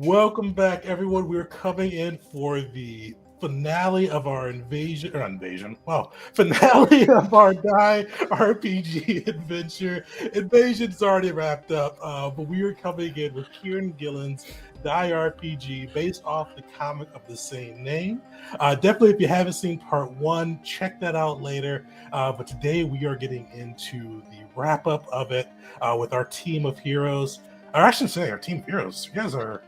Welcome back, everyone. We're coming in for the finale of our finale of our Die RPG adventure. Invasion's already wrapped up, but we are coming in with Kieron Gillen's Die RPG based off the comic of the same name. Definitely, if you haven't seen part one, check that out later. But today we are getting into the wrap up of it with our team of heroes. Or I shouldn't say our team of heroes. You guys Are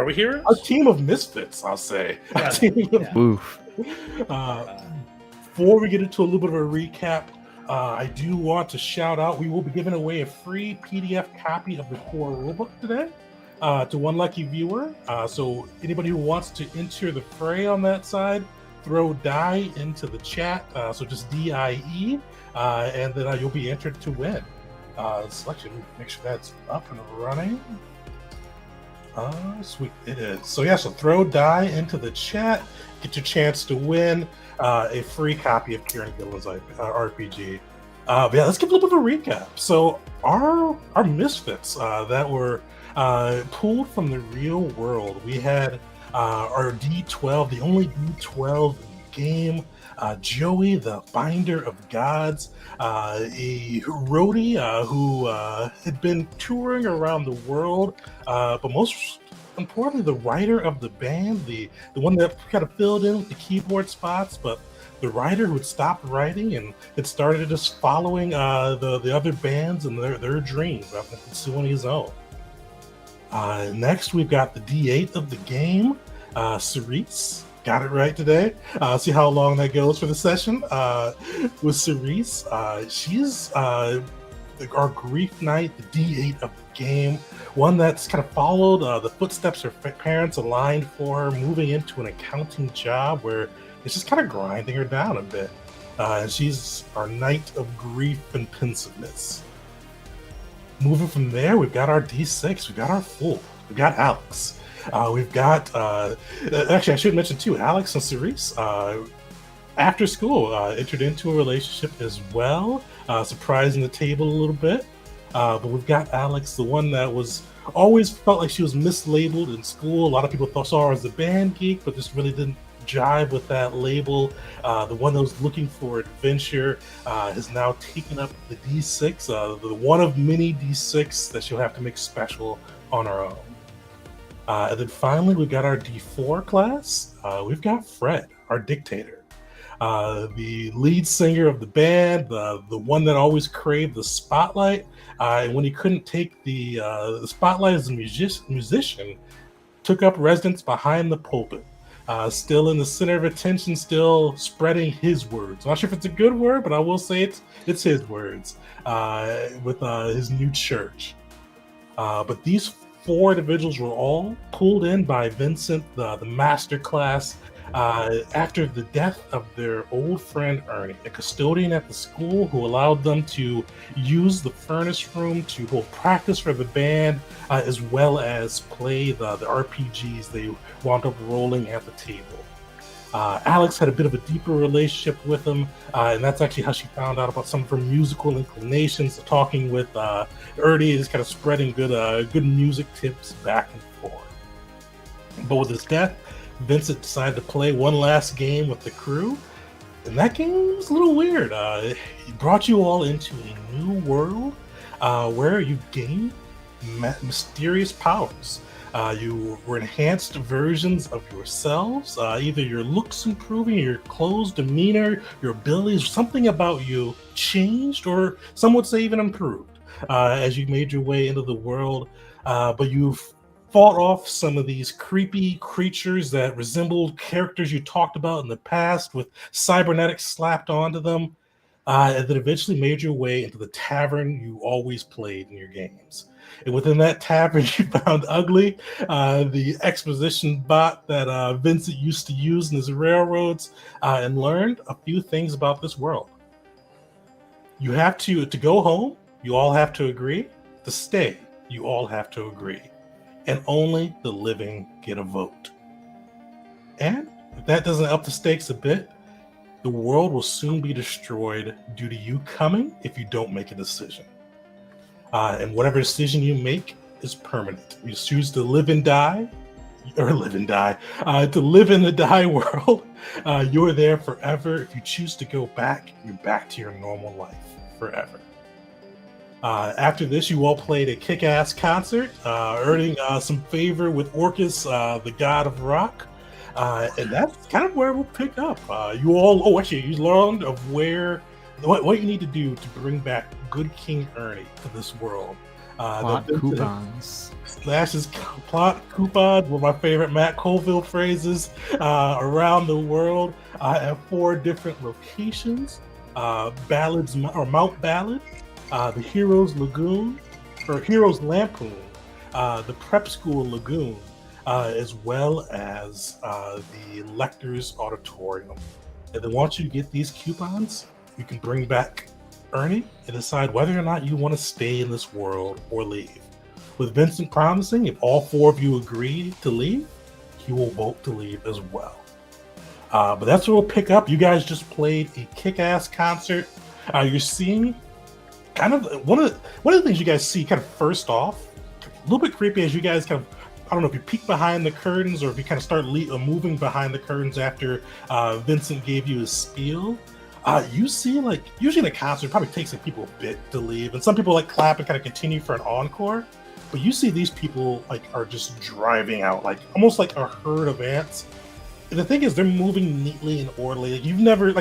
we a heroes? team of misfits, I'll say. Oof. Before we get into a little bit of a recap, I do want to shout out, we will be giving away a free PDF copy of the core rulebook today to one lucky viewer. So anybody who wants to enter the fray on that side, throw die into the chat. So just DIE, and then you'll be entered to win. Selection, make sure that's up and running. Sweet, it is. So throw die into the chat, get your chance to win a free copy of Kieron Gillen's RPG. Let's give a little bit of a recap. So our misfits that were pulled from the real world, we had our D12, the only D12 in the game, Joey, the Binder of Gods, a roadie who had been touring around the world, but most importantly, the writer of the band, the one that kind of filled in with the keyboard spots, but the writer who had stopped writing and had started just following the other bands and their dreams rather than pursuing his own. Next, we've got the D8 of the game, Cerise. Got it right today. See how long that goes for the session. With Cerise, she's our grief knight, the D8 of the game, one that's kind of followed the footsteps her parents aligned for her, moving into an accounting job where it's just kind of grinding her down a bit. And she's our knight of grief and pensiveness. Moving from there, we've got our D6, we've got our fool, we've got Alex. We've got, actually, I should mention too, Alex and Cerise, after school, entered into a relationship as well, surprising the table a little bit. But we've got Alex, the one that was always felt like she was mislabeled in school. A lot of people saw her as a band geek, but just really didn't jive with that label. The one that was looking for adventure has now taken up the D6, the one of many D6 that she'll have to make special on her own. And then finally, we've got our D4 class. We've got Fred, our dictator, the lead singer of the band, the one that always craved the spotlight. And when he couldn't take the spotlight as a musician, took up residence behind the pulpit, still in the center of attention, still spreading his words. I'm not sure if it's a good word, but I will say it's his words with his new church. But these four individuals were all pulled in by Vincent, the master class, after the death of their old friend Ernie, a custodian at the school who allowed them to use the furnace room to hold practice for the band, as well as play the RPGs they wound up rolling at the table. Alex had a bit of a deeper relationship with him, and that's actually how she found out about some of her musical inclinations, talking with Ernie, just kind of spreading good music tips back and forth. But with his death, Vincent decided to play one last game with the crew, and that game was a little weird. He brought you all into a new world where you gain mysterious powers. You were enhanced versions of yourselves, either your looks improving, your clothes, demeanor, your abilities, something about you changed, or some would say even improved as you made your way into the world. But you've fought off some of these creepy creatures that resembled characters you talked about in the past with cybernetics slapped onto them, and then eventually made your way into the tavern you always played in your games. And within that tavern, you found Ugly, the exposition bot that Vincent used to use in his railroads, and learned a few things about this world. You have to go home, you all have to agree. To stay, you all have to agree. And only the living get a vote. And if that doesn't up the stakes a bit, the world will soon be destroyed due to you coming if you don't make a decision. And whatever decision you make is permanent. You choose to live and die, or live and die, to live in the die world. You're there forever. If you choose to go back, you're back to your normal life forever. After this, you all played a kick-ass concert, earning some favor with Orcus, the god of rock. And that's kind of where we'll pick up. You learned of what you need to do to bring back good King Ernie to this world. Plot coupons. Slashes plot coupons, one of my favorite Matt Colville phrases, around the world at 4 different locations. Ballads, or Mount Ballad, the Heroes Lagoon, or Heroes Lampoon, the Prep School Lagoon, as well as the Lectors Auditorium. And then once you get these coupons, you can bring back Ernie and decide whether or not you want to stay in this world or leave. With Vincent promising, if all 4 of you agree to leave, he will vote to leave as well. But that's where we'll pick up. You guys just played a kick-ass concert. You're seeing kind of one of the things you guys see kind of first off, a little bit creepy as you guys kind of, I don't know if you peek behind the curtains or if you kind of start moving behind the curtains after Vincent gave you his spiel. You see, like, usually in a concert, it probably takes like people a bit to leave, and some people like clap and kind of continue for an encore. But you see these people like are just driving out, like almost like a herd of ants. And the thing is, they're moving neatly and orderly. Like, you've never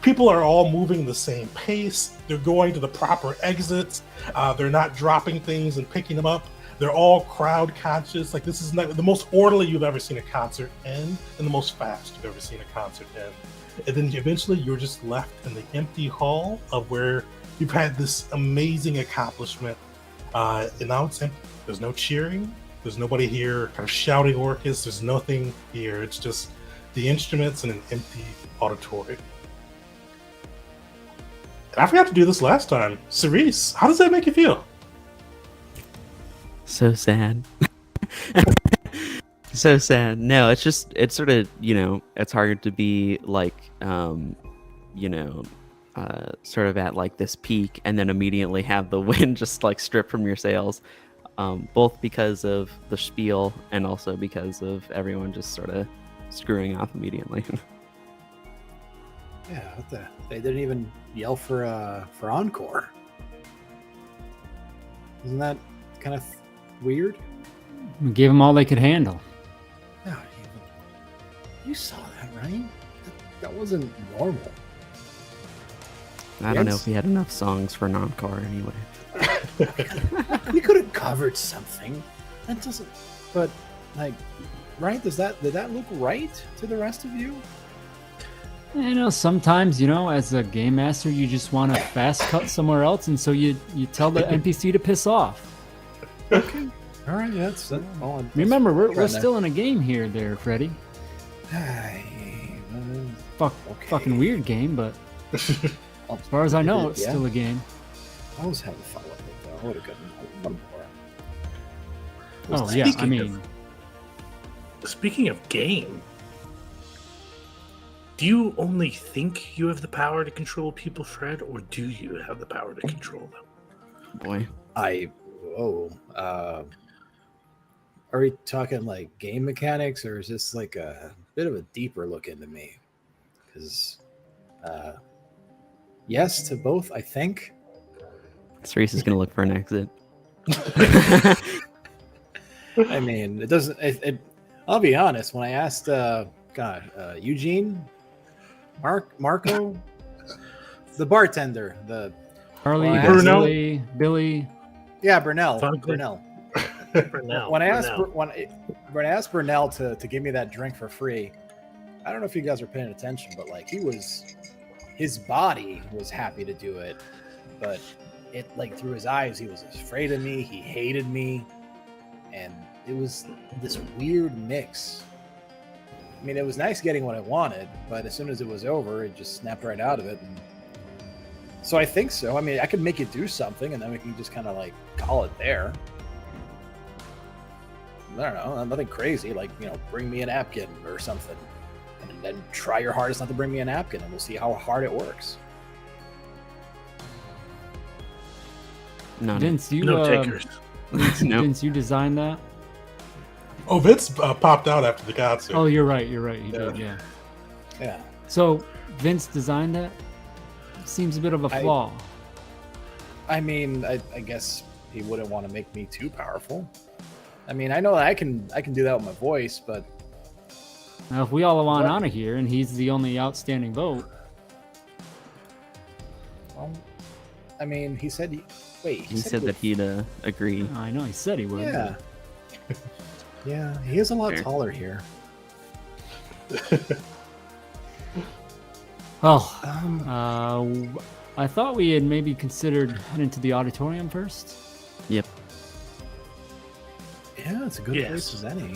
people are all moving the same pace. They're going to the proper exits. They're not dropping things and picking them up. They're all crowd conscious. Like, this is not the most orderly you've ever seen a concert end, and the most fast you've ever seen a concert end. And then eventually you're just left in the empty hall of where you've had this amazing accomplishment. And now it's empty. There's no cheering. There's nobody here kind of shouting Orcus. There's nothing here. It's just the instruments in an empty auditorium. And I forgot to do this last time. Cerise, how does that make you feel? So sad. So sad. No, it's sort of, it's hard to be like, sort of at like this peak and then immediately have the wind just like strip from your sails, both because of the spiel and also because of everyone just sort of screwing off immediately. Yeah, they didn't even yell for encore. Isn't that kind of weird? We gave them all they could handle. Yeah, you saw that, right? That wasn't normal. I don't know if we had enough songs for an encore anyway. We could have covered something. That doesn't. But like, right? Did that look right to the rest of you? Sometimes, as a game master, you just want to fast cut somewhere else, and so you tell the NPC to piss off. Okay. All right, that's remember, we're still in a game here, there, Freddy. Fucking weird game, but as far as I know, it's still a game. I was having fun with it, though. I would have gotten one more. Oh yeah, Speaking of game, do you only think you have the power to control people, Fred, or do you have the power to control them? Boy, are we talking like game mechanics, or is this like a bit of a deeper look into me? Because yes to both, I think. Cerise is gonna look for an exit. I mean, it doesn't. I'll be honest. When I asked, Eugene, Marco, the bartender, Harley, Brunel, Billy. Yeah, Brunel. Brunel. When I asked Brunel to give me that drink for free, I don't know if you guys are paying attention, but like his body was happy to do it, but it like through his eyes, he was afraid of me. He hated me, and it was this weird mix. I mean, it was nice getting what I wanted, but as soon as it was over, it just snapped right out of it. And so I think so. I mean, I could make it do something, and then we can just kind of like call it there. I don't know, nothing crazy, like, bring me a napkin or something, and then try your hardest not to bring me a napkin, and we'll see how hard it works. Vince, no takers. No. Vince, you designed that? Oh, Vince popped out after the concert. Oh, you're right. He did, yeah. Yeah. So Vince designed that? Seems a bit of a flaw. I mean, I guess he wouldn't want to make me too powerful. I mean, I know I can do that with my voice, but Now, if we all want Anna here and he's the only outstanding vote, well, I mean, he said wait. He said that he'd agree. I know he said he would. Yeah. Yeah, he is a lot Fair. taller here. Well, Um, I thought we had maybe considered heading to the auditorium first. Yep. yeah, it's a good Yes. place as any.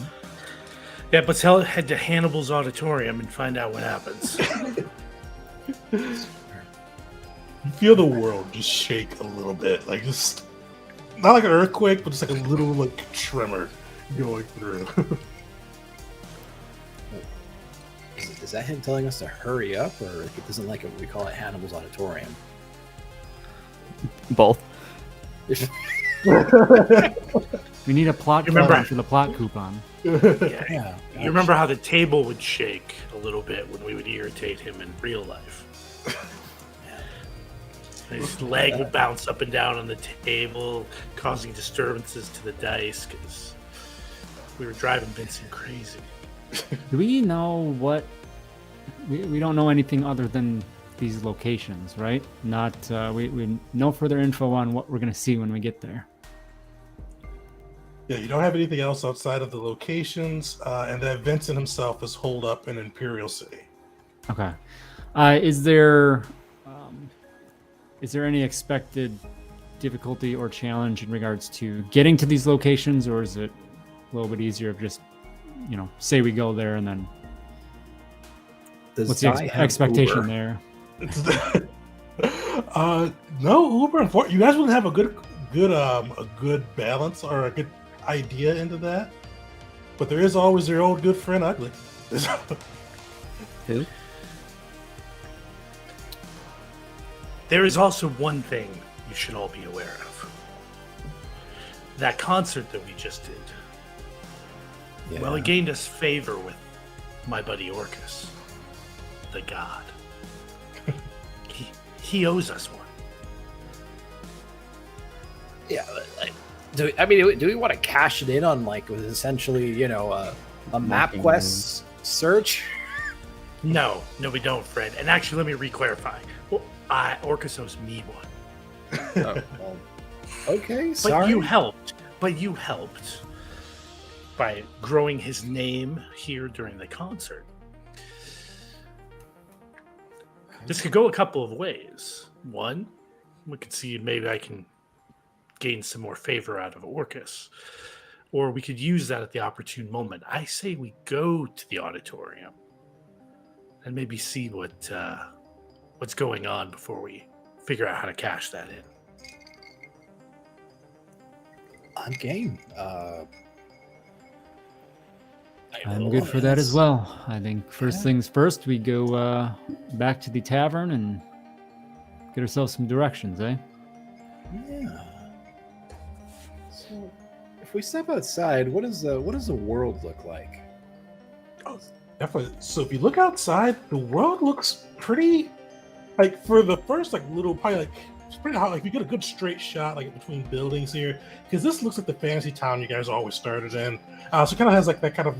Yeah, but head to Hannibal's auditorium and find out what happens. You feel the world just shake a little bit, like just not like an earthquake, but just like a little like tremor going through. Is that him telling us to hurry up, or he doesn't like it when we call it Hannibal's auditorium? Both. We need a plot Remember- coupon for the plot coupon. Yeah. Yeah. You remember how the table would shake a little bit when we would irritate him in real life? His leg would bounce up and down on the table, causing disturbances to the dice because we were driving Vincent crazy. Do we know what? We don't know anything other than these locations, right? Not we no further info on what we're gonna see when we get there. Yeah, you don't have anything else outside of the locations, and that Vincent himself is holed up in Imperial City. Okay. Is there any expected difficulty or challenge in regards to getting to these locations, or is it a little bit easier of just, say we go there and then Does what's the Di have expectation Uber? there? No Uber. You guys wouldn't have a good balance or a good idea into that. But there is always your old good friend Ugly. Who? There is also one thing you should all be aware of. That concert that we just did. Yeah. Well, it gained us favor with my buddy Orcus, the god. He owes us one. Yeah, but, do we want to cash it in on like with essentially, a MapQuest search? No, we don't, Fred. And actually, let me re-clarify. Well, Orcus owes me one. Oh, well, okay, But sorry. you helped. By growing his name here during the concert. This could go a couple of ways. One, we could see maybe I can gain some more favor out of Orcus. Or we could use that at the opportune moment. I say we go to the auditorium and maybe see what's going on before we figure out how to cash that in. I'm game. I'm good for that as well. I think first things first, we go back to the tavern and get ourselves some directions, eh? Yeah. So, if we step outside, what does the world look like? Oh, definitely. So if you look outside, the world looks pretty. Like for the first little probably it's pretty hard. Like you get a good straight shot between buildings here, because this looks like the fantasy town you guys always started in. So it kind of has that kind of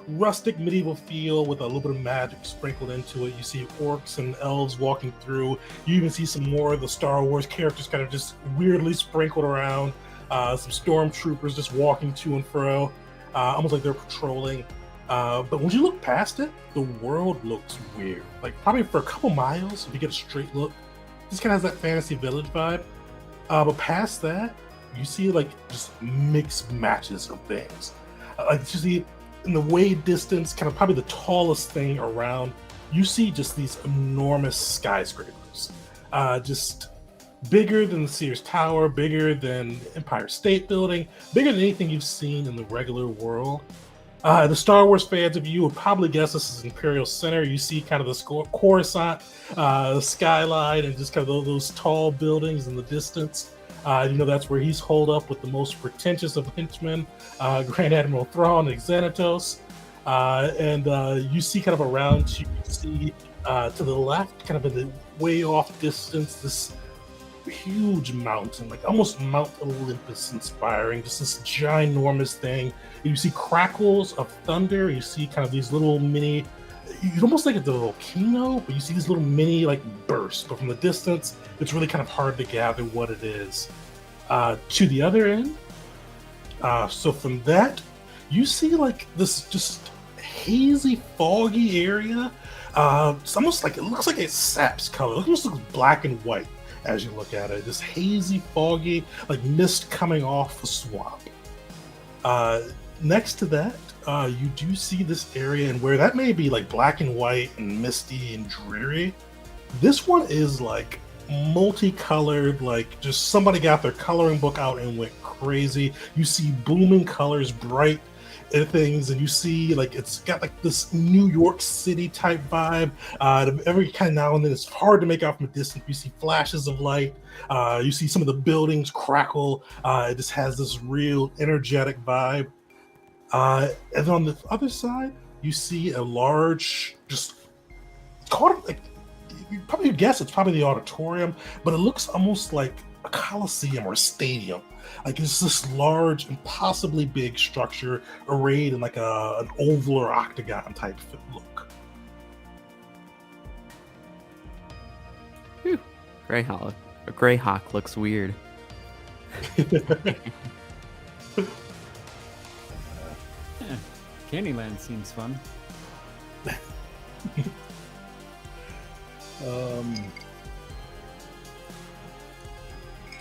rustic medieval feel with a little bit of magic sprinkled into it. You see orcs and elves walking through. You even see some more of the Star Wars characters kind of just weirdly sprinkled around. Some stormtroopers just walking to and fro, almost like they're patrolling. But when you look past it, the world looks weird. Like probably for a couple miles, if you get a straight look, this kind of has that fantasy village vibe. But past that, you see just mixed matches of things. You see in the way distance, kind of probably the tallest thing around, you see just these enormous skyscrapers. Just bigger than the Sears Tower, bigger than Empire State Building, bigger than anything you've seen in the regular world. The Star Wars fans of you would probably guess this is Imperial Center. You see kind of the Coruscant, the skyline, and just kind of those tall buildings in the distance. You know, that's where he's holed up with the most pretentious of henchmen, Grand Admiral Thrawn and Xanatos. And you see kind of around you, see to the left, kind of in the way off distance, this huge mountain, like almost Mount Olympus inspiring, just this ginormous thing. You see crackles of thunder, you see kind of these little mini, you'd almost think it's a volcano, but you see these little mini like bursts, but from the distance, it's really kind of hard to gather what it is. To the other end, so from that, you see like this just hazy, foggy area. It's almost like, it looks like it saps color. It almost looks black and white as you look at it. This hazy, foggy, like mist coming off a swamp. Next to that, you do see this area, and where that may be like black and white and misty and dreary, this one is like multicolored, like just somebody got their coloring book out and went crazy. You see booming colors, bright things, and you see like it's got like this New York City type vibe. Every kind of now and then, it's hard to make out from a distance. You see flashes of light. You see some of the buildings crackle. It just has this real energetic vibe. And then on the other side, you see a large, just called like, you probably guess it's probably the auditorium, but it looks almost like a coliseum or a stadium. Like it's this large, impossibly big structure arrayed in like an oval or octagon type look. Whew. Greyhawk looks weird. Yeah, Candyland seems fun.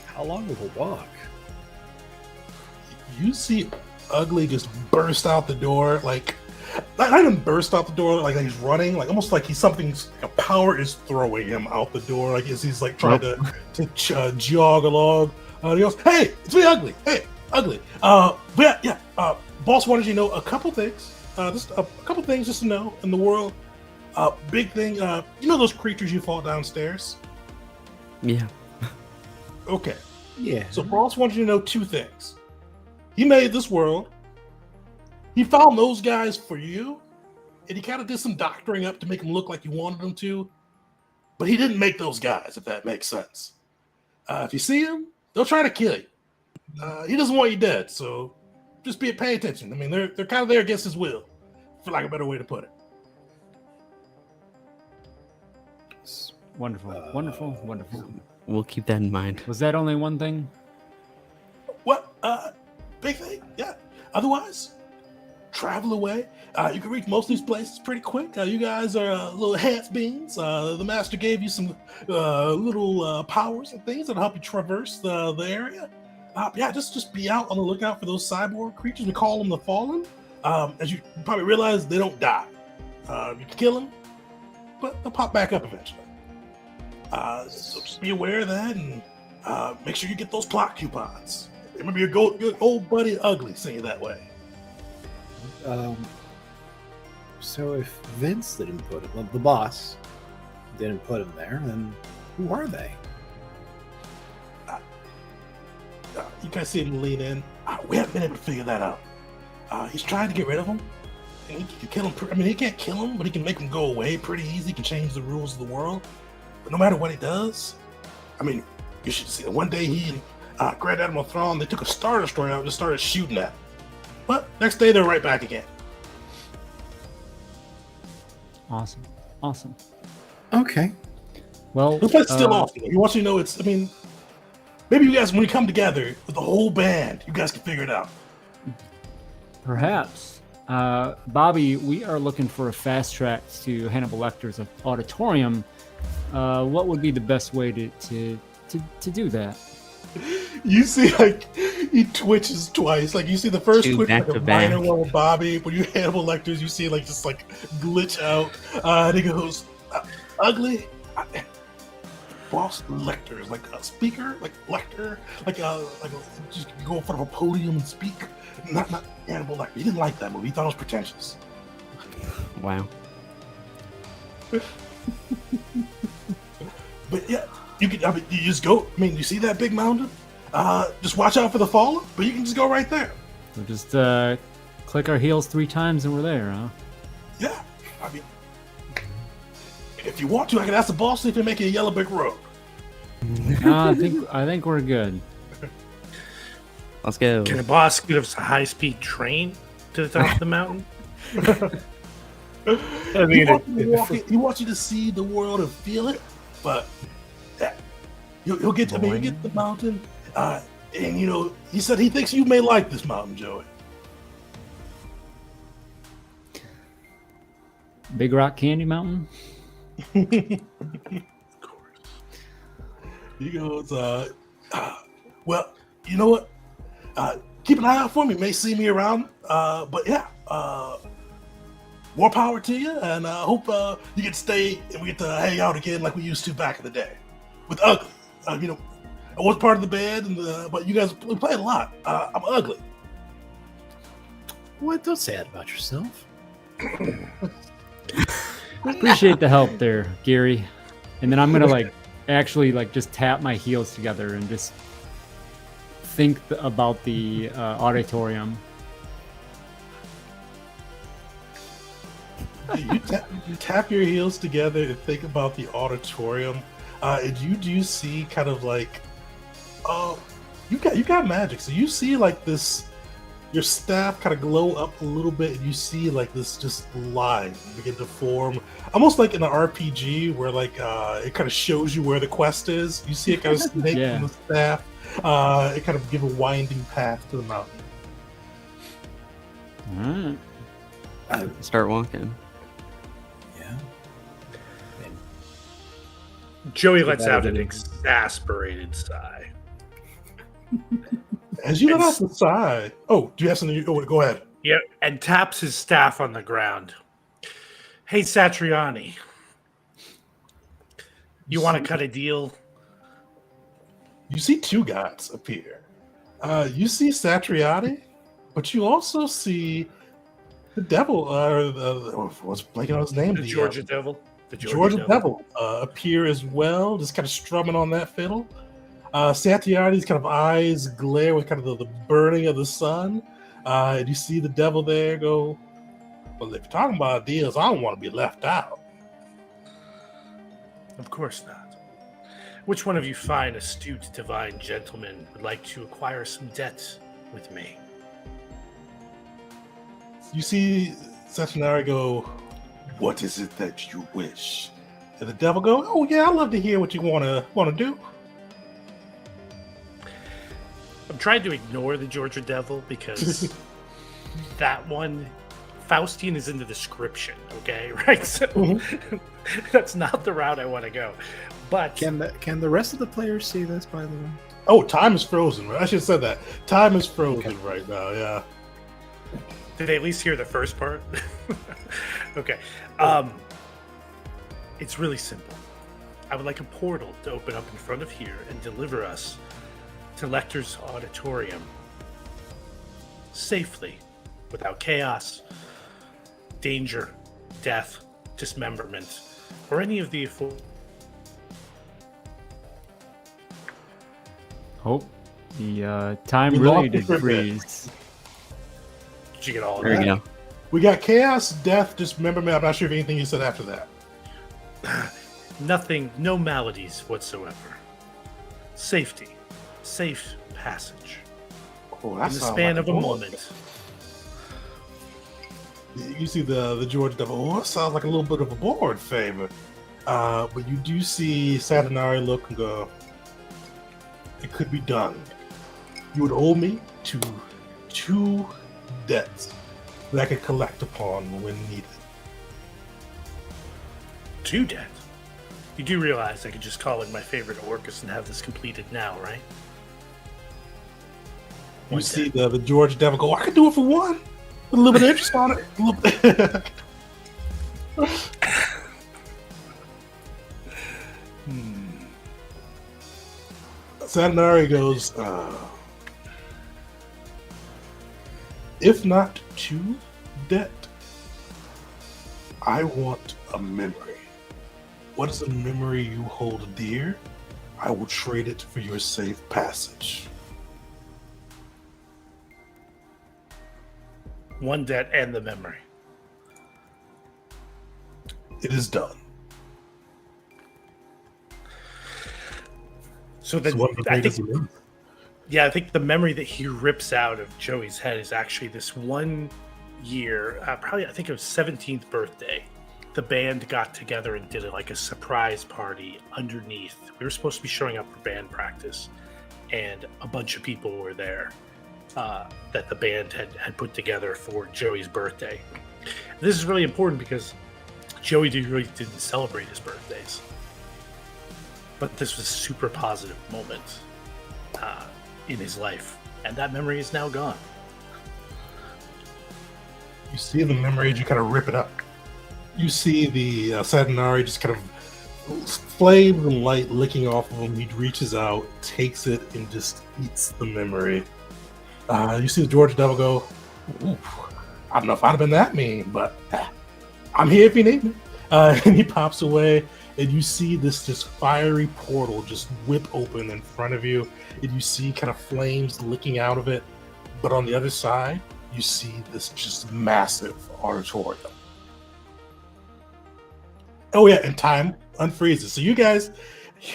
How long of a walk? You see Ugly just burst out the door, like not even burst out the door, like he's running, like almost like a power is throwing him out the door, like as he's like trying to jog along. He goes, "Hey, it's me, Ugly. Hey, Ugly. Boss wanted you to know a couple things. Just a couple things just to know in the world. Big thing. You know those creatures you fought downstairs? Yeah. Okay. Yeah. So Boss wanted you to know two things. He made this world. He found those guys for you, and he kind of did some doctoring up to make them look like you wanted them to. But he didn't make those guys, if that makes sense. If you see him, they'll try to kill you. He doesn't want you dead, so just pay attention. I mean, they're kind of there against his will, for lack of a better way to put it. Wonderful, wonderful, wonderful. We'll keep that in mind. Was that only one thing? What? Big thing, yeah. Otherwise, travel away. You can reach most of these places pretty quick. You guys are little has-beens. The master gave you some little powers and things that'll help you traverse the area. Just be out on the lookout for those cyborg creatures. We call them the Fallen. As you probably realize, they don't die. You can kill them, but they'll pop back up eventually. So just be aware of that, and make sure you get those plot coupons. Remember your old buddy Ugly saying it that way. So if Vince didn't put him, the boss didn't put him there, then who are they? You guys see him lean in. We haven't been able to figure that out. He's trying to get rid of him, and he can kill him. I mean, he can't kill him, but he can make him go away pretty easy. He can change the rules of the world. But no matter what he does, I mean, you should see it. One day he and Grand Admiral Thrawn, they took a Star Destroyer out and just started shooting at him. But next day they're right back again. Awesome. Okay. Well, This place is still off. He wants you to know it's. I mean, maybe you guys, when you come together with the whole band, you guys can figure it out. perhaps. Bobby, we are looking for a fast track to Hannibal Lecter's auditorium. What would be the best way to do that? You see, like, he twitches twice. Like, you see the first Two twitch, like a back-to-back. minor one with Bobby. When you Hannibal Lecters, you see, like, just, like, glitch out. And he goes, Ugly? Boss Lecter is like a speaker, like Lecter, just go in front of a podium and speak. Not Hannibal Lecter. He didn't like that movie. He thought it was pretentious. Wow. But yeah, you just go. I mean, you see that big mountain? Just watch out for the fallen, but you can just go right there. We'll just click our heels 3 times and we're there, huh? Yeah, I mean, if you want to, I can ask the boss if they make a yellow brick road. I think we're good. Let's go. Can the boss give us a high-speed train to the top of the mountain? I mean, he wants you to see the world and feel it, but yeah, he'll get. I mean, you get the mountain, and he said he thinks you may like this mountain, Joey. Big Rock Candy Mountain. Of course. He goes, well, you know what? Keep an eye out for me. You may see me around. But yeah, more power to you, and I hope you get to stay and we get to hang out again like we used to back in the day. With Ugly. I was part of the band, but you guys we played a lot. I'm Ugly. What? Don't say that about yourself. Appreciate the help there, Gary. And then I'm gonna actually just tap my heels together and just think about the auditorium. You tap your heels together and think about the auditorium, and you do see kind of you got magic. So you see this, your staff kind of glow up a little bit, and you see this just line begin to form, almost like in an RPG where it kind of shows you where the quest is. You see it kind of snake from the staff. It kind of give a winding path to the mountain. All right. Start walking. Yeah. Joey lets out an exasperated sigh. As you let out the sigh. Oh, do you have something? Go ahead. Yeah, and taps his staff on the ground. Hey, Satriani. You want to cut a deal? You see 2 gods appear. You see Satriani, but you also see the devil. What's blanking on his name? The Georgia Devil. The Georgia Devil appear as well, just kind of strumming on that fiddle. Satriani's kind of eyes glare with kind of the burning of the sun. And you see the devil there go, well, if you're talking about deals, I don't want to be left out. Of course not. Which one of you fine, astute, divine gentlemen would like to acquire some debt with me? You see Satriani go, what is it that you wish? And the devil go, oh yeah, I'd love to hear what you want to do. I'm trying to ignore the Georgia Devil because that one, Faustian is in the description, okay? Right? So that's not the route I want to go. But can the rest of the players see this, by the way? Oh, time is frozen. I should have said that. Time is frozen right now, yeah. Did they at least hear the first part? Okay. It's really simple. I would like a portal to open up in front of here and deliver us to Lecter's auditorium safely, without chaos, danger, death, dismemberment, or any of the Oh, the time really did freeze. Did you get all of There that? you go. We got chaos, death, dismemberment. I'm not sure if anything you said after that. Nothing, no maladies whatsoever. Safety, safe passage. Oh, In that the sounds span like of a moment. You see the George Devil. Oh, that sounds like a little bit of a board favor. But you do see Satinari look and go, it could be done. You would owe me 2 debts that I could collect upon when needed. 2 debt. You do realize I could just call in my favorite Orcus and have this completed now, right? You One see debt. the George Devil go, I could do it for 1. With a little bit of interest on it. A little bit. Satinari goes, if not 2 debt, I want a memory. What is a memory you hold dear? I will trade it for your safe passage. one debt and the memory. It is done. So then, So what I does think, he do? yeah, I think the memory that he rips out of Joey's head is actually this one year, probably I think it was 17th birthday. The band got together and did like a surprise party underneath. We were supposed to be showing up for band practice, and a bunch of people were there that the band had put together for Joey's birthday. And this is really important because Joey really didn't celebrate his birthdays. But this was a super positive moment in his life, and that memory is now gone. You see the memory, you kind of rip it up. You see the Satinari just kind of flames and light licking off of him. He reaches out, takes it, and just eats the memory. You see the George Devil go, "Ooh, I don't know if I'd have been that mean, but I'm here if you need me." And he pops away, and you see this just fiery portal just whip open in front of you, and you see kind of flames licking out of it. But on the other side, you see this just massive auditorium. Oh yeah, and time unfreezes. So you guys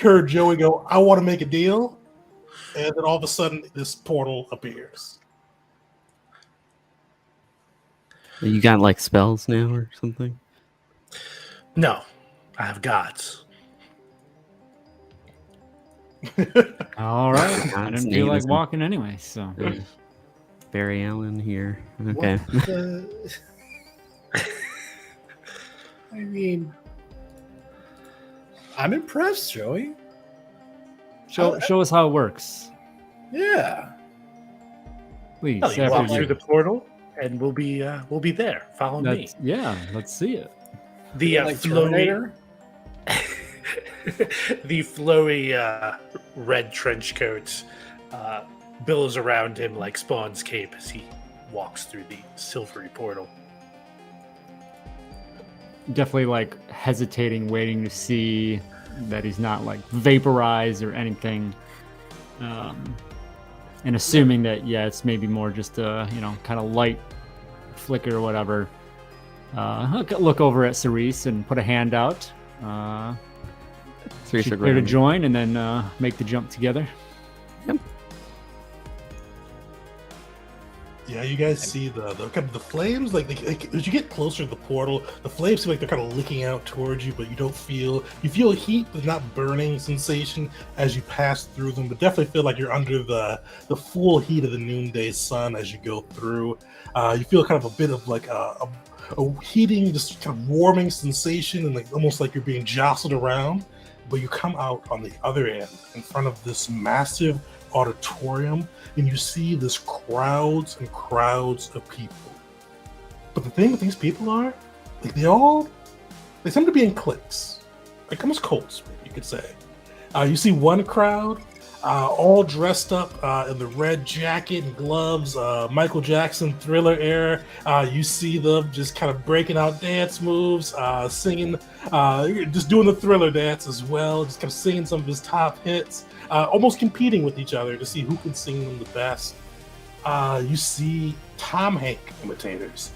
heard Joey go, "I want to make a deal," and then all of a sudden this portal appears. You got like spells now or something? No, I have gods. All right. I God's didn't name feel like is- walking anyway, so. Barry Allen here. Okay. What the- I mean, I'm impressed, Joey. Show us how it works, Yeah. please. No, you after walk you- through the portal, and we'll be there. Follow me. That's- yeah, let's see it. The Like flowy, Terminator. the flowy red trench coat billows around him like Spawn's cape as he walks through the silvery portal. Definitely like hesitating, waiting to see that he's not like vaporized or anything, and assuming that it's maybe more just a kind of light flicker or whatever. Look over at Cerise and put a hand out. Cerise She's will clear to grab me. join and then make the jump together. Yeah, you guys see the kind of the flames. Like as you get closer to the portal, the flames seem like they're kind of licking out towards you, but you feel heat, but not burning sensation as you pass through them. But definitely feel like you're under the full heat of the noonday sun as you go through. You feel kind of a bit of like a heating, just kind of warming sensation, and like almost like you're being jostled around. But you come out on the other end in front of this massive auditorium, and you see this crowds and crowds of people. But the thing with these people are, like they seem to be in cliques, like almost cults, you could say. You see one crowd all dressed up in the red jacket and gloves, Michael Jackson Thriller era. You see them just kind of breaking out dance moves, singing, just doing the Thriller dance as well, just kind of singing some of his top hits, almost competing with each other to see who can sing them the best. You see Tom Hanks imitators,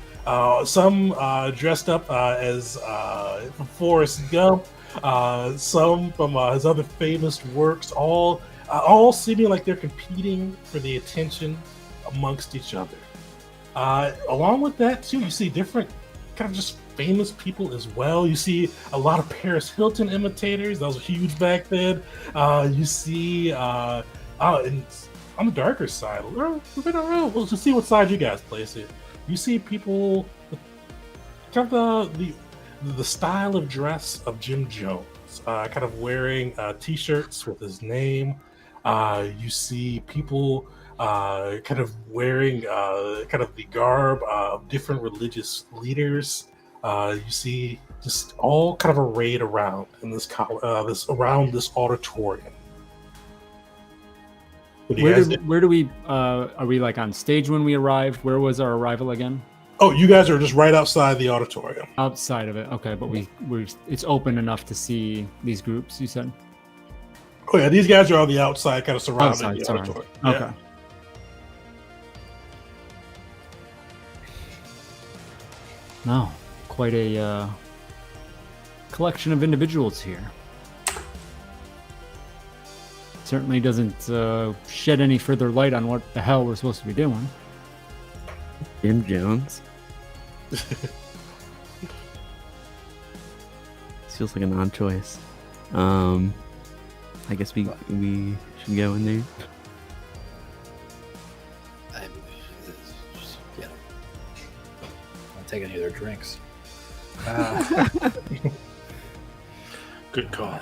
some dressed up as from Forrest Gump, some from his other famous works, all seeming like they're competing for the attention amongst each other. Along with that, too, you see different kind of just famous people as well. You see a lot of Paris Hilton imitators. That was huge back then. You see, and on the darker side, we'll just see what side you guys place it. You see people with kind of the style of dress of Jim Jones, kind of wearing t-shirts with his name. You see people kind of wearing kind of the garb of different religious leaders. You see just all kind of arrayed around in this around this auditorium. What do you guys do? Where do we are we like on stage when we arrived? Where was our arrival again? Oh, you guys are just right outside the auditorium. Outside of it. Okay, but we're it's open enough to see these groups, you said? Oh yeah, these guys are on the outside, kind of surrounding Outside, the sorry. auditorium. Okay. Yeah. No, quite a collection of individuals here. Certainly doesn't shed any further light on what the hell we're supposed to be doing. Jim Jones. Feels like a non-choice. I guess we should go in there. Yeah. Don't take any of their drinks. Good call.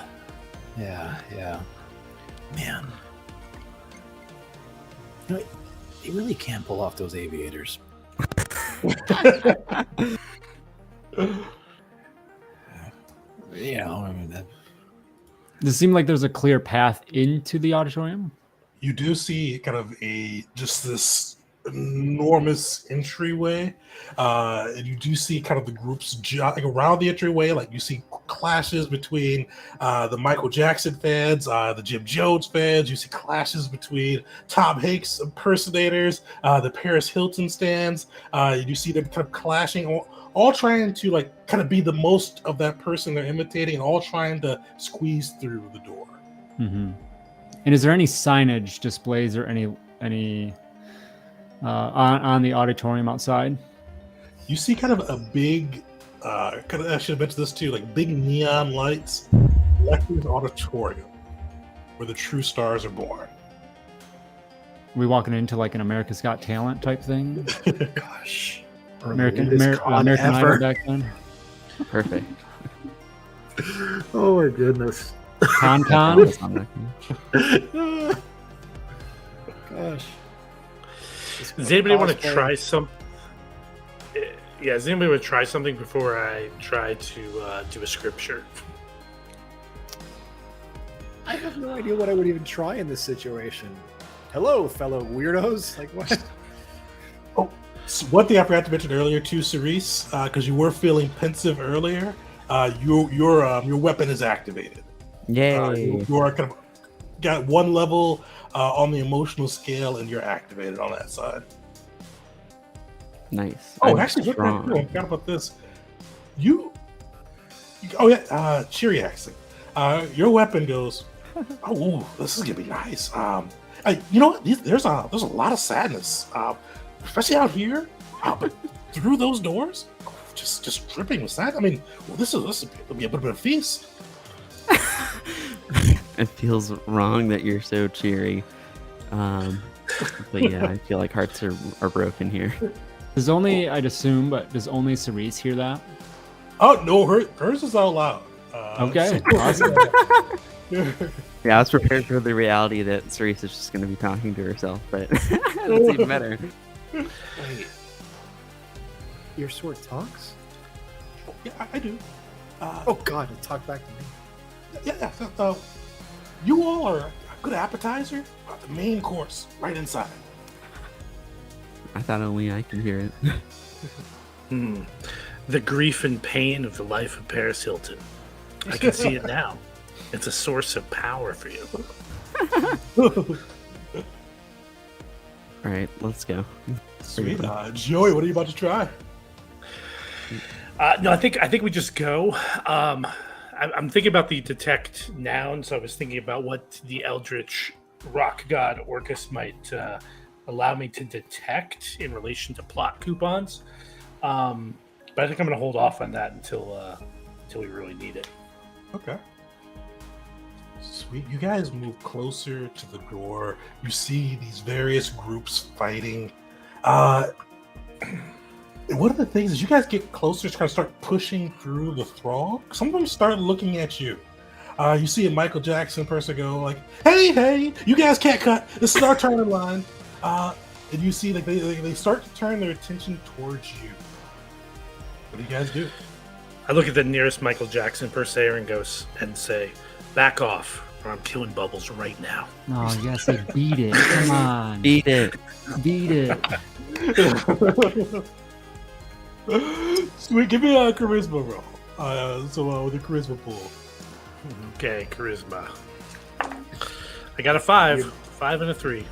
Yeah. Man. You know, they really can't pull off those aviators. You know, I mean, Does it seem like there's a clear path into the auditorium? You do see kind of just this enormous entryway, and you do see kind of the groups jogging around the entryway. Like you see clashes between the Michael Jackson fans, the Jim Jones fans. You see clashes between Tom Hanks impersonators, the Paris Hilton stands. You see them kind of clashing, all trying to like kind of be the most of that person they're imitating, and all trying to squeeze through the door. Mm-hmm. And is there any signage displays or any on the auditorium outside? You see kind of a big, I should have mentioned this too, like big neon lights electing the auditorium where the true stars are born. We walking into like an America's Got Talent type thing? gosh. American Con Idol effort. back then? Perfect. Oh my goodness. Con? Gosh. Does anybody want to try some? Yeah, does anybody want to try something before I try to do a scripture? I have no idea what I would even try in this situation. Hello, fellow weirdos. Like what? Oh, so one thing I forgot to mention earlier too, Cerise, because you were feeling pensive earlier. Your weapon is activated. Yay! You are kind of got one level on the emotional scale, and you're activated on that side. Nice. Oh, I'm actually, strong. I forgot about this. You oh yeah, Chiriax. Your weapon goes. Oh, ooh, this is gonna be nice. You know what? There's a lot of sadness, especially out here. But through those doors, just dripping with sadness. I mean, well, this will be a bit of a feast. It feels wrong that you're so cheery. But yeah, I feel like hearts are broken here. Does only, I'd assume, but does only Cerise hear that? Oh no, hers is out loud. Okay, awesome. Yeah, I was prepared for the reality that Cerise is just going to be talking to herself, but that's even better. Wait. Your sword talks? Yeah, I do. Oh god, it talked back to me. Yeah. So, you all are a good appetizer. The main course right inside. I thought only I could hear it. The grief and pain of the life of Paris Hilton. I can see it now. It's a source of power for you. All right, let's go. Sweet. Joey, what are you about to try? No, I think we just go. I'm thinking about the detect noun, so I was thinking about what the Eldritch Rock God Orcus might allow me to detect in relation to plot coupons. But I think I'm going to hold off on that until we really need it. Okay. Sweet. You guys move closer to the door. You see these various groups fighting. One of the things is you guys get closer to kind of start pushing through the throng. Some of them start looking at you. You see a Michael Jackson person go like, "Hey, you guys can't cut. This is our turn in line." And you see like they start to turn their attention towards you. What do you guys do? I look at the nearest Michael Jackson impersonator and say, "Back off, or I'm killing Bubbles right now." Oh, yes, they beat it. Come on. Beat it. Beat it. Sweet, give me a charisma roll. With a charisma pool. Okay, charisma. I got a 5. 5 and a 3.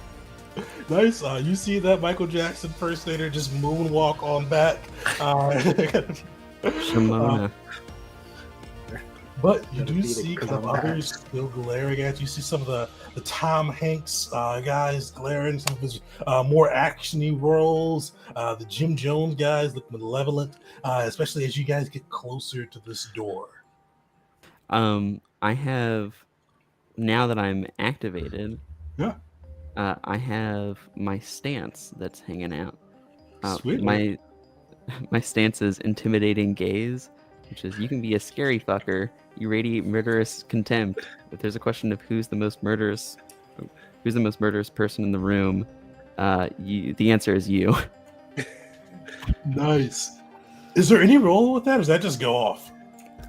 Nice. You see that Michael Jackson impersonator just moonwalk on back. Shimona. But you Gonna do be the see kind of comeback. others still glaring at you. You see some of the Tom Hanks guys glaring, some of his more actiony roles. The Jim Jones guys look malevolent, especially as you guys get closer to this door. I have, now that I'm activated, Yeah, I have my stance that's hanging out. sweet. My stance is intimidating gaze, which is you can be a scary fucker. You radiate murderous contempt. If there's a question of who's the most murderous person in the room, the answer is you. Nice. Is there any role with that, or does that just go off?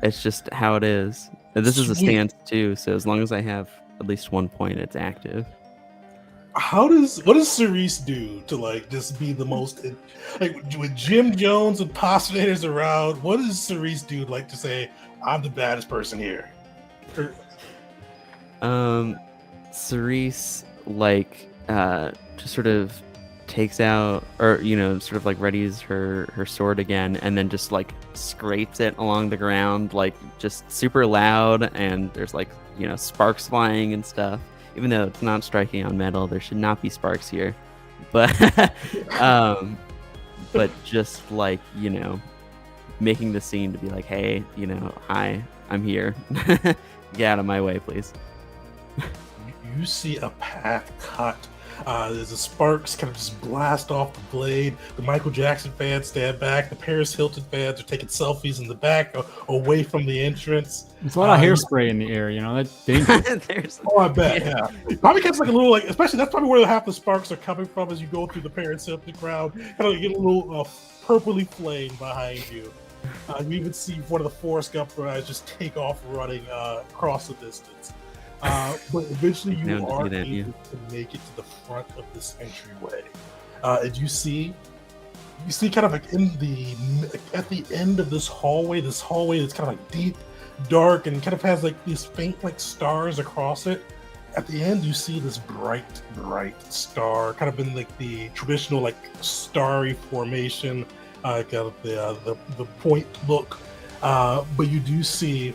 It's just how it is. And this is a Sweet. stance too, so as long as I have at least 1 point, it's active. What does Cerise do to like just be the most like with Jim Jones and impersonators around? What does Cerise do like to say, I'm the baddest person here? Cerise just sort of takes out, or sort of like readies her sword again, and then just like scrapes it along the ground, like just super loud, and there's like sparks flying and stuff. Even though it's not striking on metal, there should not be sparks here. But but just like making the scene to be like, hey, hi, I'm here. Get out of my way, please. You see a path cut. There's the sparks kind of just blast off the blade. The Michael Jackson fans stand back. The Paris Hilton fans are taking selfies in the back, away from the entrance. There's a lot of hairspray in the air, that's dangerous. Oh, I bet, yeah. Probably gets like a little, especially that's probably where half the sparks are coming from as you go through the Paris Hilton crowd. Kind of get a little purpley flame behind you. You even see one of the Forrest Gump guys just take off running across the distance. But eventually you are able to make it to the front of this entryway. And you see kind of like at the end of this hallway that's kind of like deep, dark, and kind of has like these faint like stars across it. At the end, you see this bright star, kind of in like the traditional like starry formation, kind of the point look. But you do see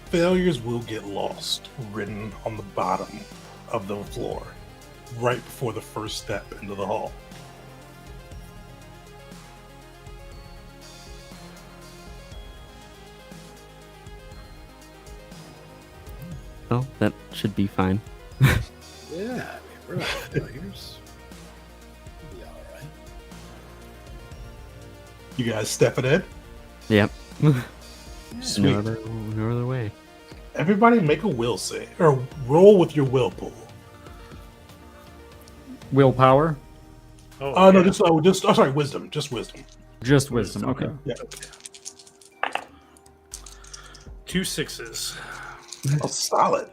failures will get lost written on the bottom of the floor, right before the first step into the hall. Well, that should be fine. Yeah, we're not failures. We'll be all right. You guys stepping in? Yep. Sweet. No other way. Everybody make a will save, or roll with your will pool. Willpower? No, sorry, wisdom. Just wisdom. Just wisdom. Okay. Yeah. 2 6s. Oh, solid.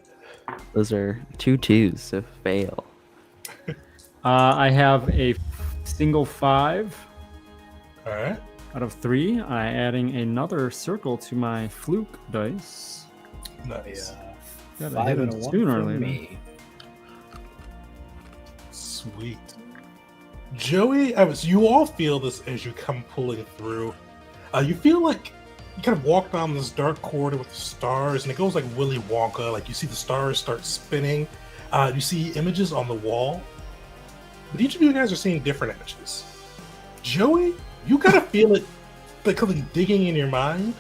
Those are 2 2s, so fail. I have a single 5 All right. out of 3. I'm adding another circle to my fluke dice. Nice. Gotta 5 hit and it a 1 sooner or for later. me. Sweet. Joey, you all feel this as you come pulling through. You feel like you kind of walk down this dark corridor with the stars, and it goes like Willy Wonka. Like you see the stars start spinning. You see images on the wall, but each of you guys are seeing different images. Joey, you kind of feel it like something digging in your mind,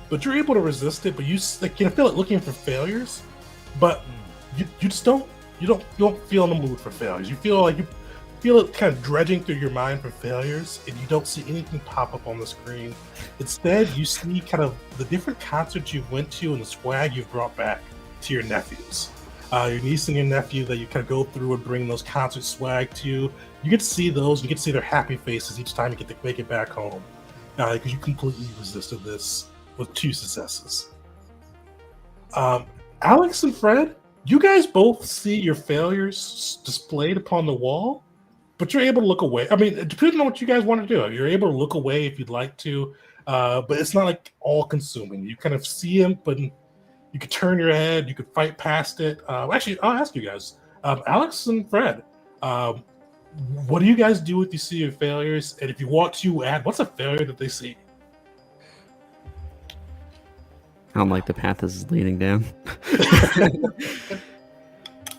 but you're able to resist it. But you feel it looking for failures, but you just don't feel in the mood for failures. You feel it kind of dredging through your mind for failures, and you don't see anything pop up on the screen. Instead, you see kind of the different concerts you went to and the swag you've brought back to your nephews. Your niece and your nephew that you kind of go through and bring those concert swag to you. You get to see those. You get to see their happy faces each time you get to make it back home. Because you completely resisted this with 2 successes. Alex and Fred, you guys both see your failures displayed upon the wall, but you're able to look away. I mean, depending on what you guys want to do, you're able to look away if you'd like to, but it's not like all-consuming. You kind of see him, but you could turn your head, you could fight past it. Actually, I'll ask you guys, Alex and Fred, what do you guys do if you see your failures? And if you want to add, what's a failure that they see? I don't like the path this is leading down.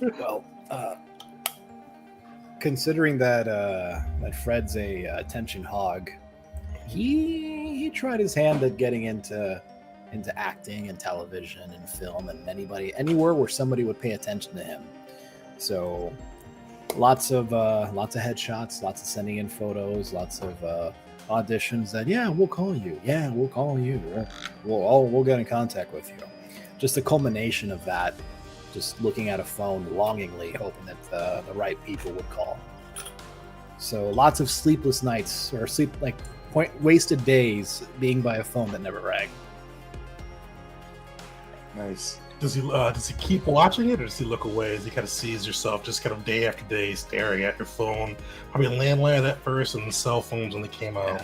Well, considering that Fred's a attention hog, he tried his hand at getting into acting and television and film and anywhere where somebody would pay attention to him. So lots of headshots, lots of sending in photos, lots of auditions that we'll call you, we'll get in contact with you. Just a culmination of that, just looking at a phone longingly, hoping that the right people would call. So lots of sleepless nights or wasted days being by a phone that never rang. Nice. Does he keep watching it, or does he look away as he kind of sees yourself just kind of day after day staring at your phone? Probably a landline at first, and the cell phones when they came out.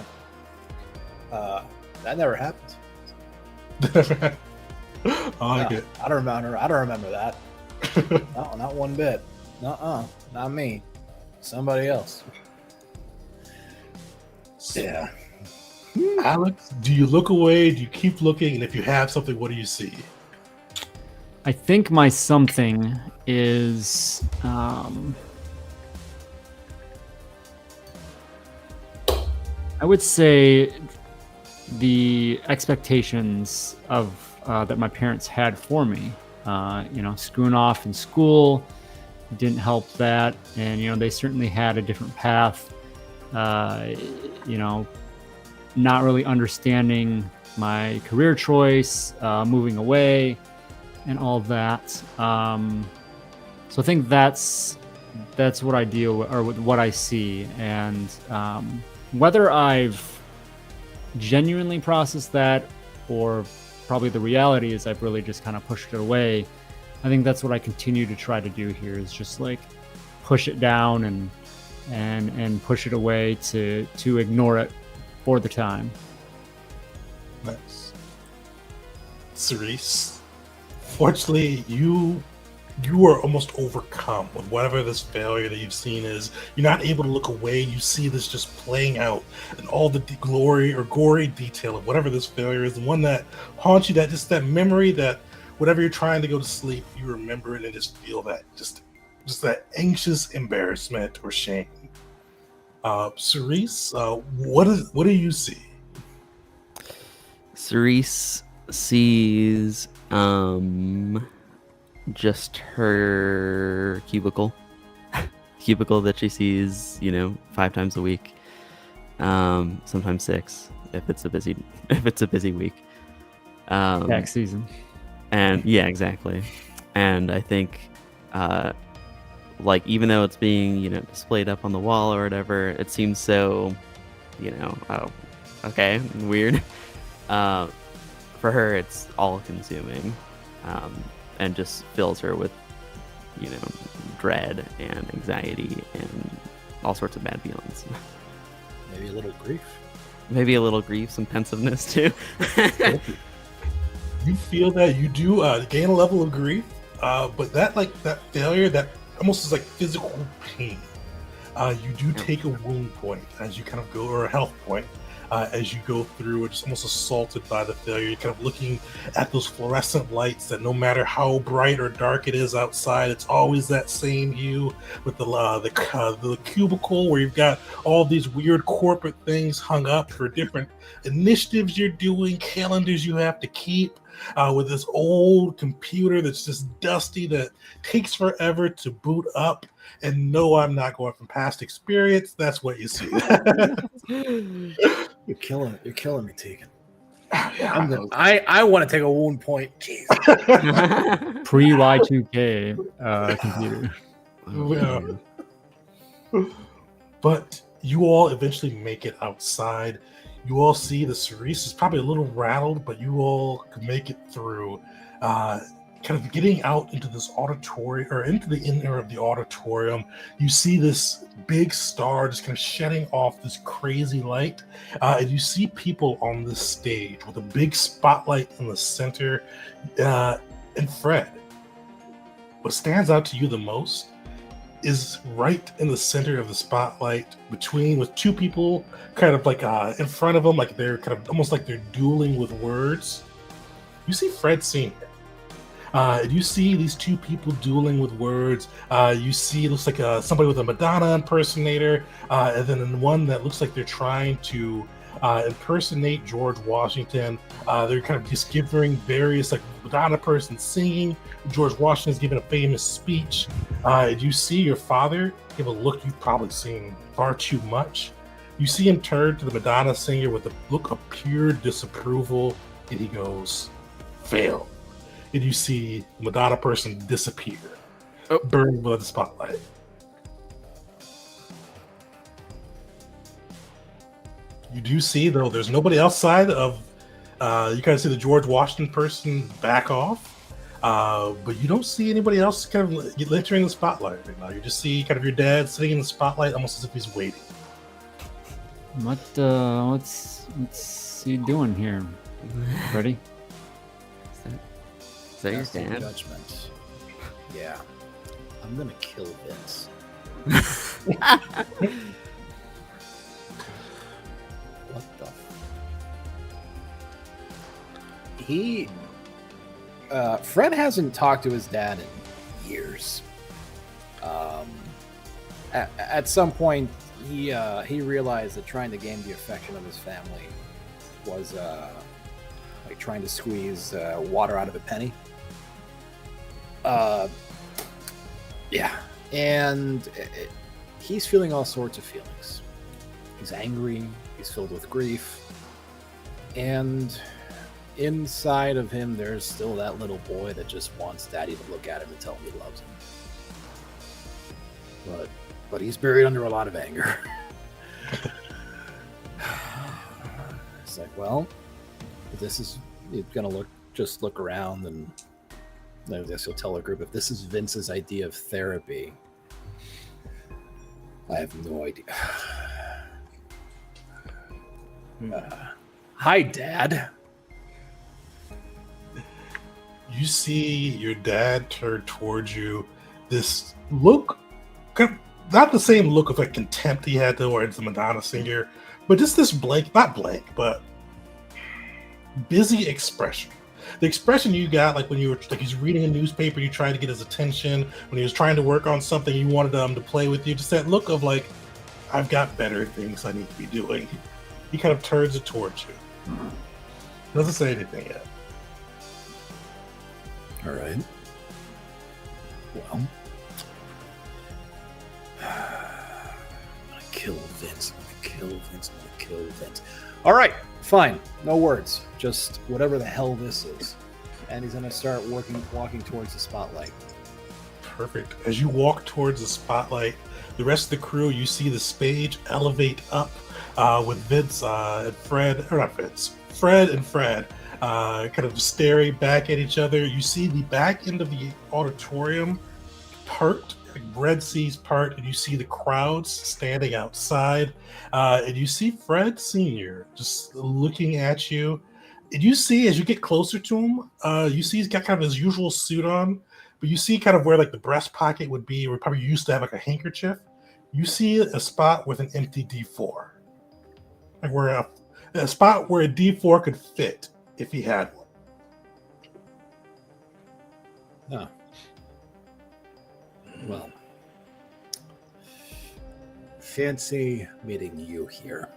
Yeah. That never happened. I like it. I don't remember that. No, not one bit. Not me. Somebody else. Yeah. Alex, do you look away? Do you keep looking? And if you have something, what do you see? I think my something is I would say the expectations of that my parents had for me. Screwing off in school didn't help that, and they certainly had a different path. Not really understanding my career choice, moving away, and all of that. So I think that's what I deal with, or what I see, and whether I've genuinely processed that, or probably the reality is I've really just kind of pushed it away. I think that's what I continue to try to do here, is just like push it down and push it away to ignore it for the time. Nice. Cerise, fortunately, you are almost overcome with whatever this failure that you've seen is. You're not able to look away. You see this just playing out, and all the glory or gory detail of whatever this failure is, the one that haunts you, that memory that whenever you're trying to go to sleep, you remember it and just feel that just that anxious embarrassment or shame. Cerise, what do you see? Cerise sees just her cubicle that she sees 5 times a week, sometimes 6 if it's a busy week, Tax season. and yeah, exactly. And I think even though it's being displayed up on the wall or whatever, it seems so oh, okay, weird. For her, it's all consuming, and just fills her with dread and anxiety and all sorts of bad feelings. Maybe a little grief. Some pensiveness too. You feel that you do gain a level of grief, but that failure, that almost is like physical pain. You do take a wound point as you kind of go, or a health point, as you go through, just almost assaulted by the failure. You're kind of looking at those fluorescent lights that no matter how bright or dark it is outside, it's always that same hue, with the cubicle where you've got all these weird corporate things hung up for different initiatives you're doing, calendars you have to keep, with this old computer that's just dusty, that takes forever to boot up. And no, I'm not going from past experience. That's what you see. You're killing me, Tegan. Yeah, I want to take a wound point. Jeez. Pre Y2K computer. Yeah. But you all eventually make it outside. You all see the Cerise is probably a little rattled, but you all can make it through. Kind of getting out into this auditorium, or into the inner of the auditorium, you see this big star just kind of shedding off this crazy light, and you see people on this stage with a big spotlight in the center. And Fred, what stands out to you the most is right in the center of the spotlight with two people kind of like in front of them, like they're kind of almost like they're dueling with words. You see Fred Sr. You see these two people dueling with words. You see it looks like somebody with a Madonna impersonator, and then one that looks like they're trying to impersonate George Washington. They're kind of just giving various like Madonna person singing. George Washington's giving a famous speech. You see your father give a look you've probably seen far too much. You see him turn to the Madonna singer with a look of pure disapproval, and he goes, "Fail." And you see the Madonna person disappear, burned by the spotlight. You do see, though, there's nobody outside of. You kind of see the George Washington person back off, but you don't see anybody else kind of entering the spotlight right now. You just see kind of your dad sitting in the spotlight, almost as if he's waiting. What's he doing here? Ready? Is that your Passing dad? Judgment. Yeah. I'm gonna kill Vince. What the? Fred hasn't talked to his dad in years. At some point, he realized that trying to gain the affection of his family was like trying to squeeze water out of a penny. Yeah, and he's feeling all sorts of feelings. He's angry, he's filled with grief, and inside of him there's still that little boy that just wants daddy to look at him and tell him he loves him. But he's buried under a lot of anger. It's like, well, this is gonna look around, and I guess you'll tell a group, if this is Vince's idea of therapy, I have no idea. Hi, Dad. You see your dad turn towards you. This look, not the same look of like contempt he had towards the Madonna singer, but just this not blank, but busy expression. The expression you got, like when you were like he's reading a newspaper, you tried to get his attention. When he was trying to work on something, you wanted him to play with you. Just that look of like, I've got better things I need to be doing. He kind of turns it towards you. Doesn't say anything yet. All right. Well, I'm gonna kill Vince. All right, fine. No words. Just whatever the hell this is. And he's gonna start walking towards the spotlight. Perfect. As you walk towards the spotlight, the rest of the crew, you see the stage elevate up with Vince and Fred, or not Vince, Fred and Fred kind of staring back at each other. You see the back end of the auditorium part, like Red Sea's part, and you see the crowds standing outside. And you see Fred Sr. just looking at you. And you see, as you get closer to him, you see he's got kind of his usual suit on, but you see kind of where like the breast pocket would be, where probably used to have like a handkerchief. You see a spot with an empty D4. Like where a spot where a D4 could fit if he had one. Huh. Well, fancy meeting you here.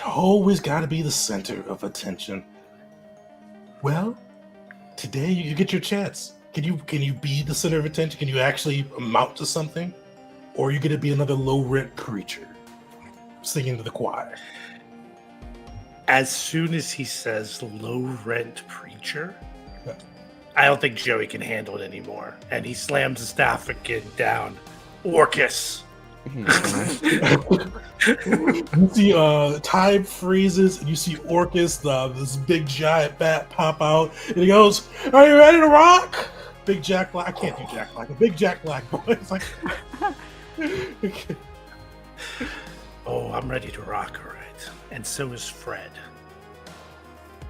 Always got to be the center of attention. Well, today you get your chance. Can you be the center of attention? Can you actually amount to something? Or are you going to be another low-rent preacher singing to the choir? As soon as he says low-rent preacher, Yeah. I don't think Joey can handle it anymore. And he slams the staff again down. Orcus. You see time freezes, and you see Orcus, this big giant bat, pop out, and he goes, "Are you ready to rock?" Big Jack Black. I can't do Jack Black. A big Jack Black boy. It's like, Oh, I'm ready to rock, all right. And so is Fred.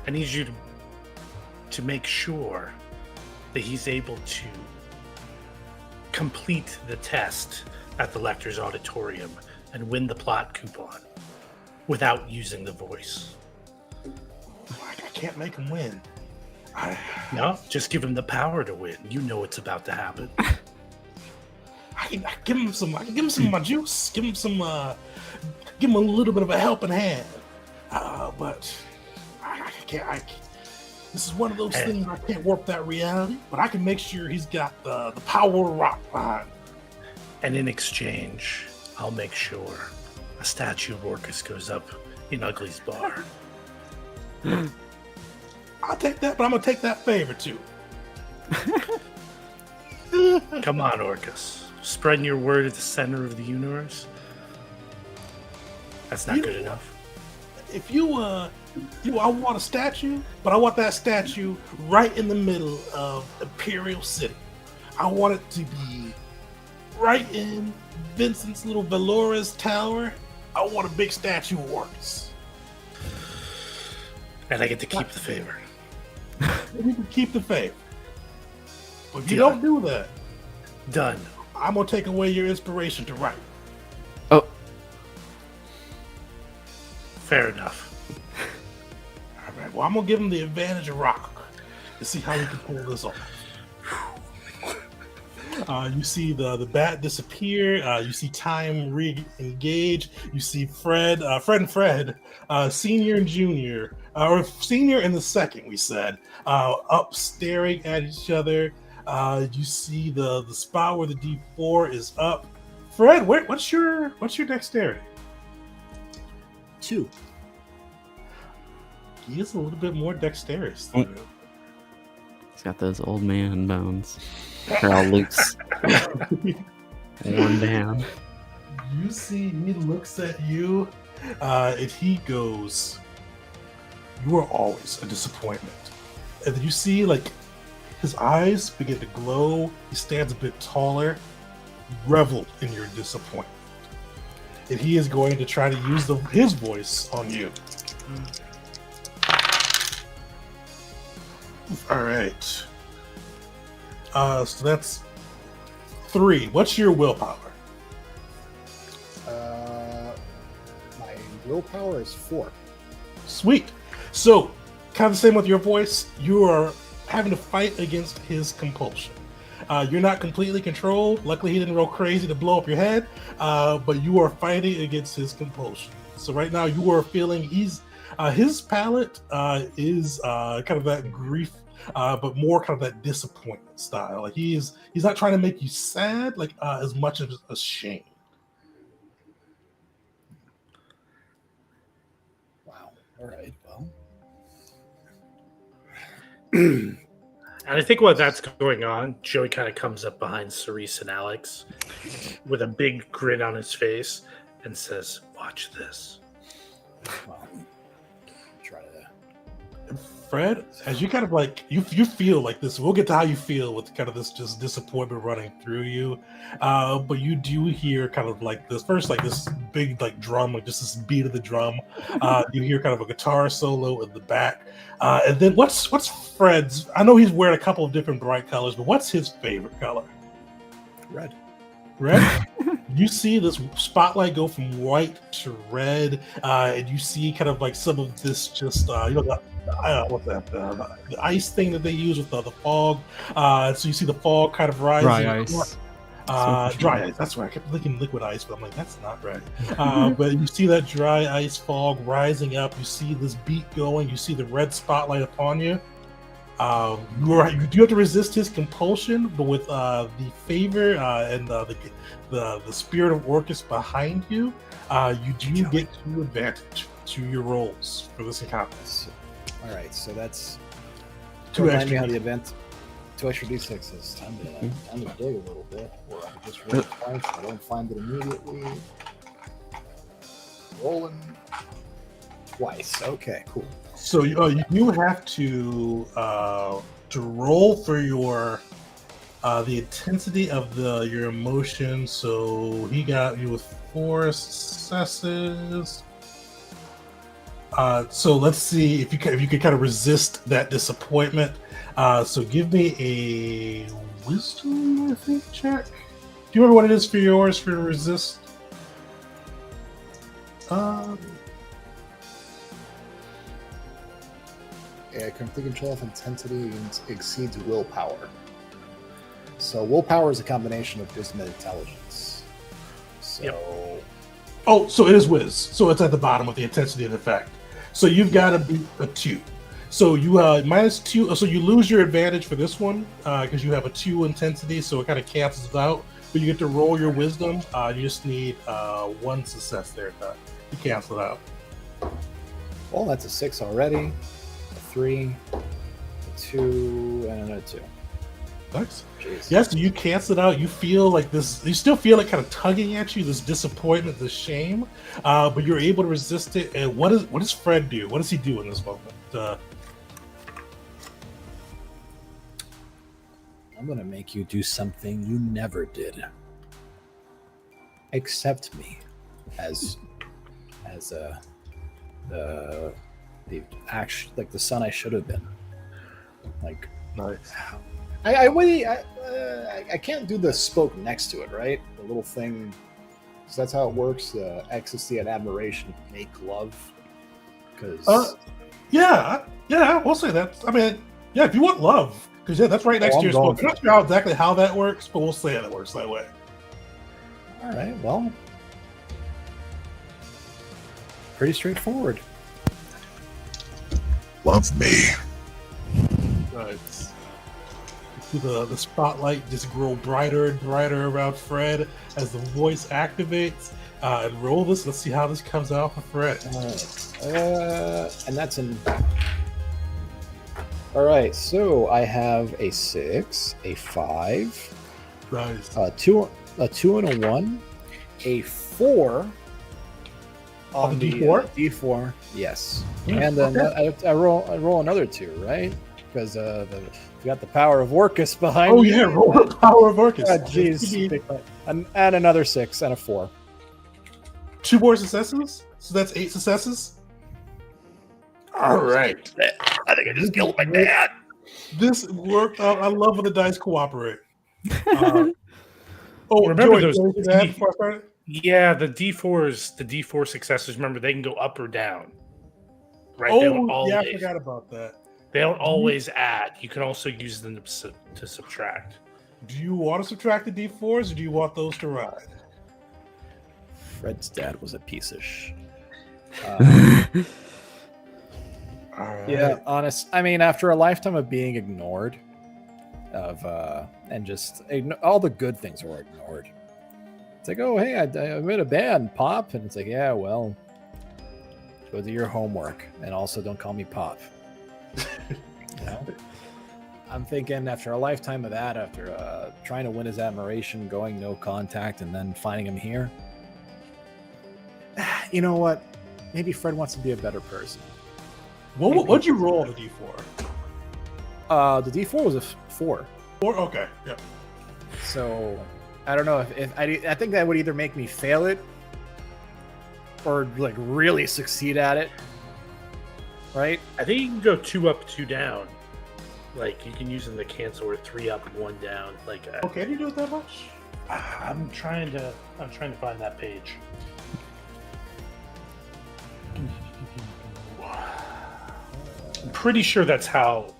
I need you to make sure that he's able to complete the test at the Lector's Auditorium and win the plot coupon without using the voice. I can't make him win. No, just give him the power to win. You know what's about to happen. I can give him some of my juice. Give him a little bit of a helping hand. But I can't. This is one of those things I can't warp that reality. But I can make sure he's got the power of rock behind him. And in exchange, I'll make sure a statue of Orcus goes up in Ugly's bar. I'll take that, but I'm gonna take that favor too. Come on, Orcus. Spreading your word at the center of the universe? That's not good enough. If I want a statue, but I want that statue right in the middle of Imperial City. I want it to be right in Vincent's little Valora's tower. I want a big statue of Orcus. And I get to keep the favor. You can keep the favor. But if you don't do that, done. I'm gonna take away your inspiration to write. Oh, fair enough. All right. Well, I'm gonna give him the advantage of rock to see how we can pull this off. You see the bat disappear. You see time re-engage. You see Fred and Fred, senior and junior, or senior and the second. We said up staring at each other. You see the spot where the D4 is up. Fred, what's your dexterity? 2. He is a little bit more dexterous. He's got those old man bones. They're all loose. Worn down. You see, he looks at you, and he goes, "You are always a disappointment." And then you see, like, his eyes begin to glow. He stands a bit taller, reveled in your disappointment. And he is going to try to use his voice on you. All right. So that's 3. What's your willpower? My willpower is 4. Sweet. So, kind of the same with your voice. You are having to fight against his compulsion. You're not completely controlled. Luckily, he didn't roll crazy to blow up your head, but you are fighting against his compulsion. So right now, you are feeling his palate is kind of that grief, but more kind of that disappointment style. Like he's not trying to make you sad, like as much as ashamed. Wow. All right. Well. And I think while that's going on, Joey kind of comes up behind Cerise and Alex with a big grin on his face and says, "Watch this." Well, try to. Fred, as you kind of like you feel like this, we'll get to how you feel with kind of this just disappointment running through you, but you do hear kind of like this first, like this big like drum, like just this beat of the drum. You hear kind of a guitar solo in the back, and then what's Fred's? I know he's wearing a couple of different bright colors, but what's his favorite color? Red. Red. You see this spotlight go from white to red, and you see kind of like some of this just what's that? The ice thing that they use with the fog. So you see the fog kind of rising. Dry ice. Dry ice. That's right. I kept thinking liquid ice, but I'm like, that's not right. But you see that dry ice fog rising up. You see this beat going. You see the red spotlight upon you. You do have to resist his compulsion, but with the favor and the spirit of Orcus behind you, you do get 2 advantage to your rolls for this encounter. All right, so that's 2 remind extra. me how the event. 2 extra d6s. Time to dig a little bit, or I can just roll it twice. I don't find it immediately. Rolling twice. Okay, cool. So you have to roll for your the intensity of your emotion. So he got you with 4 successes. So let's see if you can kind of resist that disappointment. So give me a wisdom, I think, check. Do you remember what it is for yours for resist? Yeah, complete control of intensity exceeds willpower. So willpower is a combination of wisdom and intelligence. So Oh, so it is whiz. So it's at the bottom of the intensity of effect. So you've got to beat a 2. So you -2. So you lose your advantage for this one because you have a 2 intensity. So it kind of cancels it out. But you get to roll your wisdom. You just need 1 success there to cancel it out. well, that's a 6 already. A 3, a 2, and another 2. Nice. Jeez. Yes, you cancel it out. You feel like this. You still feel it kind of tugging at you. This disappointment, this shame, but you're able to resist it. And what does Fred do? What does he do in this moment? I'm gonna make you do something you never did. Accept me as the action, like the son I should have been. Like, Nice. I can't do the spoke next to it, right? The little thing. So that's how it works. Ecstasy and admiration make love. Because Yeah, we'll say that. I mean, yeah, if you want love, because that's right next to your spoke. I'm not sure exactly how that works, but we'll say it works that way. all right, well, pretty straightforward. Love me. Nice. You see the spotlight just grow brighter and brighter around Fred as the voice activates. And roll this. Let's see how this comes out for Fred. All right. And that's an. All right, so I have a 6, a 5, Nice. a 2 and a 1, a 4 On the D4? D4, yes. Yeah, And then I roll another 2, right? Because you got the power of Orcus behind Oh me. yeah, roll the power of Orcus. Ah, jeez. And another 6 and a 4. 2 more successes, so that's 8 successes. All right, I think I just killed my dad. this worked out. I love when the dice cooperate. Remember those can we do that before I start? Yeah, the D4 successors. Remember, they can go up or down. Right? Oh, yeah, I forgot about that. They don't always add. You can also use them to subtract. Do you want to subtract the D4s, or do you want those to ride? Fred's dad was a piece of All right. Yeah, honest. I mean, after a lifetime of being ignored, and just all the good things were ignored. It's like, oh, hey, I made a band, Pop, and it's like, yeah, well, go do your homework, and also don't call me Pop. You know, I'm thinking after a lifetime of that, after trying to win his admiration, going no contact, and then finding him here. You know what? Maybe Fred wants to be a better person. What'd you roll on the D4? The D4 was a 4. 4? Okay, yeah. So I don't know if I think that would either make me fail it or like really succeed at it. Right? I think you can go 2 up, 2 down. Like you can use them to cancel, or 3 up, 1 down. Like Okay, do you do it that much? I'm trying to find that page. I'm pretty sure that's how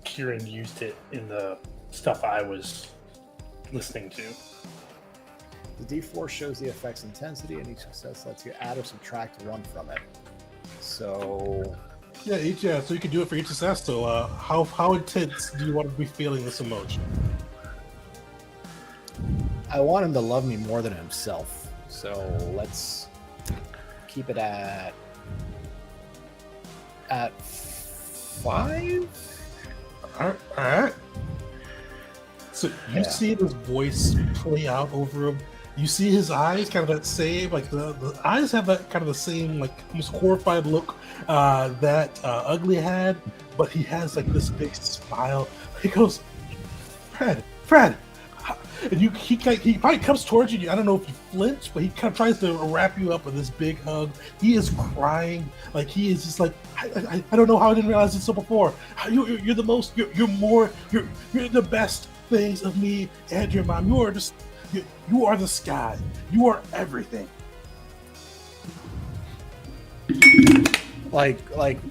Kieron used it in the stuff I was listening to. The D4 shows the effect's intensity, and each success lets you add or subtract 1 from it. So Yeah, so you can do it for each success. So how intense do you want to be feeling this emotion? I want him to love me more than himself. So let's keep it at 5. All right. So you see this voice play out over him. You see his eyes, kind of that same, like the eyes have that kind of the same, like almost horrified look that Ugly had, but he has like this big smile. He goes, Fred, And he probably comes towards you. I don't know if you flinch, but he kind of tries to wrap you up with this big hug. He is crying, like he is just like, I don't know how I didn't realize this so before. You're the most. You're the best things of me and your mom. You are just. You are the sky. You are everything. Like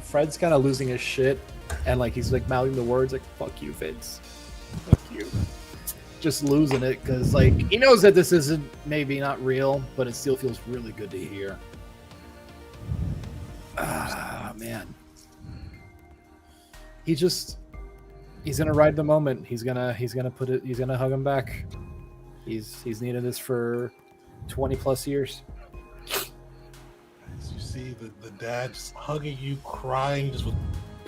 Fred's kind of losing his shit, and like he's like mouthing the words like "fuck you, Vince, fuck you," just losing it because like he knows that this isn't maybe not real, but it still feels really good to hear. Ah, man, he's gonna ride the moment. He's gonna hug him back. He's needed this for 20 plus years. You see the dad just hugging you, crying, just with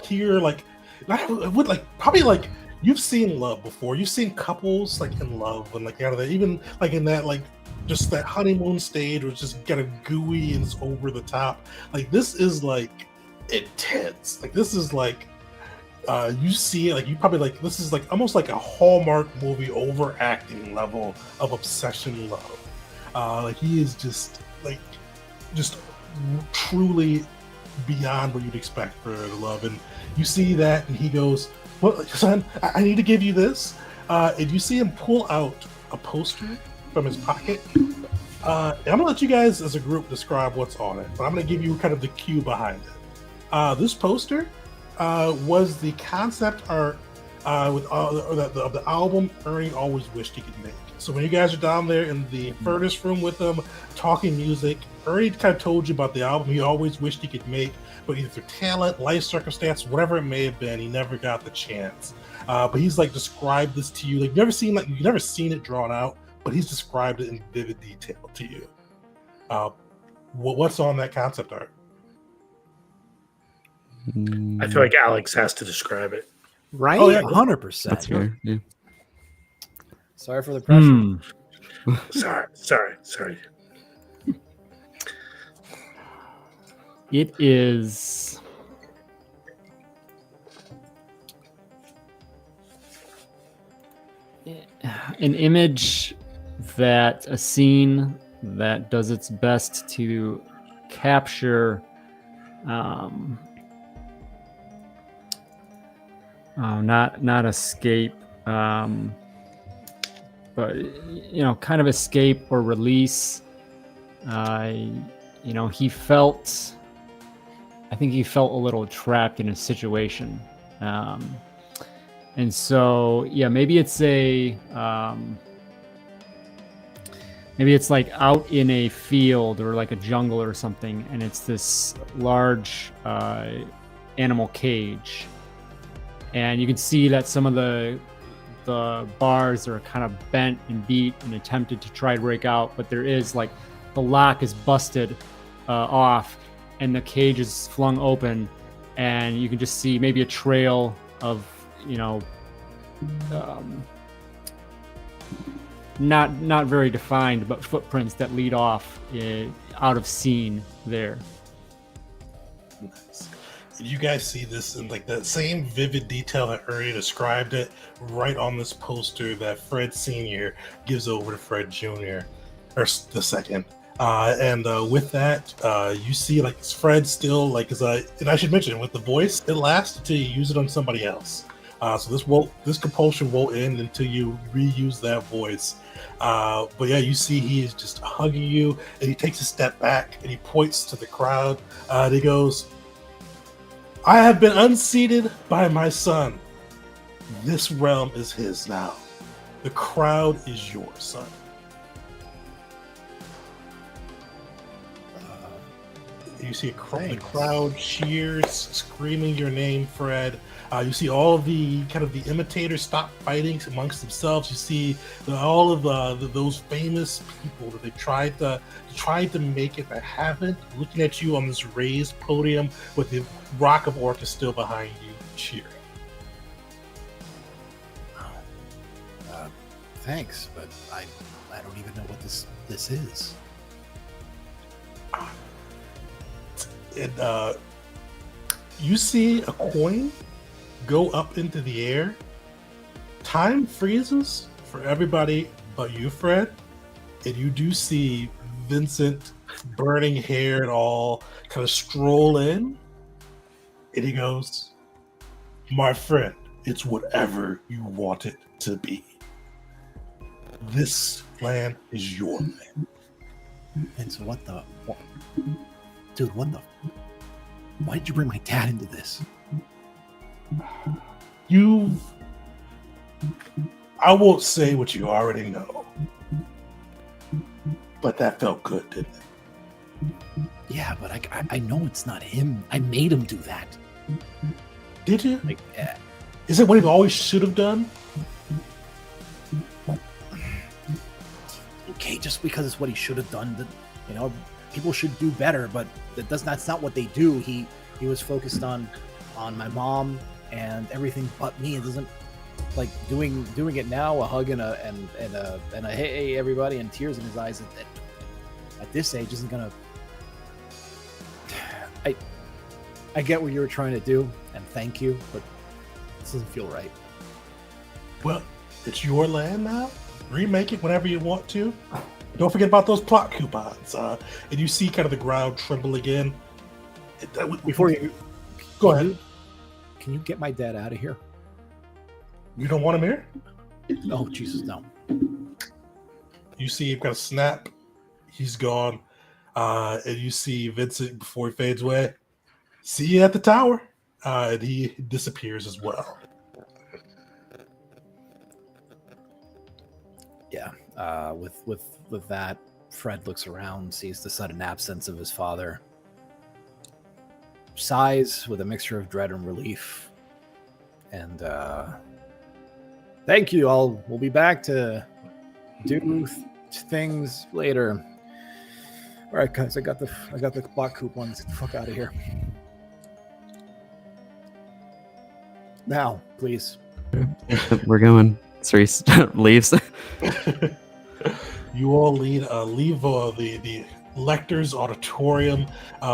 tear, like probably like you've seen love before. You've seen couples like in love and like out of that, even like in that like just that honeymoon stage was just kind of gooey and it's over the top. Like this is like intense. Like this is like you see it, like you probably like this is like almost like a Hallmark movie overacting level of obsession love. Like he is just truly beyond what you'd expect for the love. And you see that and he goes, well, son, I need to give you this. And you see him pull out a poster from his pocket. And I'm gonna let you guys as a group describe what's on it, but I'm gonna give you kind of the cue behind it. This poster was the concept art of the album Ernie always wished he could make. So when you guys are down there in the furnace room with him, talking music, Ernie kind of told you about the album he always wished he could make, but either through talent, life circumstance, whatever it may have been, he never got the chance. But he's like described this to you. Like you've never seen it drawn out, but he's described it in vivid detail to you. What's on that concept art? I feel like Alex has to describe it. Right? Oh, yeah. 100%. That's fair. Yeah. Sorry for the pressure. Sorry. It is an image a scene that does its best to capture not escape, but kind of escape or release. I think he felt a little trapped in a situation, and so maybe it's like out in a field or like a jungle or something, and it's this large animal cage. And you can see that some of the bars are kind of bent and beat and attempted to try to break out, but there is like the lock is busted off and the cage is flung open, and you can just see maybe a trail of not very defined, but footprints that lead off out of scene there. Nice. You guys see this in like that same vivid detail that Ernie described it right on this poster that Fred Sr. gives over to Fred Jr. or the second. And with that, you see like Fred still like and I should mention with the voice, it lasts until you use it on somebody else. So this compulsion won't end until you reuse that voice. But yeah, you see he is just hugging you, and he takes a step back and he points to the crowd. And he goes, I have been unseated by my son. This realm is his now. The crowd is yours, son. You see the crowd cheers, screaming your name, Fred. You see all of the kind of the imitators stop fighting amongst themselves. You see all of those famous people that they tried to make it that haven't, looking at you on this raised podium with the Rock of Orcus still behind you, cheering. Thanks, but I don't even know what this is. And you see a coin go up into the air. Time freezes for everybody about you, Fred, and you do see Vincent, burning hair and all, kind of stroll in, and he goes, "My friend, it's whatever you want it to be. This land is your land." And so dude, why did you bring my dad into this? I won't say what you already know, but that felt good, didn't it? Yeah, but I know it's not him. I made him do that. Did you? Like, yeah. Is it what he always should have done? Okay, just because it's what he should have done, people should do better, but that's not what they do. He was focused on my mom and everything but me. It doesn't like doing it now, a hug and a hey everybody, and tears in his eyes at this age isn't gonna. I get what you were trying to do, and thank you, but this doesn't feel right. Well, it's your land now. Remake it whenever you want to. Don't forget about those plot coupons. And you see kind of the ground tremble again. Before you go ahead. Can you get my dad out of here? You don't want him here? Oh, Jesus, no. You see him kind of snap. He's gone. And you see Vincent before he fades away. See you at the tower. And he disappears as well. Yeah. With that, Fred looks around, sees the sudden absence of his father, sighs with a mixture of dread and relief, and thank you. We'll be back to do things later. All right, guys, I got the block coupons. Get the fuck out of here now, please. We're going. Cerise leaves. You all leave the lector's auditorium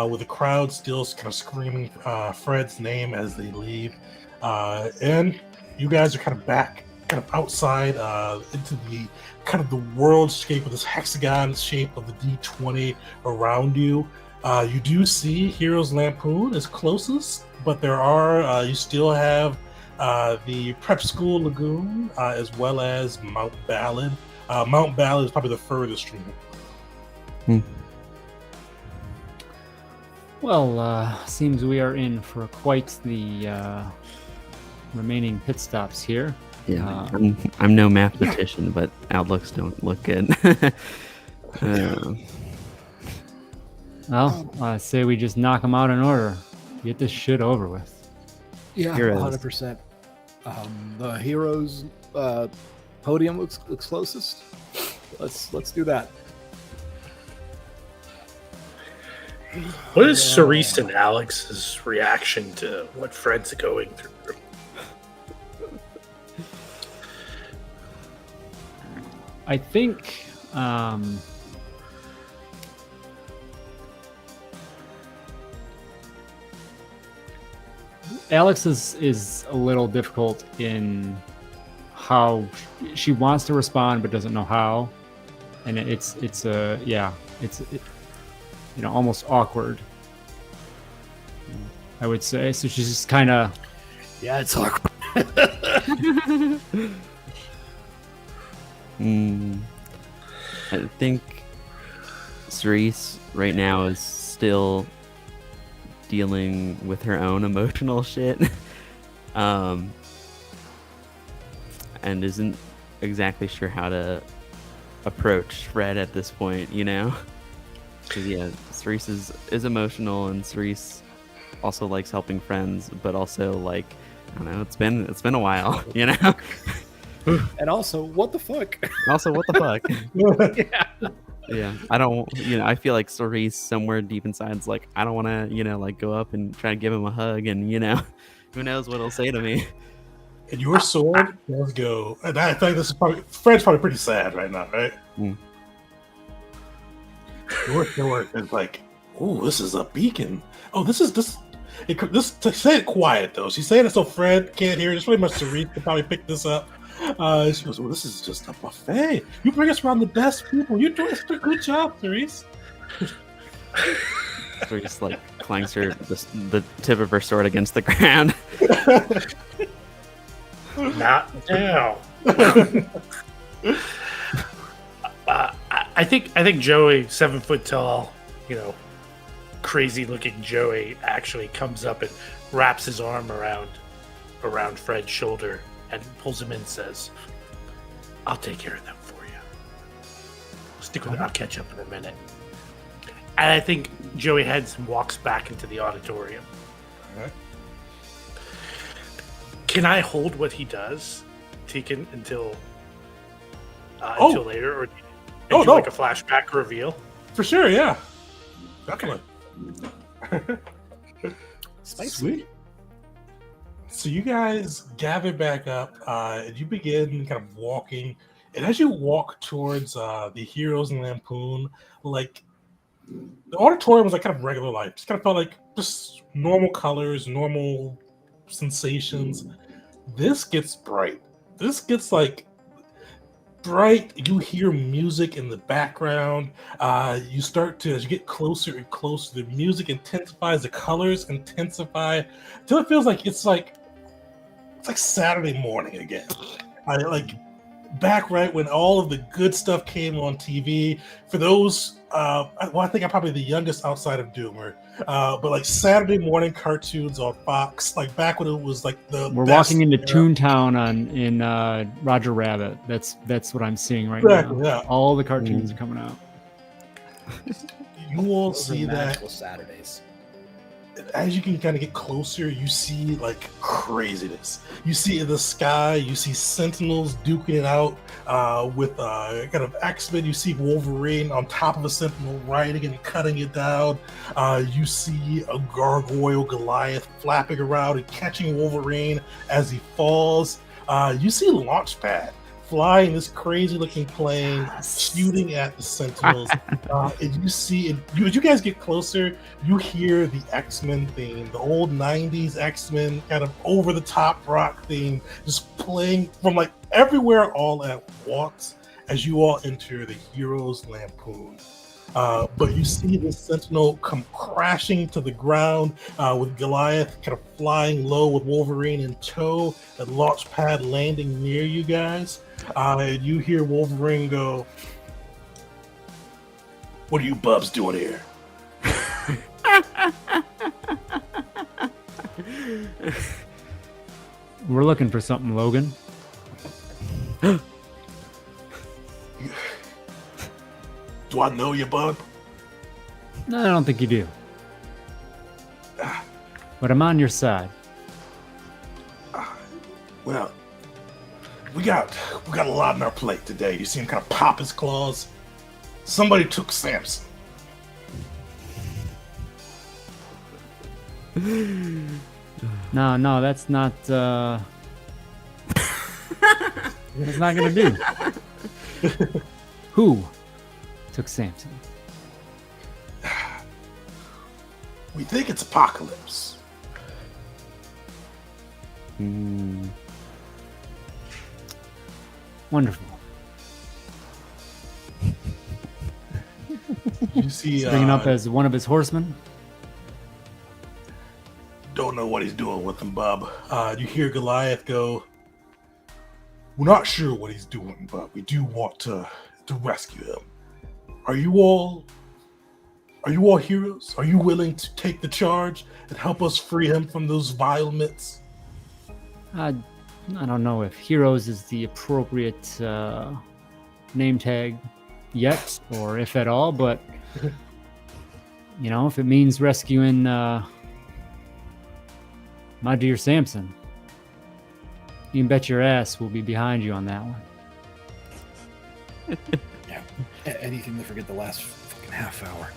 with the crowd still kind of screaming Fred's name as they leave. And you guys are kind of back, kind of outside into the kind of the worldscape of this hexagon shape of the D20 around you. You do see Heroes Lampoon is closest, but there are you still have the Prep School Lagoon as well as Mount Ballad. Mount Ballad is probably the furthest from you. Well, seems we are in for quite the remaining pit stops here. Yeah, I'm no mathematician, but outlooks don't look good. Well, I say we just knock them out in order. Get this shit over with. Yeah, Heroes. 100%. The Heroes podium looks closest. Let's do that. What is Cerise and Alex's reaction to what Fred's going through? I think Alex is a little difficult in how she wants to respond but doesn't know how, and it's almost awkward, I would say. So she's just kind of it's awkward. I think Cerise right now is still dealing with her own emotional shit, and isn't exactly sure how to approach Fred at this point, you know? Because yeah, Cerise is emotional, and Cerise also likes helping friends, but also like, I don't know, it's been a while, you know? And also, what the fuck? Yeah, I don't, I feel like Cerise somewhere deep inside is like, I don't want to, like go up and try to give him a hug, and who knows what he'll say to me. And your sword does go, and I think this is Fred's probably pretty sad right now, right? Your sword is like, oh, this is a beacon. Oh, this. Say it quiet though. She's saying it so Fred can't hear. It's pretty much Cerise could probably pick this up. She goes, well, this is just a buffet. You bring us around the best people. You're doing such a good job, Therese. Therese like clangs the tip of her sword against the ground. Not now. I think Joey, 7 foot tall, crazy looking Joey, actually comes up and wraps his arm around Fred's shoulder and pulls him in and says, I'll take care of them for you. Stick with it. I'll catch up in a minute. And I think Joey heads and walks back into the auditorium. All right. Can I hold what he does, Tekin, until later, or do like a flashback reveal? For sure, yeah, definitely. Sweet. So you guys gather back up, and you begin kind of walking. And as you walk towards the Heroes and Lampoon, like the auditorium was like kind of regular life. Just kind of felt like just normal colors, normal sensations. This gets bright. This gets like bright. You hear music in the background. You start to, as you get closer and closer, the music intensifies, the colors intensify, till it feels like it's like Saturday morning again. Back right when all of the good stuff came on TV. For those, I think I'm probably the youngest outside of Doomer. But like Saturday morning cartoons on Fox, like back when it was like we're walking into Toontown in Roger Rabbit. That's what I'm seeing right now. Yeah. All the cartoons are coming out. You will Those see are that magical Saturdays. as you can kind of get closer, you see like craziness. You see in the sky, you see Sentinels duking it out with kind of X-Men. You see Wolverine on top of a Sentinel riding and cutting it down. You see a gargoyle Goliath flapping around and catching Wolverine as he falls. You see Launchpad flying this crazy looking plane, shooting at the Sentinels. And you see, as you guys get closer, you hear the X-Men theme, the old 90s X-Men kind of over the top rock theme, just playing from like everywhere all at once as you all enter the Heroes Lampoon. But you see the Sentinel come crashing to the ground with Goliath kind of flying low with Wolverine in tow, and Launchpad landing near you guys. And you hear Wolverine go, "What are you bubs doing here?" We're looking for something, Logan. Do I know you, bub? No, I don't think you do. But I'm on your side. Well, we got a lot on our plate today. You see him kind of pop his claws. Somebody took Samson. No, that's not. It's not gonna do. Who took Samson? We think it's Apocalypse. Wonderful. You see, Bringing up as one of his horsemen. Don't know what he's doing with him, bub. You hear Goliath go, "We're not sure what he's doing, but we do want to rescue him. Are you all heroes? Are you willing to take the charge and help us free him from those vile myths?" I don't know if heroes is the appropriate name tag yet, or if at all, but if it means rescuing my dear Samson, you can bet your ass we'll be behind you on that one. Yeah. Anything to forget the last fucking half hour.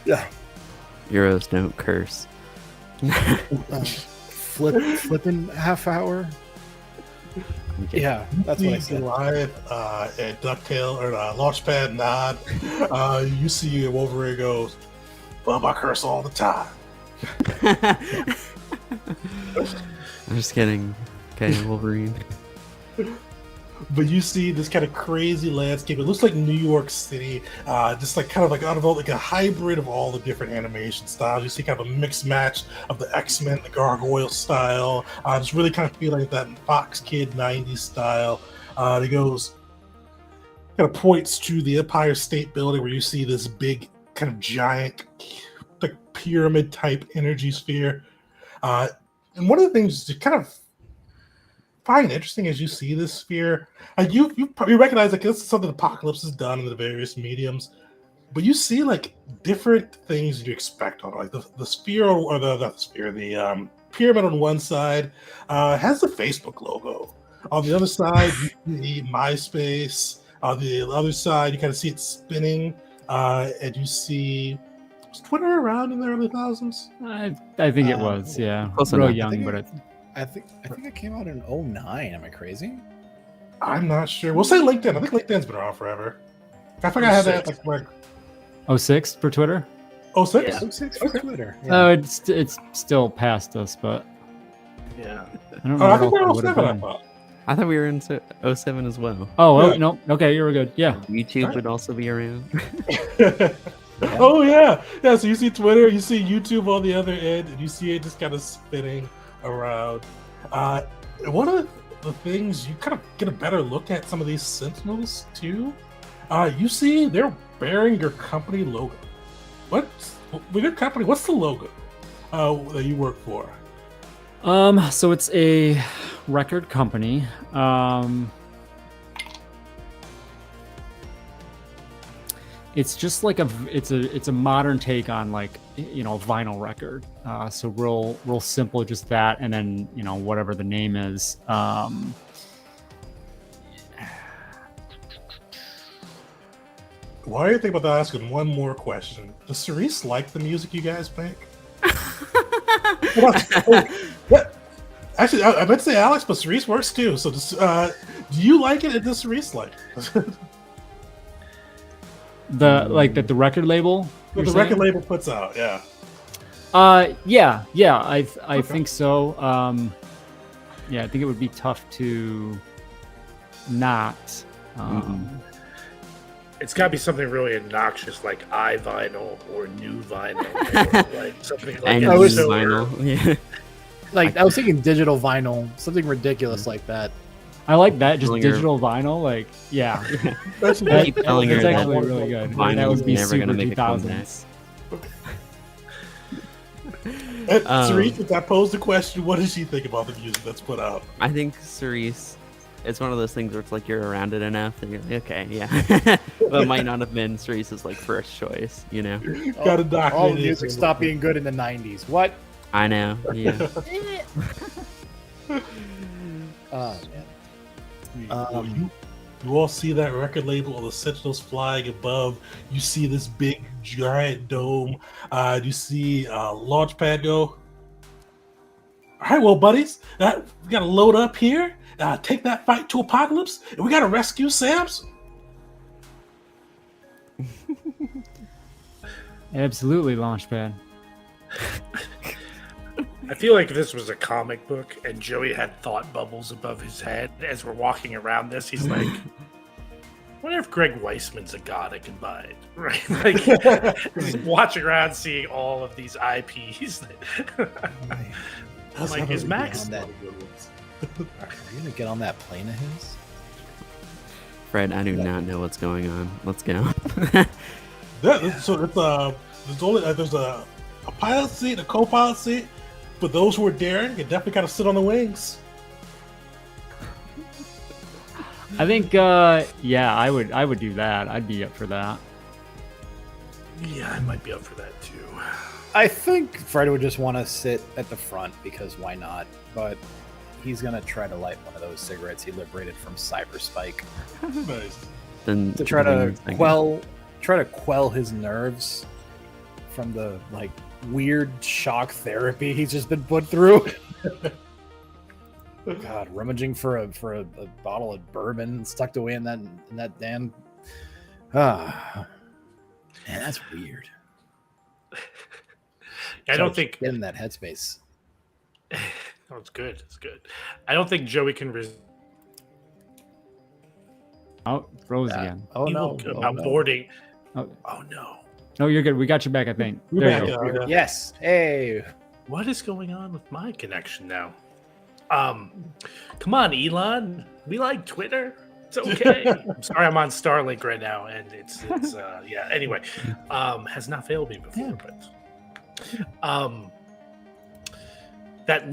Yeah. Heroes don't curse. Flipping half hour. Okay. Yeah, that's what I said. Goliath, and Ducktail or Launchpad nod. You see Wolverine goes, "Bub, I curse all the time." I'm just kidding. Okay, Wolverine. But you see this kind of crazy landscape. It looks like New York City, just like kind of like out of all, like a hybrid of all the different animation styles. You see kind of a mixed match of the X-Men, the Gargoyle style. Just really kind of feel like that Fox Kid 90s style. It goes kind of points to the Empire State Building where you see this big kind of giant like pyramid type energy sphere. And one of the things to kind of find interesting as you see this sphere, you probably recognize like this is something Apocalypse has done in the various mediums, but you see like different things you expect on it. Like the sphere or the not the sphere, the pyramid on one side has the Facebook logo. On the other side, you see MySpace. On the other side, you kind of see it spinning, and you see was Twitter around in the early thousands? I think it was, yeah. Close Real enough. young, but I think it came out in 2009. Am I crazy? I'm not sure. We'll say LinkedIn. I think LinkedIn's been around forever. I think I had that like 06 for Twitter. 06? Yeah. 06 for Twitter. Oh, it's still past us, but Yeah. I don't Oh, know I what think we're else it would have 07, I been. thought. I thought we were in 07 as well. Oh, Yeah. no. Okay, you were good. Yeah. YouTube Right. would also be around. Oh yeah, yeah. So you see Twitter, you see YouTube on the other end, and you see it just kind of spinning around. One of the things you kind of get a better look at some of these Sentinels too. You see they're bearing your company logo. What's with your company? What's the logo that you work for? So it's a record company. It's just like it's a modern take on like vinyl record. So real simple, just that, and then whatever the name is. Why are you thinking about asking one more question? Does Cerise like the music you guys make? What? Actually, I meant to say Alex, but Cerise works too. So, do you like it? And does Cerise like it? The record label. What the you're record saying? label puts out, yeah. Yeah. I Okay. think so. Yeah, I think it would be tough to not. It's got to be something really obnoxious like iVinyl or New Vinyl or like something like And that. I was- So- vinyl. Yeah. Like I was thinking digital vinyl, something ridiculous like that. I like that, just Telling her- digital vinyl. Like, yeah, Especially that, keep telling her that's that actually really good. vinyl's That would be never gonna super make a comeback. 2000s. Cerise, if I pose the question, what does she think about the music that's put out? I think Cerise, it's one of those things where it's like you're around it enough that you're like, okay, yeah. But it might not have been Cerise's like first choice, you know? Got to document All it. music stopped being good in the 90s. What? I know, yeah. Oh man. You all see that record label, all the Sentinels flying above. You see this big giant dome. You see Launchpad go. All right, well, buddies, we got to load up here. Take that fight to Apocalypse, and we got to rescue Samson. Absolutely, Launchpad. I feel like if this was a comic book and Joey had thought bubbles above his head as we're walking around this, he's like, I wonder if Greg Weissman's a god I can buy, right? Like, he's watching around seeing all of these IPs. That's Like, how is we Max- get on that good ones. Are you gonna get on that plane of his? Fred, I do not know what's going on. Let's go. Yeah, so there's a pilot seat, a co-pilot seat. For those who are daring, you definitely gotta sit on the wings. I think, yeah, I would do that. I'd be up for that. Yeah, I might be up for that too. I think Fred would just want to sit at the front because why not? But he's gonna try to light one of those cigarettes he liberated from Cyberspike Nice. Then to try to then- quell his nerves from the like weird shock therapy he's just been put through. God, rummaging for a bottle of bourbon stuck away in that damn. Man, that's weird. I don't think get in that headspace. Oh, it's good. It's good. I don't think Joey can Oh, froze again. Oh no! about boarding. Oh. Oh no! No, you're good. We got you back, I think. We're There back, you go. yeah. Yes. Hey. What is going on with my connection now? Come on, Elon. We like Twitter. It's okay. I'm sorry, I'm on Starlink right now, and it's yeah. Anyway, has not failed me before, but that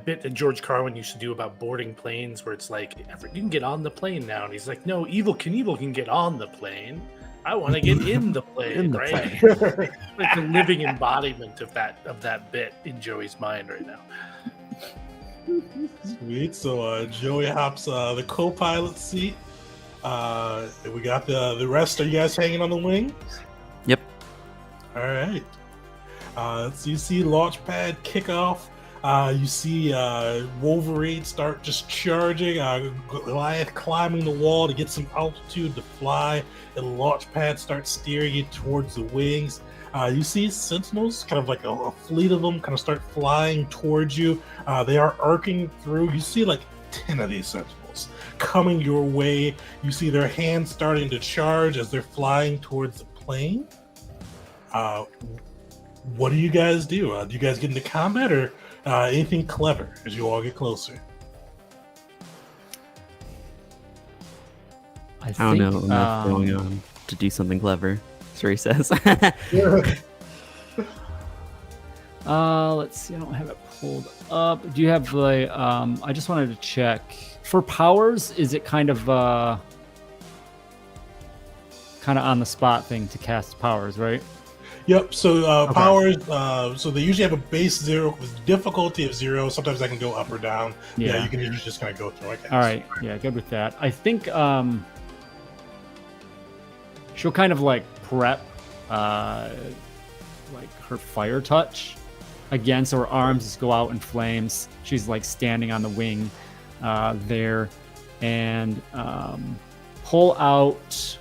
bit that George Carlin used to do about boarding planes, where it's like you can get on the plane now, and he's like, no, Evil Knievel can get on the plane. I want to get in the plane, In the right? plane. Like the living embodiment of that bit in Joey's mind right now. Sweet. So Joey hops the co-pilot seat. We got the rest. Are you guys hanging on the wing? Yep. All right. So you see Launchpad kick off. You see Wolverine start just charging. Goliath climbing the wall to get some altitude to fly. And Launchpad starts steering you towards the wings. You see Sentinels, kind of like a fleet of them, kind of start flying towards you. They are arcing through. You see like 10 of these Sentinels coming your way. You see their hands starting to charge as they're flying towards the plane. What do you guys do? Do you guys get into combat or anything clever as you all get closer? I don't know enough going on to do something clever. Suri says. Let's see. I don't have it pulled up. Do you have the? I just wanted to check for powers. Is it kind of on the spot thing to cast powers, right? Yep. So Okay. powers. So they usually have a base 0 with difficulty of 0. Sometimes that can go up or down. Yeah, you can usually just kind of go through. I guess. All right. Yeah, good with that. I think she'll kind of like prep like her fire touch again, so her arms just go out in flames. She's like standing on the wing there, and pull out.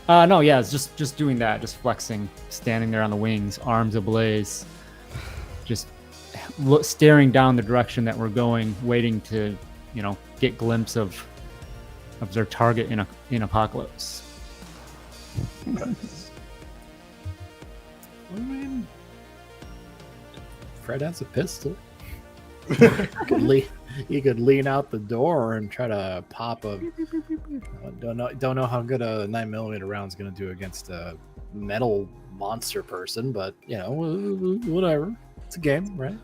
No, yeah, it's just doing that, just flexing, standing there on the wings, arms ablaze, just staring down the direction that we're going, waiting to, get glimpse of their target in Apocalypse. I mean, Fred has a pistol. You could lean out the door and try to pop a. Don't know how good a 9mm round's going to do against a metal monster person, but whatever. It's a game, right?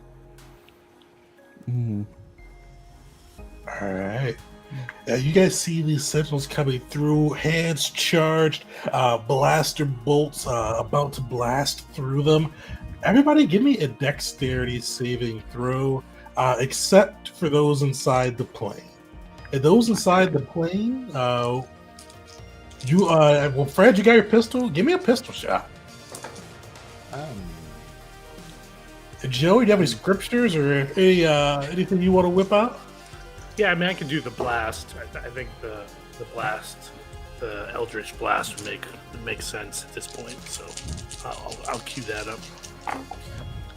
Mm. All right. You guys see these Sentinels coming through, hands charged, blaster bolts about to blast through them. Everybody give me a dexterity saving throw, except for those inside the plane. And those inside the plane, well, Fred, you got your pistol? Give me a pistol shot. And Joey, do you have any scriptures or anything you want to whip out? Yeah, I mean, I could do the blast. I think the blast, the Eldritch Blast would make sense at this point. So I'll cue that up.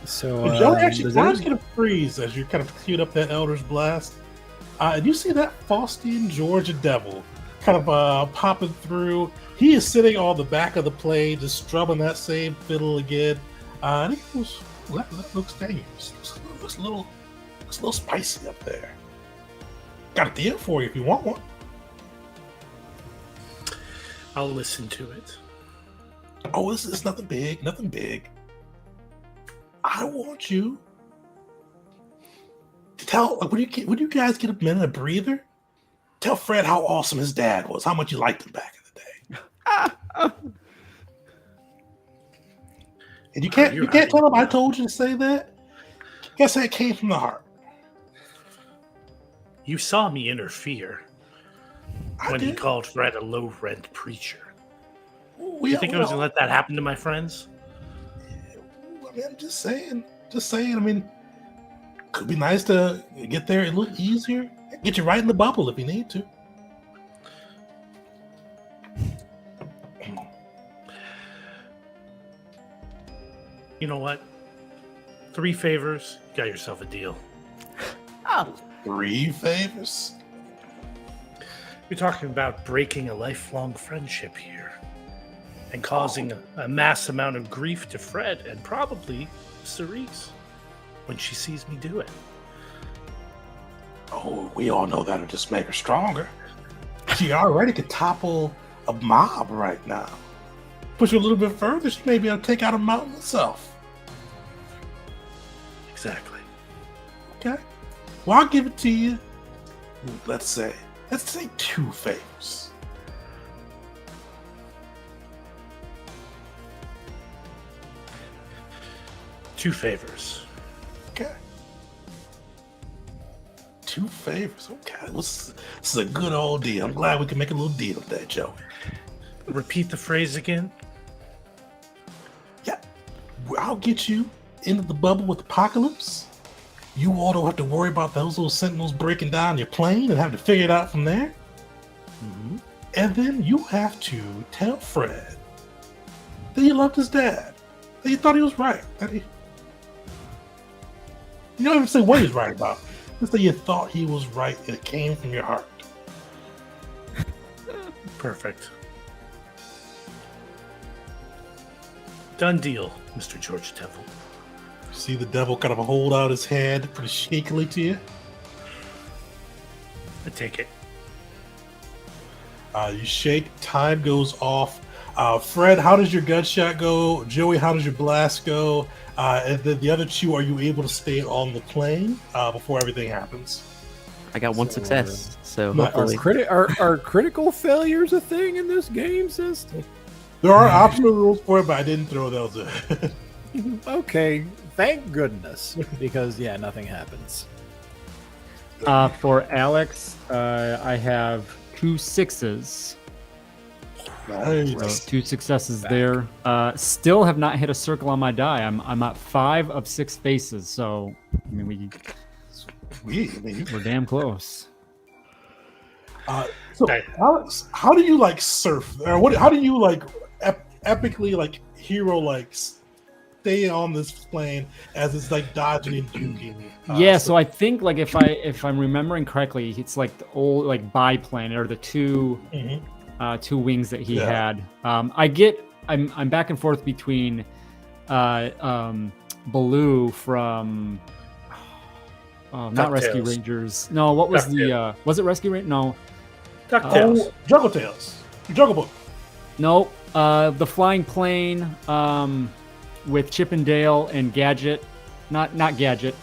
So Joey actually time's gonna freeze as you kind of queued up that Eldritch Blast. And you see that Faustian Georgia Devil kind of popping through. He is sitting on the back of the plane, just strumming that same fiddle again. I think it looks dangerous. Looks a little spicy up there. Got a deal for you if you want one. I'll listen to it. Oh, this is nothing big. Nothing big. I want you to tell. Like, when you guys get a minute of breather, tell Fred how awesome his dad was. How much you liked him back in the day. And you can't tell him I told you to say that. You gotta say it came from the heart. You saw me interfere when he called Fred a low-rent preacher. You think I was going to let that happen to my friends? I mean, I'm just saying. I mean, could be nice to get there a little easier. Get you right in the bubble if you need to. You know what? 3 favors, you got yourself a deal. Oh, 3 favors? You're talking about breaking a lifelong friendship here and causing a mass amount of grief to Fred and probably Cerise when she sees me do it. Oh, we all know that'll just make her stronger. She already could topple a mob right now. Push her a little bit further, she may be able to take out a mountain herself. Exactly. Okay. Well, I'll give it to you. Let's say 2 favors. Two favors. Okay. 2 favors. Okay. This is a good old deal. I'm glad we can make a little deal today, Joey. Repeat the phrase again. Yeah. I'll get you into the bubble with Apocalypse. You all don't have to worry about those little sentinels breaking down your plane and have to figure it out from there. Mm-hmm. And then you have to tell Fred that you loved his dad. That you thought he was right. You don't even say what he's right about. Just that you thought he was right and it came from your heart. Perfect. Done deal, Mr. George Devil. See the devil kind of hold out his hand pretty shakily to you. I take it. You shake, time goes off. Fred, how does your gunshot go? Joey, how does your blast go? And then the other 2, are you able to stay on the plane before everything happens? I got 1 success, so Nice. hopefully. Are critical failures a thing in this game system? There are optional rules for it, but I didn't throw those in. Okay, thank goodness, because nothing happens. For Alex, I have 2 6s. Nice. So 2 successes there. Still have not hit a circle on my die. I'm at 5 of 6 faces. So I mean, we're damn close. So Alex, how do you surf? Or how do you epically hero stay on this plane as it's dodging and duking? So I think if I'm remembering correctly, it's the old biplane or the 2 2 wings that he had. I'm back and forth between Baloo from not Rescue Rangers. No, what was was it Rescue Rangers? No. DuckTales. Jungle Tales. Jungle Book. No, the flying plane with Chip and Dale and Gadget. Not Gadget.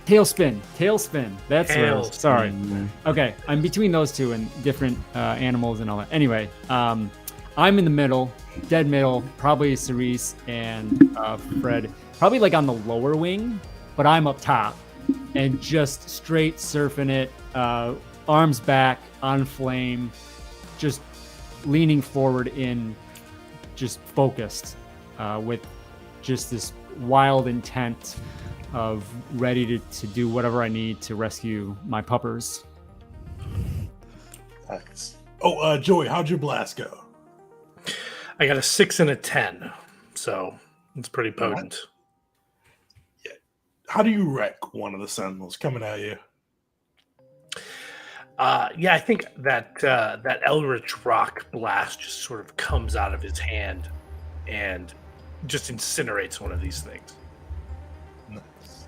Tailspin. That's what it was. Sorry. Okay, I'm between those 2 and different animals and all that. Anyway, I'm in the middle, dead middle, probably Cerise and Fred. Probably on the lower wing, but I'm up top and just straight surfing it, arms back, on flame, just leaning forward in, just focused with just this wild intent of ready to do whatever I need to rescue my puppers. Nice. Oh, Joey, how'd your blast go? I got a 6 and a 10, so it's pretty potent. Yeah. How do you wreck one of the sentinels coming at you? I think that Eldritch Rock blast just sort of comes out of his hand and just incinerates one of these things. Nice.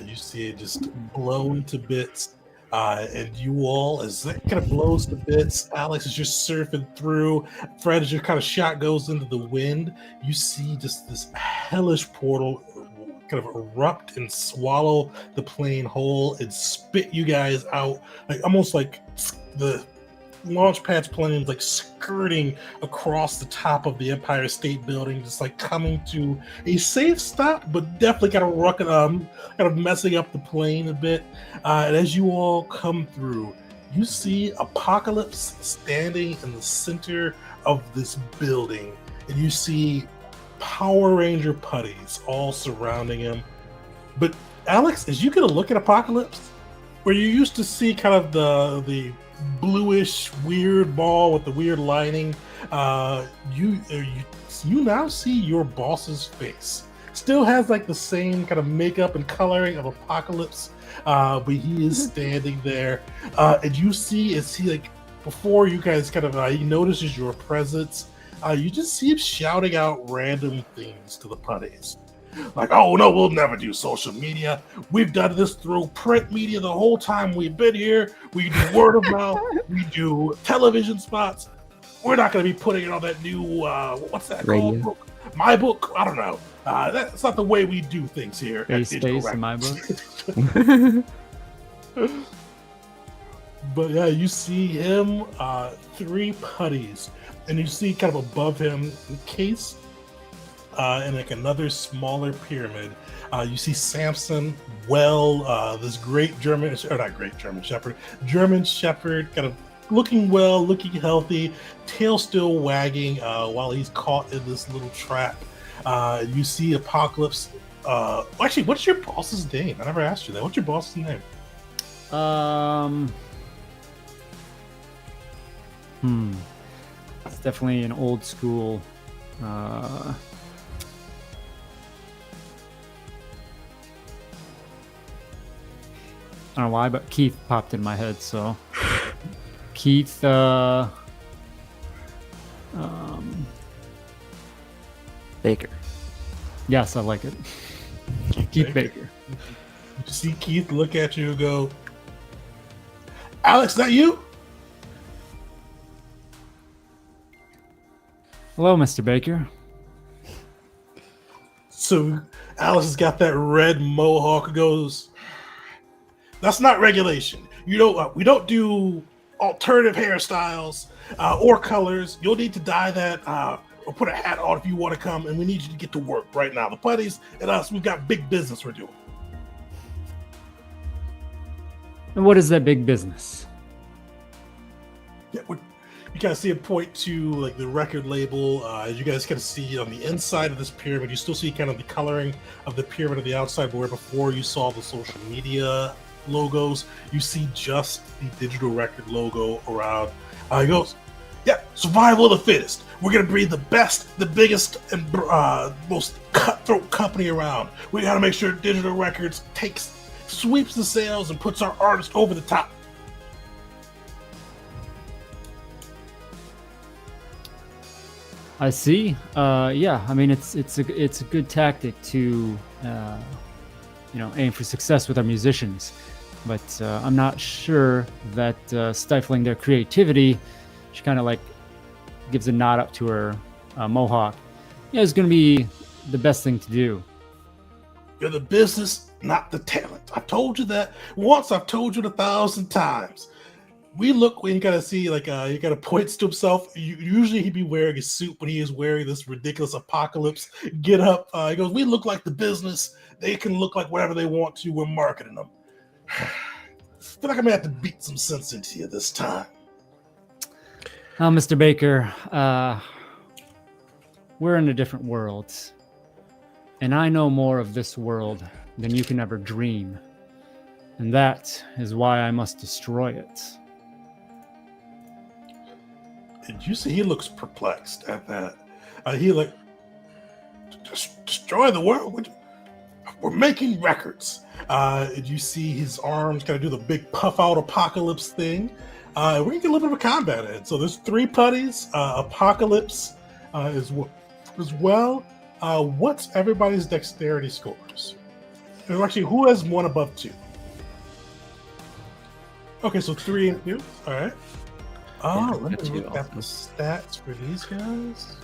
You see it just blown to bits. And you all, as that kind of blows to bits, Alex is just surfing through. Fred, as your kind of shot goes into the wind, you see just this hellish portal kind of erupt and swallow the plane whole and spit you guys out, almost like the launch pad's plane skirting across the top of the Empire State Building, just coming to a safe stop, but definitely kind of messing up the plane a bit. And as you all come through, you see Apocalypse standing in the center of this building, and you see Power Ranger putties all surrounding him. But Alex, as you get a look at Apocalypse, where you used to see kind of the bluish, weird ball with the weird lining. You now see your boss's face. Still has like the same kind of makeup and coloring of Apocalypse, but he is standing there. And you see, as he like before you guys kind of he notices your presence. You just see him shouting out random things to the putties. Like, oh no, we'll never do social media. We've done this through print media the whole time we've been here. We do word of mouth. We do television spots. We're not going to be putting it on that new, what's that Radio. called? My book? I don't know. That's not the way we do things here. at Digital Space in my book. But yeah, you see him, 3 putties, and you see kind of above him, encased in like another smaller pyramid. You see Samson, this great German, or not great German Shepherd, kind of looking well, looking healthy, tail still wagging while he's caught in this little trap. You see Apocalypse. Actually, what's your boss's name? I never asked you that. What's your boss's name? It's definitely an old school. I don't know why, but Keith popped in my head. So Keith, Baker. yes, I like it. Keith Baker. You see Keith look at you and go, Alex, that you? Hello, Mr. Baker. So Alice has got that red mohawk. Goes, that's not regulation. You know, we don't do alternative hairstyles or colors. You'll need to dye that or put a hat on if you want to come, and we need you to get to work right now. The putties and us, we've got big business we're doing. And what is that big business? Yeah, you kind of see a point to like the record label. As you guys kind of see on the inside of this pyramid, you still see kind of the coloring of the pyramid on the outside, but where before you saw the social media logos, you see just the digital record logo around. He goes, yeah, survival of the fittest. We're going to be the best, the biggest, and most cutthroat company around. We got to make sure digital records sweeps the sales and puts our artists over the top. I see. Yeah, I mean it's a good tactic to aim for success with our musicians, but I'm not sure that stifling their creativity, she kind of like gives a nod up to her mohawk, is going to be the best thing to do. You're the business, not the talent. I've told you that once. I've told you 1,000 times. We look when you gotta see like he kind of points to himself. Usually he'd be wearing a suit, but he is wearing this ridiculous Apocalypse get up. He goes, "We look like the business. They can look like whatever they want to. We're marketing them." I feel like I'm gonna have to beat some sense into you this time. Oh, Mr. Baker, we're in a different world, and I know more of this world than you can ever dream, and that is why I must destroy it. And you see, he looks perplexed at that. He like, destroy the world. We're making records. And you see his arms kind of do the big puff out Apocalypse thing. We're gonna get a little bit of a combat in. So there's 3 putties. Apocalypse as well. What's everybody's dexterity scores? And actually, who has one above 2? Okay, so 3 and 2. All right. Yeah, Let got me 2 look at the also. stats for these guys.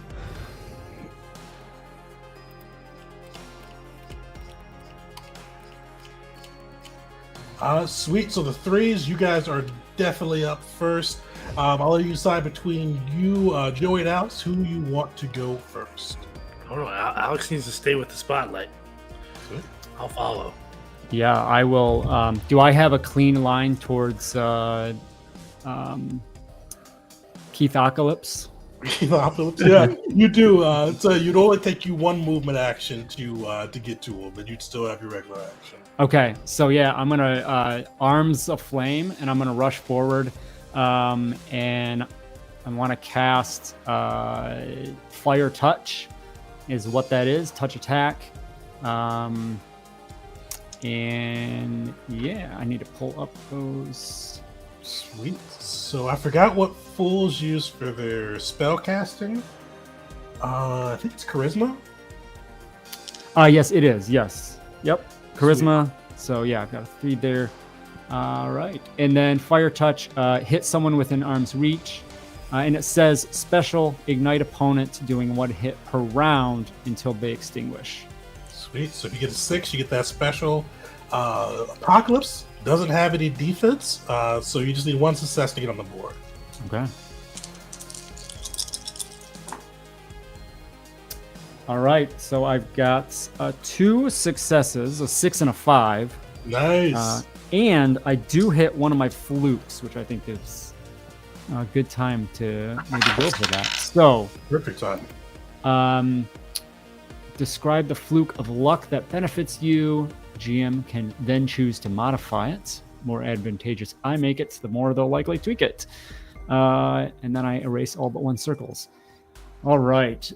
Sweet. So the 3s, you guys are definitely up first. I'll let you decide between you, Joey and Alex, who you want to go first. I don't know. Alex needs to stay with the spotlight. Sweet. I'll follow. Yeah, I will. Do I have a clean line towards Keith Apocalypse? Yeah, you do. So it'd only take you 1 movement action to get to him, but you'd still have your regular action. Okay, so yeah, I'm gonna arms aflame, and I'm gonna rush forward and I want to cast Fire Touch, is what that is. Touch attack. And yeah, I need to pull up those. Sweet. So I forgot what fools use for their spell casting. I think it's charisma. Yes, it is. Yes. Yep. Charisma. Sweet. So yeah, I've got a 3 there. All right. And then Fire Touch, hit someone within arm's reach. And it says special, ignite opponent doing 1 hit per round until they extinguish. Sweet. So if you get a 6, you get that special. Apocalypse doesn't have any defense, so you just need 1 success to get on the board. Okay. All right. So I've got 2 successes, a 6 and a 5. Nice. And I do hit one of my flukes, which I think is a good time to maybe go for that. So Perfect time. Describe the fluke of luck that benefits you. GM can then choose to modify it. More advantageous I make it, the more they'll likely tweak it. And then I erase all but 1 circles. All right.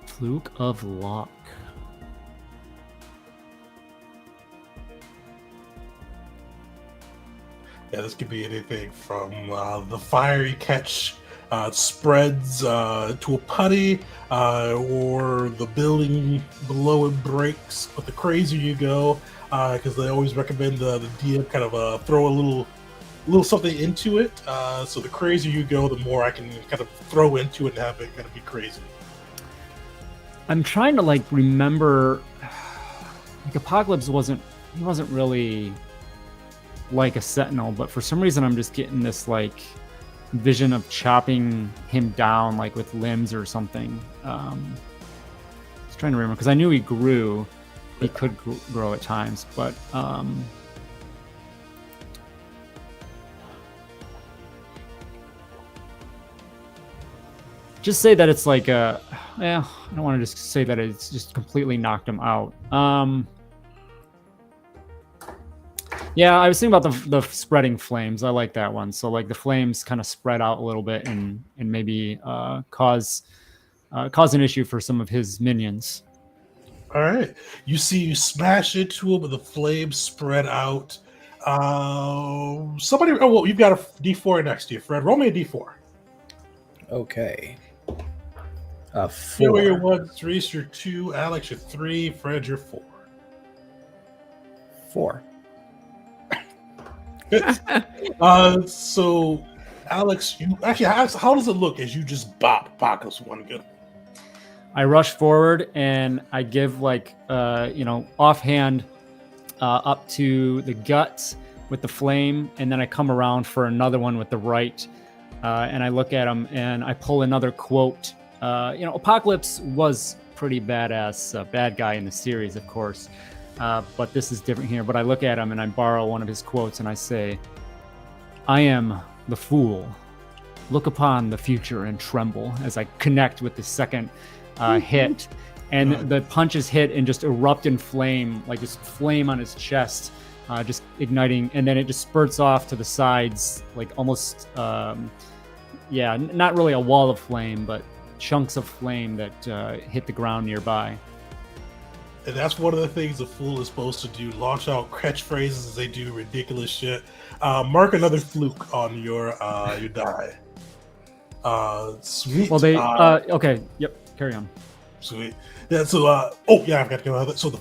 Fluke of luck. Yeah, this could be anything from the fire you catch spreads to a putty, or the building below it breaks. But the crazier you go, because they always recommend the DM kind of throw a little something into it. So the crazier you go, the more I can kind of throw into it and have it kind of be crazy. I'm trying to remember. Apocalypse wasn't really like a sentinel, but for some reason I'm just getting this vision of chopping him down with limbs or something. Just trying to remember, because I knew he grew. He could grow at times, but just say that it's I don't want to just say that it's just completely knocked him out. Yeah, I was thinking about the spreading flames. I like that one. So the flames kind of spread out a little bit and maybe cause an issue for some of his minions. All right. You smash into it, but the flames spread out. Somebody. Oh, well, you've got a D4 next to you, Fred. Roll me a D4. Okay. 4. You're 1, Reese, you're 2, Alex, you're 3, Fred, you're 4. 4. Good. So, Alex, how does it look as you just bop Apocalypse 1 good? I rush forward and I give offhand up to the guts with the flame, and then I come around for another one with the right, and I look at him and I pull another quote. Apocalypse was pretty badass, bad guy in the series, of course. But this is different here. But I look at him and I borrow one of his quotes and I say, "I am the fool. Look upon the future and tremble," as I connect with the second hit. And the punches hit and just erupt in flame, just flame on his chest, just igniting. And then it just spurts off to the sides, almost, not really a wall of flame, but chunks of flame that hit the ground nearby. And that's one of the things a fool is supposed to do: launch out catchphrases as they do ridiculous shit. Mark another fluke on your die. Sweet. Well, okay. Yep. Carry on. Sweet. Yeah. So, I forgot to go over that. So the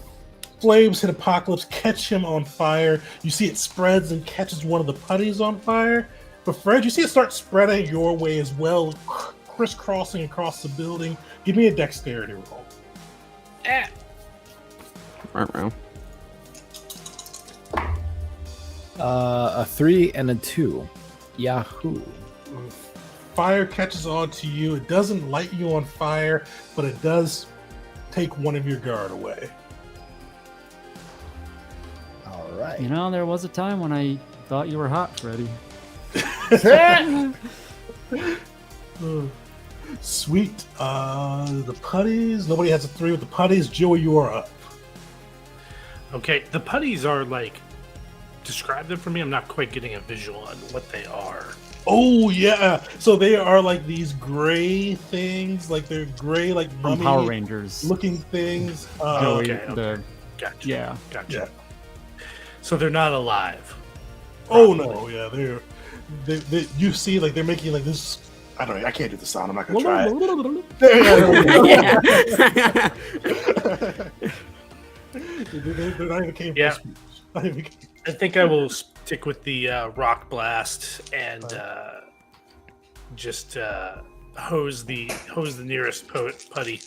flames hit Apocalypse, catch him on fire. You see it spreads and catches one of the putties on fire. But Fred, you see it start spreading your way as well, crisscrossing across the building. Give me a dexterity roll. A 3 and a 2. Yahoo. Fire catches on to you. It doesn't light you on fire, but it does take one of your guard away. All right. There was a time when I thought you were hot, Freddy. Sweet. The putties. Nobody has a 3 with the putties. Joey, you are up. Okay, the putties are like. Describe them for me. I'm not quite getting a visual on what they are. Oh yeah. So they are like these gray things. Like they're gray, like From mummy Power Rangers. looking things. Joey, okay. the Gotcha. yeah. Gotcha. Yeah. So they're not alive. Oh no. Yeah. They. You see, like they're making like this. I don't know. I can't do the sound. I'm not gonna try it. They're not even capable of speech. Not even capable. I think I will stick with the rock blast and just hose the nearest putty.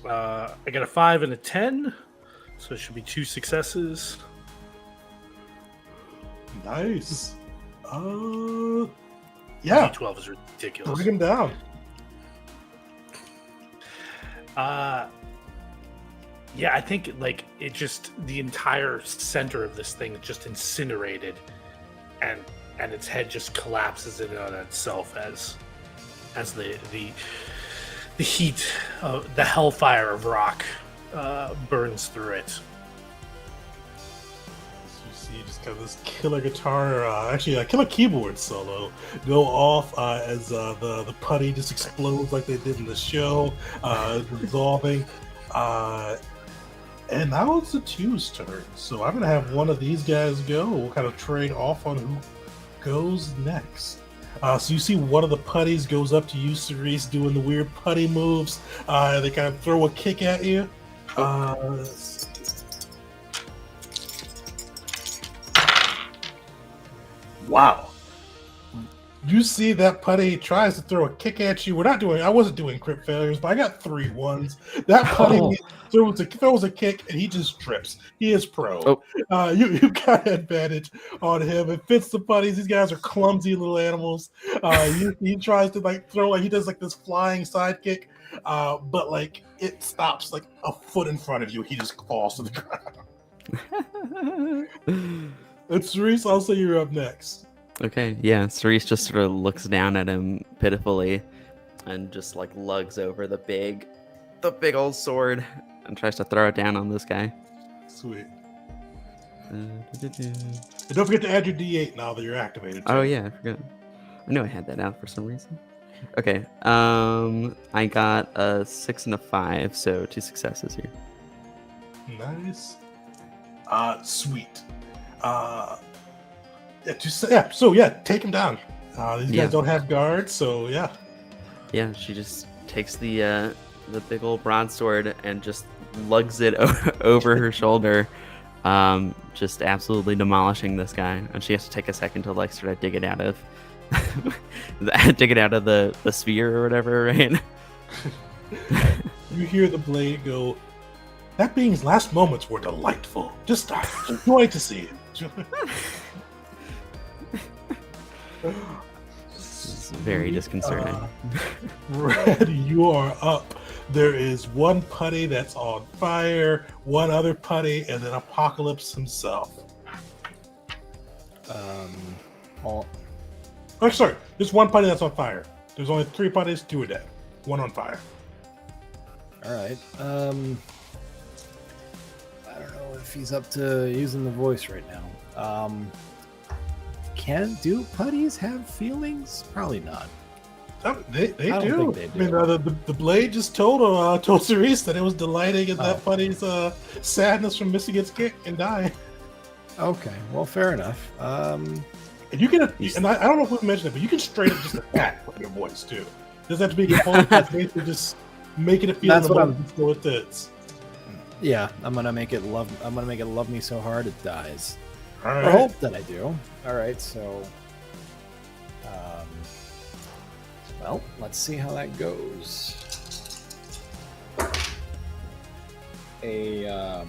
I got a 5 and a 10, so it should be 2 successes. Nice. Yeah. D12 is ridiculous. Bring him down. Yeah, I think like it just the entire center of this thing just incinerated, and its head just collapses in on itself as the heat of the hellfire of rock burns through it. You see, just kind of this killer guitar, actually a killer keyboard solo go off as the putty just explodes like they did in the show, dissolving. And now it's the 2's turn. So I'm going to have one of these guys go. We'll kind of trade off on who goes next. So you see one of the putties goes up to you, Cerise, doing the weird putty moves. They kind of throw a kick at you. Wow. You see that putty tries to throw a kick at you. I wasn't doing crit failures, but I got 3 1s. That putty throws a kick and he just trips. He is pro. Oh. You got advantage on him. It fits the putties. These guys are clumsy little animals. He tries to like throw he does like this flying sidekick, but like it stops like a foot in front of you. He just falls to the ground. It's Cerise. I'll say you're up next. Okay, yeah, Cerise just sort of looks down at him pitifully and just like lugs over the big old sword and tries to throw it down on this guy. Sweet. And don't forget to add your D8 now that you're activated. Oh yeah, I forgot. I knew I had that out for some reason. Okay, I got a 6 and a 5, so 2 successes here. Nice. Sweet. So take him down. These guys don't have guards, so yeah. Yeah, she just takes the big old broadsword and just lugs it over her shoulder, just absolutely demolishing this guy. And she has to take a second to like sort of dig it out of the sphere or whatever, right? You hear the blade go. That being's last moments were delightful. Just joy to see it. It's very disconcerting. Red, you are up. There is one putty that's on fire, one other putty, and then Apocalypse himself. Sorry. There's one putty that's on fire. There's only 3 putties, 2 are dead. 1 on fire. All right. I don't know if he's up to using the voice right now. Do putties have feelings? Probably not. They do. Think they do. I mean, the blade just told Cerise that it was delighting in that putty's sadness from missing its kick and dying. Okay, well, fair enough. And you can, and I don't know if we've mentioned it, but you can straight up just attack with your voice too. It doesn't have to be a component. That's basically just making it feel That's the what moment so it fits. Yeah, I'm gonna make it love me so hard it dies. All right. I hope that I do. All right, so, well, let's see how that goes. A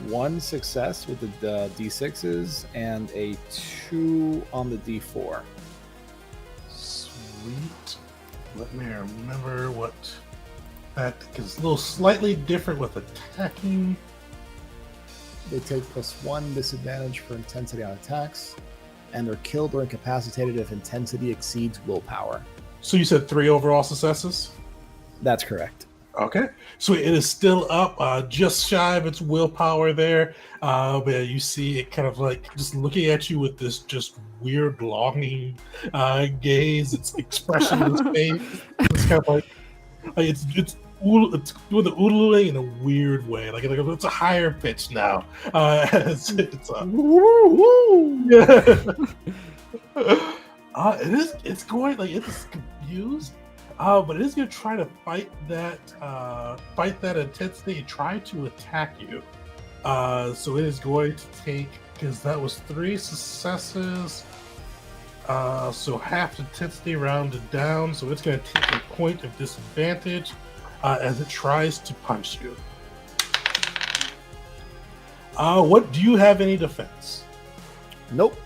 1 success with the D6s and a 2 on the D4. Sweet. Let me remember what that because it's a little slightly different with attacking. They take +1 disadvantage for intensity on attacks. and are killed or incapacitated if intensity exceeds willpower. So you said 3 overall successes? That's correct. Okay, so it is still up, just shy of its willpower there. But you see it kind of like just looking at you with this just weird longing gaze. Its expression in its face. It's kind of like it's doing the oodling in a weird way. Like it's a higher pitch now. It's it's going like it's confused. But it is going to try to fight that intensity, try to attack you. So it is going to take, because that was 3 successes, so half intensity rounded down. So it's going to take a point of disadvantage as it tries to punch you. What do you have any defense? Nope.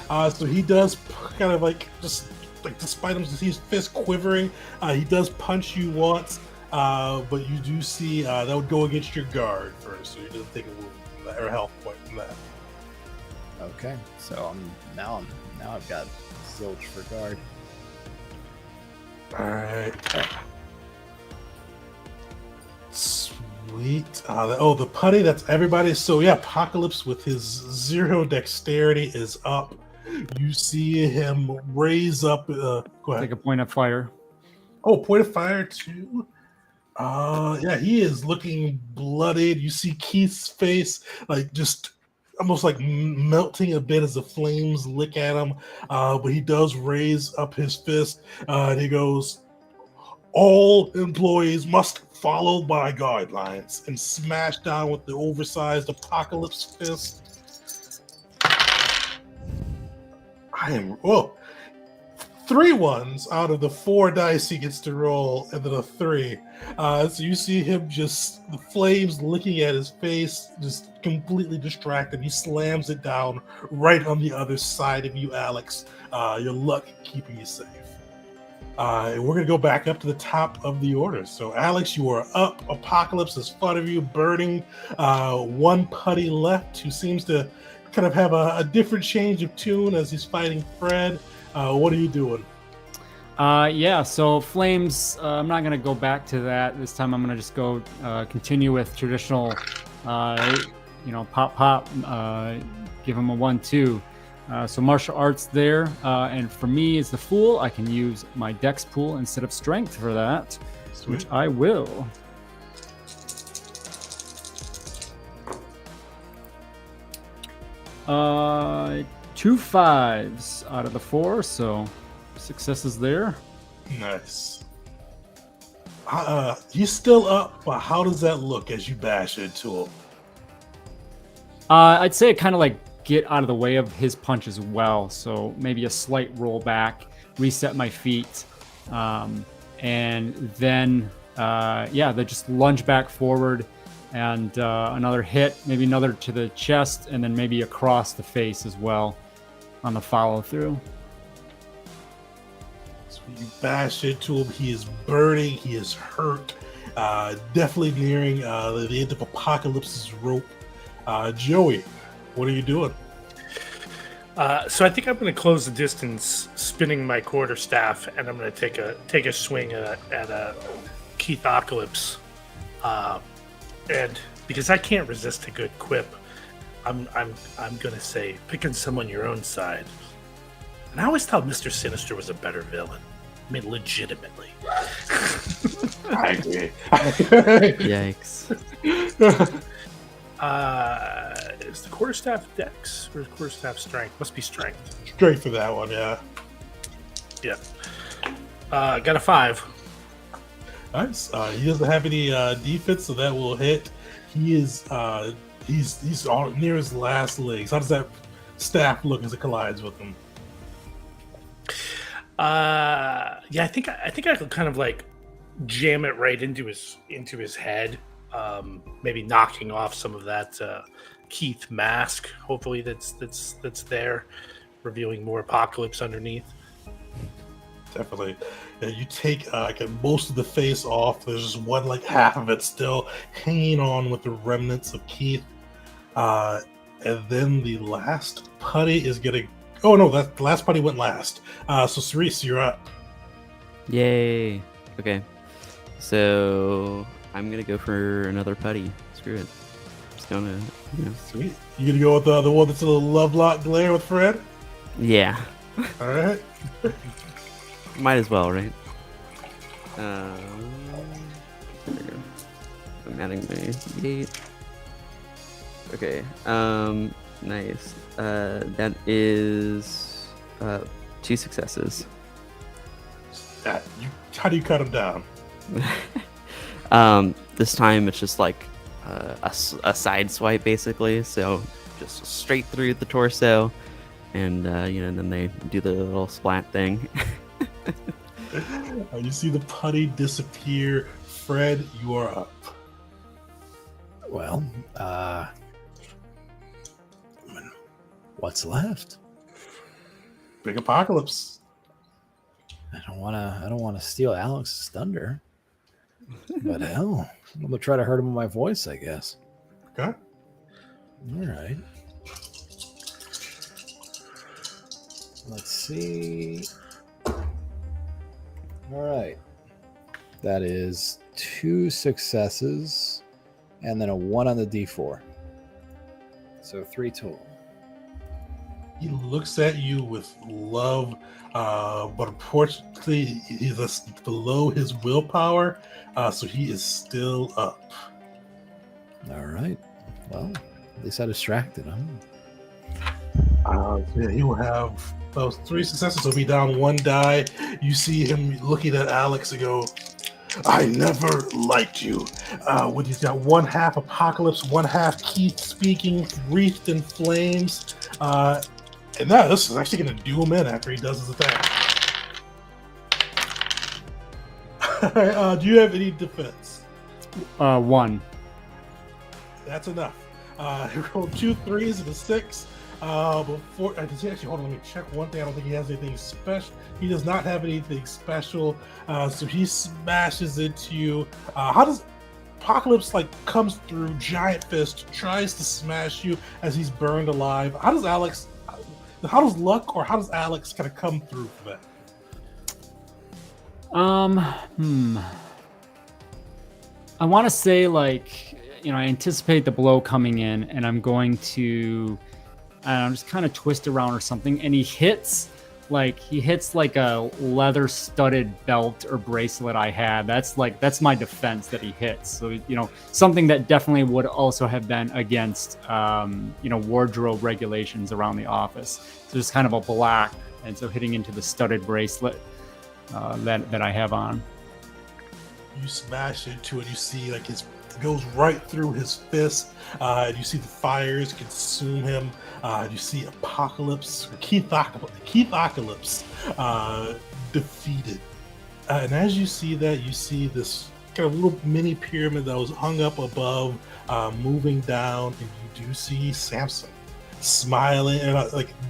So he does kind of like just. Like despite him, his fist quivering, he does punch you once, but you do see that would go against your guard first, so he doesn't take a wound from that, or a health point from that. Okay, so now I've got zilch for guard. All right. Sweet. The putty. That's everybody. So yeah, Apocalypse with his 0 dexterity is up. You see him raise up. Go ahead. Take a point of fire. Oh, point of fire too. Yeah, he is looking bloodied. You see Keith's face, like just almost like melting a bit as the flames lick at him. But he does raise up his fist, and he goes, "All employees must follow my guidelines," and smash down with the oversized Apocalypse fist. I am 3 ones out of the 4 dice he gets to roll, and then a 3. So you see him just the flames licking at his face, just completely distracted. He slams it down right on the other side of you, Alex. Your luck keeping you safe. And we're gonna go back up to the top of the order. So Alex, you are up. Apocalypse is in front of you, burning. 1 putty left, who seems to kind of have a different change of tune as he's fighting Fred. What are you doing? Yeah, so flames, I'm not going to go back to that. This time I'm going to just go continue with traditional, pop, give him a 1-2. So martial arts there. And for me as the fool, I can use my dex pool instead of strength for that, which I will. 2 5s out of the 4, so successes there. Nice. He's still up, but how does that look as you bash into him? I'd say kind of like get out of the way of his punch as well, so maybe a slight roll back, reset my feet, and then they just lunge back forward. And another hit, maybe another to the chest, and then maybe across the face as well on the follow through. So you bash into him. He is burning. He is hurt. Definitely nearing the end of Apocalypse's rope. Joey, what are you doing? So I think I'm going to close the distance, spinning my quarterstaff, and I'm going to take a swing at Keith Apocalypse. And because I can't resist a good quip, I'm gonna say picking someone your own side. And I always thought Mr. Sinister was a better villain. I mean, legitimately. I agree. Yikes. Is the quarterstaff dex or is quarterstaff strength? Must be strength. Straight for that one, yeah. Yeah. Got a 5. Nice. He doesn't have any defense, so that will hit. He is he's near his last legs. How does that staff look as it collides with him? I think I could kind of like jam it right into his head, maybe knocking off some of that Keith mask. Hopefully that's there, revealing more Apocalypse underneath. Definitely. You take most of the face off. There's just one, like half of it still hanging on with the remnants of Keith. And then the last putty is gonna. Oh no, that the last putty went last. So Cerise, you're up. Yay. Okay. So I'm gonna go for another putty. Screw it. Just gonna, Sweet. You gonna go with the one that's a little love lock glare with Fred? Yeah. All right. Might as well, right? There we go. I'm adding my gate. Okay. Nice. That is 2 successes. How do you cut him down? This time it's just like a side swipe basically, so just straight through the torso, and then they do the little splat thing. You see the putty disappear. Fred, you are up. Well, what's left? Big apocalypse. I don't wanna steal Alex's thunder. But hell, I'm gonna try to hurt him with my voice, I guess. Okay. All right. Let's see. All right. That is 2 successes and then a 1 on the D4. So 3 total. He looks at you with love, but unfortunately, he's below his willpower, so he is still up. All right. Well, at least I distracted him. Yeah, he will have those 3 successes. He'll be down 1 die. You see him looking at Alex and go, "I never liked you." When he's got 1/2 apocalypse, 1/2 Keith speaking, wreathed in flames. And now this is actually going to do him in after he does his attack. Do you have any defense? 1. That's enough. He rolled 2 3s and a 6. Before actually, hold on, let me check one thing. I don't think he has anything special. He does not have anything special. So he smashes into you. How does Apocalypse comes through, giant fist, tries to smash you as he's burned alive? How does Luck or how does Alex kind of come through for that? I want to say I anticipate the blow coming in, and I'm going to, just kind of twist around or something, and he hits like a leather studded belt or bracelet I had. That's my defense that he hits. So, something that definitely would also have been against, wardrobe regulations around the office. So just kind of a black, and so hitting into the studded bracelet that I have on. You smash into it. You see it goes right through his fist. You see the fires consume him. You see Apocalypse, or Keith Apocalypse, defeated. And as you see that, you see this kind of little mini pyramid that was hung up above, moving down, and you do see Samson smiling, and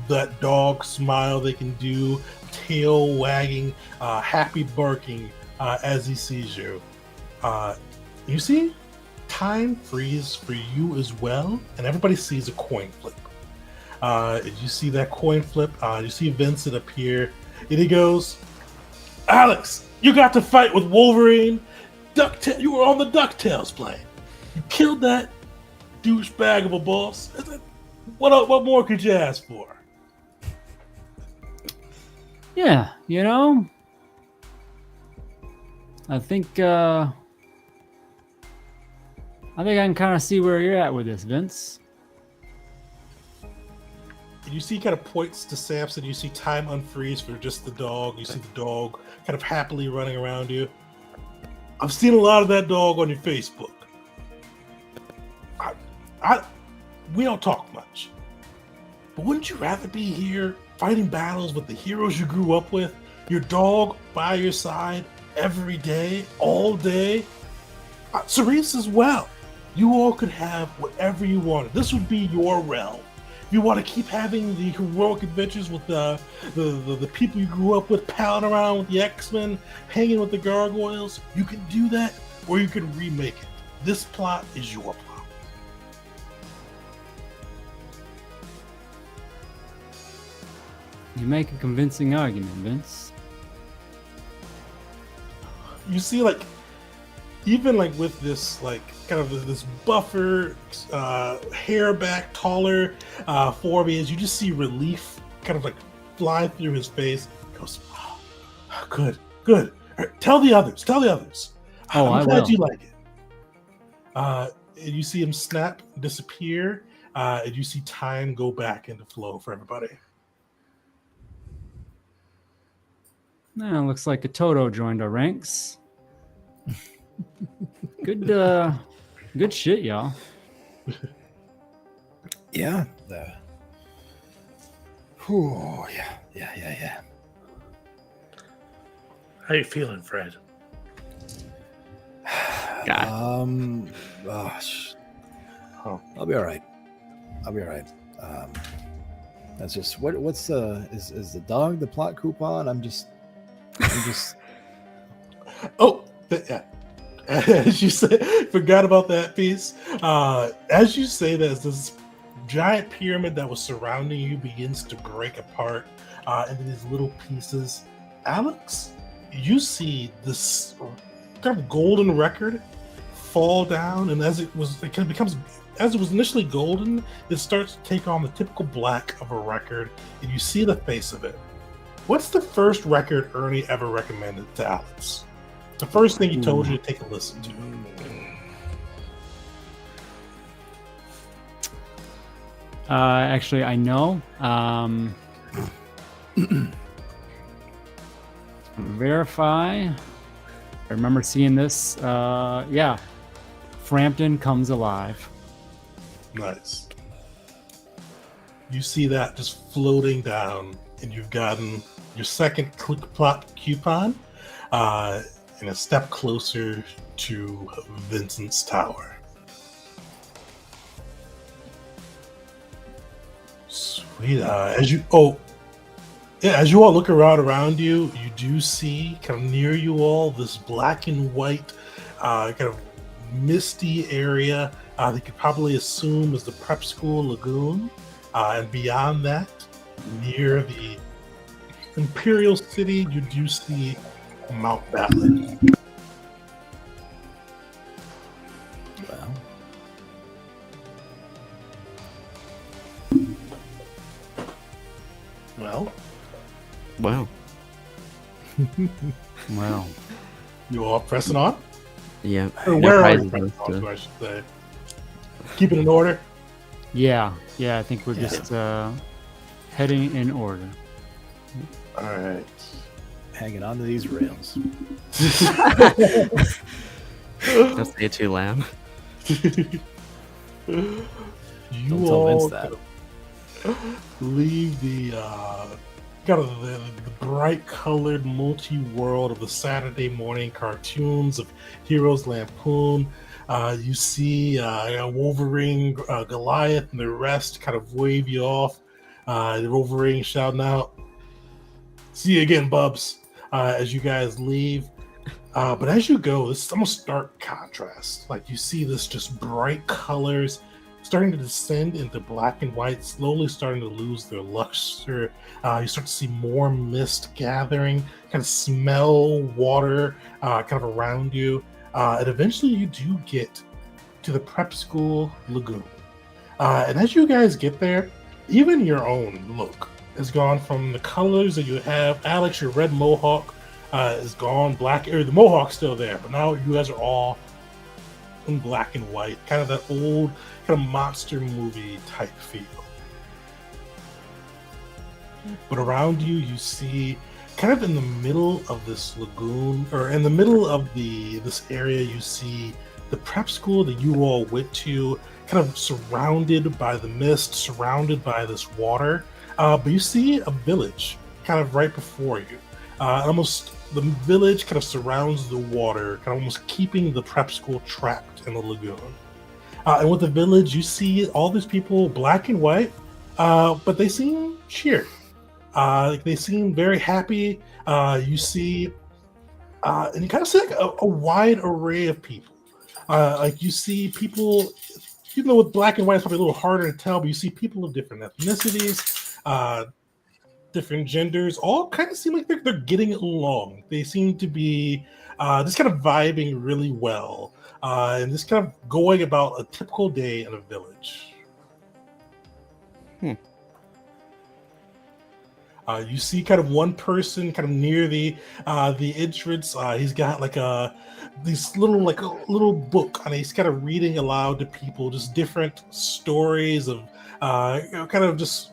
that dog smile they can do, tail wagging, happy barking as he sees you. You see time freeze for you as well, and everybody sees a coin flip. You see that coin flip. You see Vincent appear, and he goes, "Alex, you got to fight with Wolverine. You were on the DuckTales plane. You killed that douchebag of a boss. What more could you ask for?" Yeah, I think I can kind of see where you're at with this, Vince. And you see, kind of points to Samson. You see time unfreeze for just the dog. You see the dog kind of happily running around you. I've seen a lot of that dog on your Facebook. We don't talk much, but wouldn't you rather be here fighting battles with the heroes you grew up with? Your dog by your side every day, all day. Cerise as well. You all could have whatever you wanted. This would be your realm. If you want to keep having the heroic adventures with the people you grew up with, palling around with the X-Men, hanging with the gargoyles, you can do that, or you can remake it. This plot is your plot. You make a convincing argument, Vince. You see, like, even like with this, like, kind of this buffer, hair back, taller form, as you just see relief kind of like fly through his face. He goes, oh, good. All right, tell the others. Oh, I'm I glad will. you like it. And you see him snap, disappear, and you see time go back into flow for everybody. Looks like a Toto joined our ranks. Good shit, y'all. Yeah. Yeah. How you feeling, Fred? God. I'll be all right. That's just what's is the dog the plot coupon? I'm just Oh, yeah. As you say, forgot about that piece. As you say that, this giant pyramid that was surrounding you begins to break apart into these little pieces. Alex, you see this kind of golden record fall down, and as it was initially golden, it starts to take on the typical black of a record, and you see the face of it. What's the first record Ernie ever recommended to Alex? The first thing he told you to take a listen to. Actually, I know. Verify. I remember seeing this. Yeah. Frampton Comes Alive. Nice. You see that just floating down, and you've gotten your second click plot coupon, and a step closer to Vincent's tower. Sweet. As you all look around you, you do see kind of near you all this black and white kind of misty area that you could probably assume is the prep school lagoon, and beyond that, near the Imperial City, you do see Mount Battle. Well, Wow. Wow. you all pressing on? Yeah. Or No where are you prizes pressing on, to- I should say? Keep it in order. Yeah. I think we're just heading in order. All right. hanging onto these rails. Don't say it too loud. You Don't tell all Vince that. leave the kind of the bright colored multi-world of the Saturday morning cartoons of Heroes Lampoon. You see Wolverine, Goliath, and the rest kind of wave you off. Wolverine shouting out, "See you again, Bubs," as you guys leave. But as you go, this is almost stark contrast. Like you see this just bright colors starting to descend into black and white, slowly starting to lose their luster. You start to see more mist gathering, kind of smell water kind of around you. And eventually you do get to the prep school lagoon. And as you guys get there, even your own look has gone from the colors that you have. Alex, your red mohawk is gone. Black, or the mohawk's still there, but now you guys are all in black and white, kind of that old kind of monster movie type feel. But around you, you see kind of in the middle of this lagoon, or in the middle of this area, you see the prep school that you all went to, kind of surrounded by the mist, surrounded by this water. But you see a village kind of right before you. Almost the village kind of surrounds the water, kind of almost keeping the prep school trapped in the lagoon. And with the village, you see all these people, black and white, but they seem cheered. They seem very happy. You see, and you kind of see like a wide array of people. Like you see people, even though with black and white it's probably a little harder to tell, but you see people of different ethnicities, different genders, all kind of seem like they're getting along. They seem to be just kind of vibing really well, and just kind of going about a typical day in a village. You see kind of one person kind of near the entrance. He's got like this little book, and he's kind of reading aloud to people just different stories of kind of just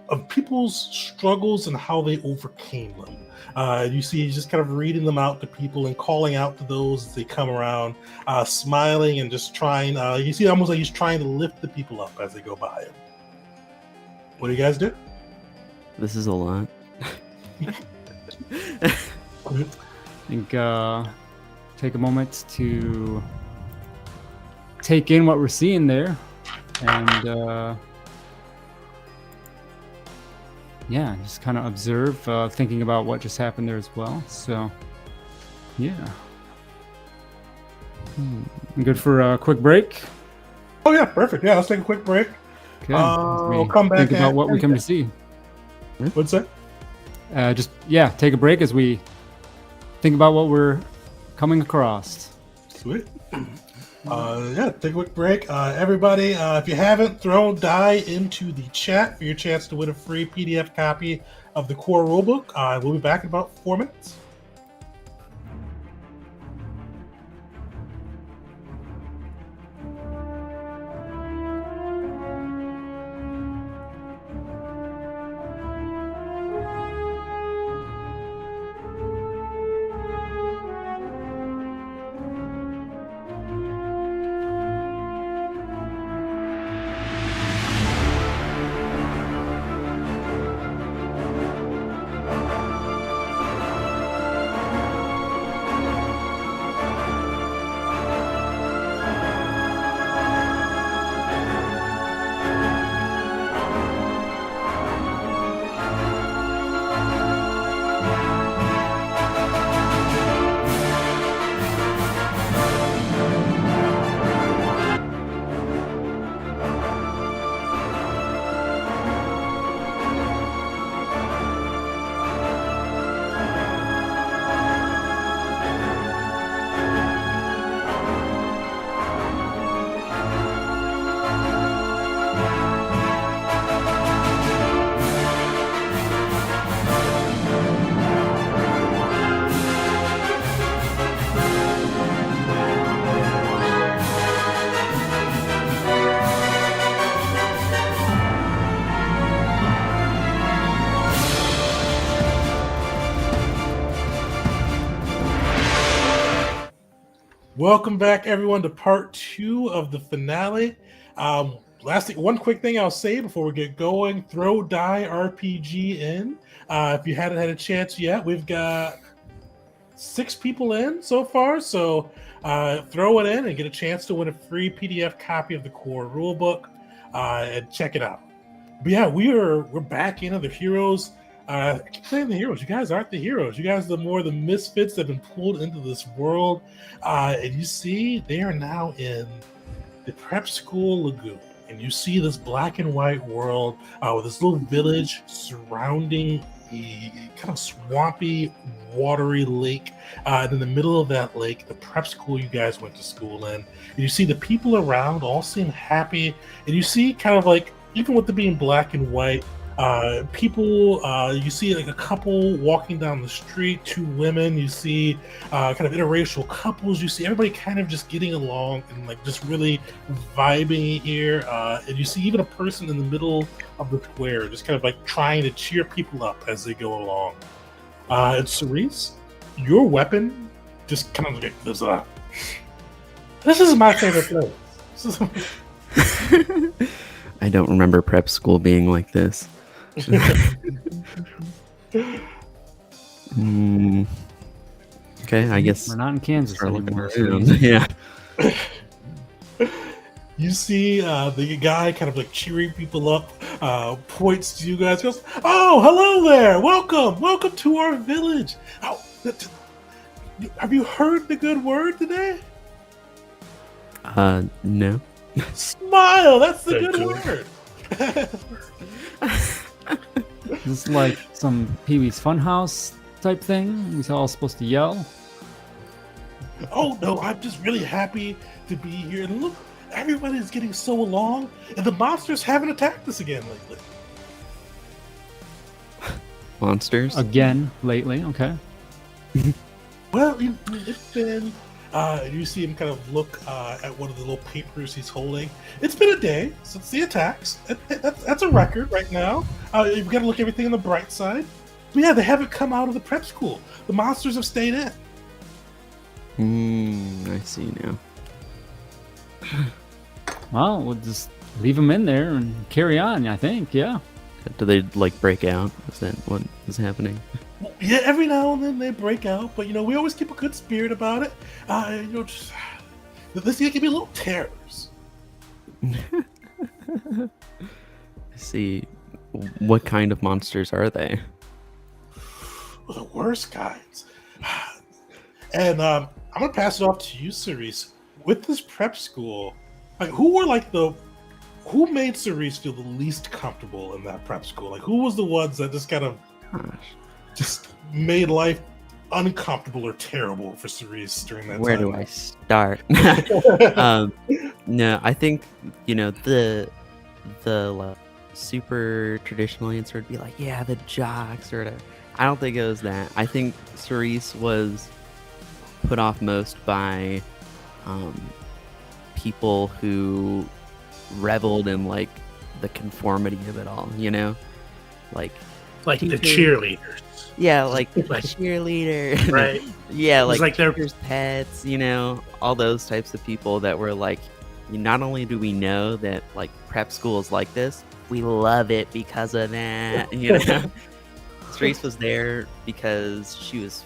of people's struggles and how they overcame them. You see he's just kind of reading them out to people and calling out to those as they come around, smiling and just trying. You see almost like he's trying to lift the people up as they go by him. What do you guys do? This is a lot. I think take a moment to take in what we're seeing there, and yeah, just kind of observe, thinking about what just happened there as well. So, yeah. Good for a quick break. Oh yeah, perfect. Yeah, let's take a quick break. Okay. We'll come back. Think about what we come to see. What's that? Just take a break as we think about what we're coming across. Sweet. Yeah, take a quick break. Everybody, if you haven't, throw die into the chat for your chance to win a free PDF copy of the core rulebook. We'll be back in about 4 minutes. Welcome back, everyone, to part 2 of the finale. One quick thing I'll say before we get going: throw die RPG in. If you hadn't had a chance yet, we've got 6 people in so far, so throw it in and get a chance to win a free PDF copy of the core rulebook, and check it out. But yeah, we're back into the heroes. I keep saying the heroes. You guys aren't the heroes. You guys are the misfits that have been pulled into this world. And you see they are now in the prep school lagoon. And you see this black and white world with this little village surrounding a kind of swampy, watery lake. And in the middle of that lake, the prep school you guys went to school in. And you see the people around all seem happy. And you see kind of like, even with it being black and white, people, you see like a couple walking down the street, 2 women, you see kind of interracial couples, you see everybody kind of just getting along and like just really vibing here, and you see even a person in the middle of the square just kind of like trying to cheer people up as they go along. And Cerise, your weapon just kind of like this is my favorite place. I don't remember prep school being like this. Okay, I guess we're not in Kansas anymore. Yeah. You see the guy kind of like cheering people up, points to you guys, goes, "Oh, hello there! Welcome to our village. Oh, have you heard the good word today?" No. Smile. That's the good word. Is this like some Pee-wee's Funhouse type thing? We're all supposed to yell? Oh no, I'm just really happy to be here. And look, everybody's getting so along, and the monsters haven't attacked us again lately. Monsters? Again, lately, okay. Well, it's been. You see him kind of look at one of the little papers he's holding. It's been a day since the attacks. That's a record right now. You've got to look everything on the bright side. But yeah, they haven't come out of the prep school. The monsters have stayed in. I see now. Well, we'll just leave them in there and carry on, I think, yeah. Do they like break out? Is that what is happening? Well, yeah, every now and then they break out, but we always keep a good spirit about it. Just this year can be little terrors. I see. What kind of monsters are they? The worst kinds. And I'm gonna pass it off to you, Cerise. With this prep school, like, who made Cerise feel the least comfortable in that prep school? Like, who was the ones that just kind of just made life uncomfortable or terrible for Cerise during that Where time? do I start? No, I think the like, super traditional answer would be like, yeah, the jocks or whatever. I don't think it was that. I think Cerise was put off most by people who reveled in like the conformity of it all, like Like the teachers- cheerleaders, yeah, like Like- cheerleader, right? yeah, was like like teachers' pets, all those types of people that were like, not only do we know that like prep school is like this, we love it because of that, Cerise was there because she was,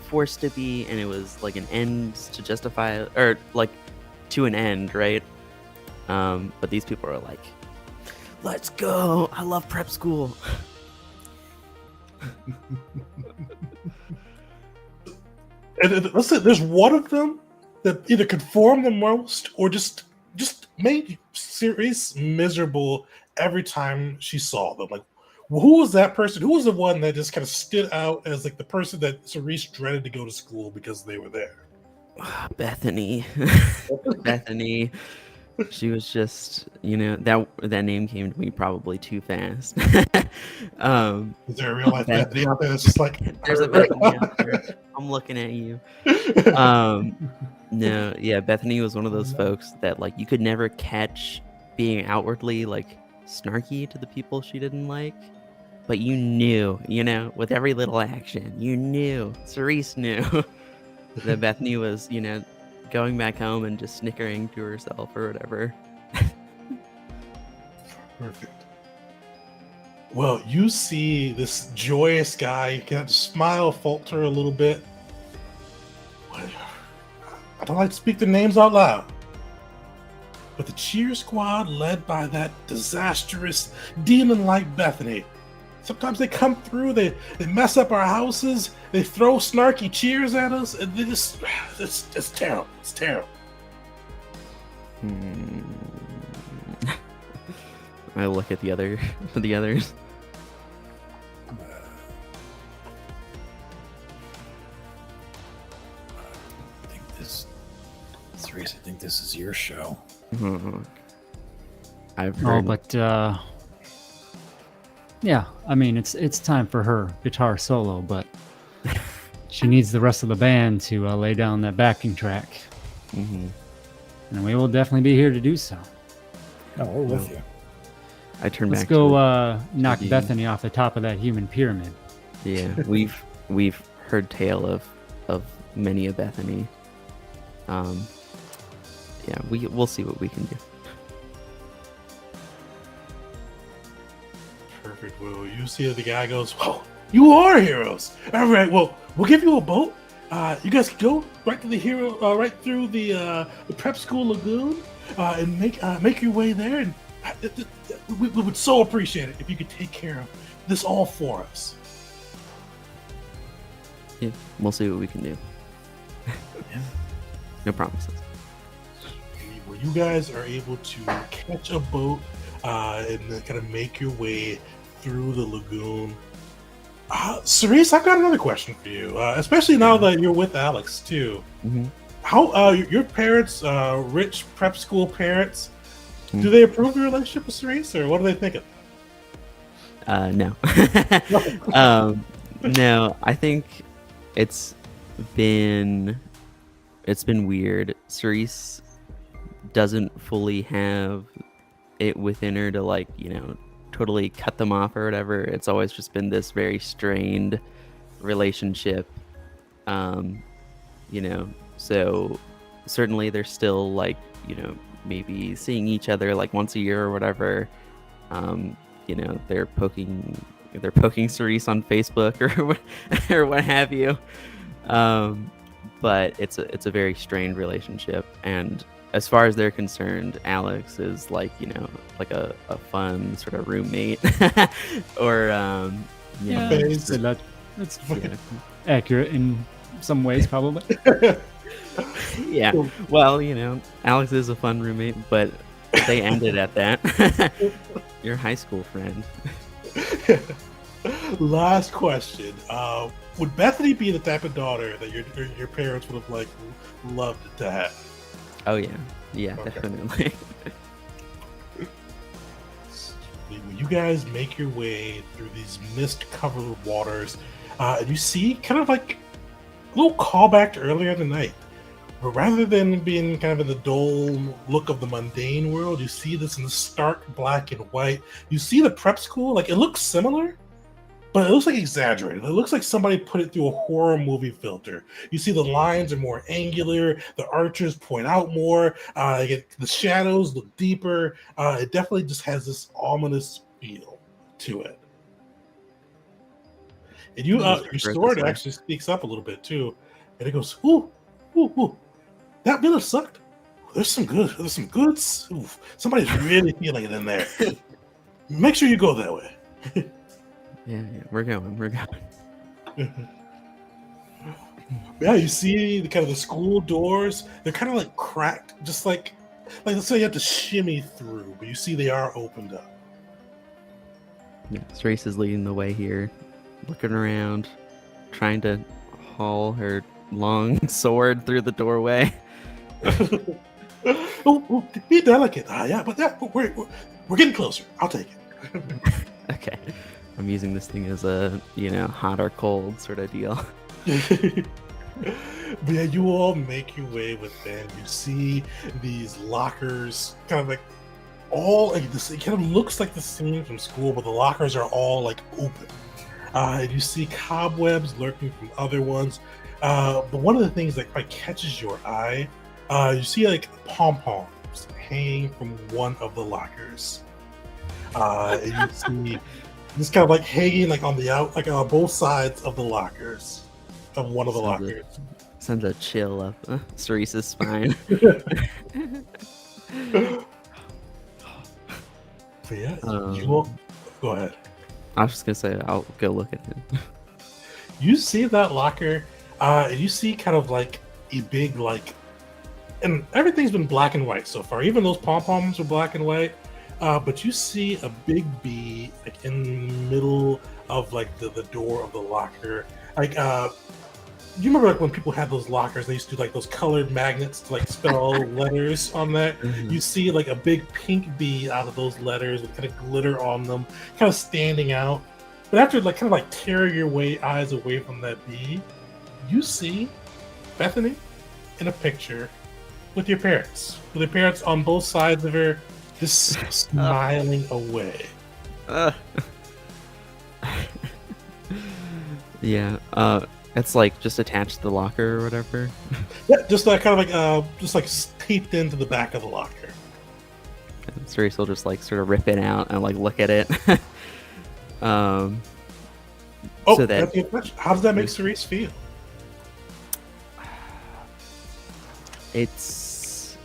forced to be, and it was like an end to justify, or like to an end, right? But these people are like, let's go, I love prep school. And listen, there's one of them that either conformed the most or just made Cerise miserable every time she saw them. Like, who was that person? Who was the one that just kind of stood out as like the person that Cerise dreaded to go to school because they were there? Bethany. Bethany. She was just, that name came to me probably too fast. Is there a real life Bethany out there that's just like, There's a Bethany out there. I'm looking at you. No, yeah, Bethany was one of those folks that like you could never catch being outwardly like snarky to the people she didn't like, but you knew, with every little action, you knew. Cerise knew that Bethany was, going back home and just snickering to herself or whatever. Perfect. Well, you see this joyous guy, you can smile, falter a little bit. I don't like to speak the names out loud, but the cheer squad led by that disastrous demon-like Bethany. Sometimes they come through, they mess up our houses, they throw snarky cheers at us, and they just, it's terrible. It's terrible. I look at the others. Cerise, I think this is your show. I've Oh, heard. but yeah, I mean it's time for her guitar solo, but she needs the rest of the band to lay down that backing track, Mhm. and we will definitely be here to do so. No, we're with you. I turn Let's back. go knock the- Bethany off the top of that human pyramid. Yeah, we've heard tale of many a Bethany. Yeah, we'll see what we can do. Perfect. Well, you see the guy goes, "Oh, you are heroes. All right. Well, we'll give you a boat. You guys can go right to the right through the prep school lagoon, and make your way there. And we would so appreciate it if you could take care of this all for us." Yeah, we'll see what we can do. No promises. Where you guys are able to catch a boat and then kind of make your way through the lagoon. Cerise, I've got another question for you, especially now that you're with Alex too. Mhm. How your parents, rich prep school parents, do they approve your relationship with Cerise, or what do they think of No. No, I think it's been weird. Cerise doesn't fully have it within her to like, totally cut them off or whatever. It's always just been this very strained relationship. So certainly they're still like, maybe seeing each other like once a year or whatever. They're poking Cerise on Facebook or what have you. But it's a very strained relationship, and as far as they're concerned, Alex is like like a fun sort of roommate or Yeah, Phase. that's accurate in some ways, probably. yeah. Well, Alex is a fun roommate, but they ended at that. Your high school friend. Last question. Would Bethany be the type of daughter that your parents would have loved to have? Oh yeah, Okay. definitely. When you guys make your way through these mist-covered waters, and you see kind of like a little callback to earlier in the night. But rather than being kind of in the dull look of the mundane world, you see this in the stark black and white. You see the prep school, like it looks similar, but it looks like exaggerated. It looks like somebody put it through a horror movie filter. You see the lines are more angular, the arches point out more, the shadows look deeper. It definitely just has this ominous feel to it. And your sword actually speaks up a little bit too, and it goes, "Ooh, ooh, ooh, that villa sucked. There's some goods. Ooh, somebody's really feeling it in there. Make sure you go that way." Yeah, we're going. Yeah, you see the school doors. They're kind of like cracked, just like let's say you have to shimmy through, but you see they are opened up. Yeah, Cerise is leading the way here, looking around, trying to haul her long sword through the doorway. Oh, be delicate. Yeah, but we're getting closer. I'll take it. Okay. I'm using this thing as a, hot or cold sort of deal. But yeah, you all make your way within. You see these lockers, kind of like all like this. It kind of looks like the scene from school, but the lockers are all like open. And you see cobwebs lurking from other ones. But one of the things that like catches your eye, you see like pom poms hanging from one of the lockers. And you see this kind of like hanging like on the out, like on both sides of the lockers of one of the lockers. Sends a chill up Cerise's spine. But yeah, you will go ahead. I was just gonna say I'll go look at it. You see that locker, and you see kind of like a big and everything's been black and white so far. Even those pom poms are black and white. But you see a big bee like in the middle of like the door of the locker. Like you remember like when people had those lockers, they used to do like those colored magnets to like spell letters on that. Mhm. You see like a big pink bee out of those letters with kind of glitter on them, kind of standing out. But after like kind of like tearing your eyes away from that bee, you see Bethany in a picture with your parents. With your parents on both sides of her, just smiling away. Yeah, it's like just attached to the locker or whatever. Yeah, just like kind of like just like taped into the back of the locker. Cerise will just like sort of rip it out and like look at it. Oh, so that's a good question. How does that make Cerise feel? It's,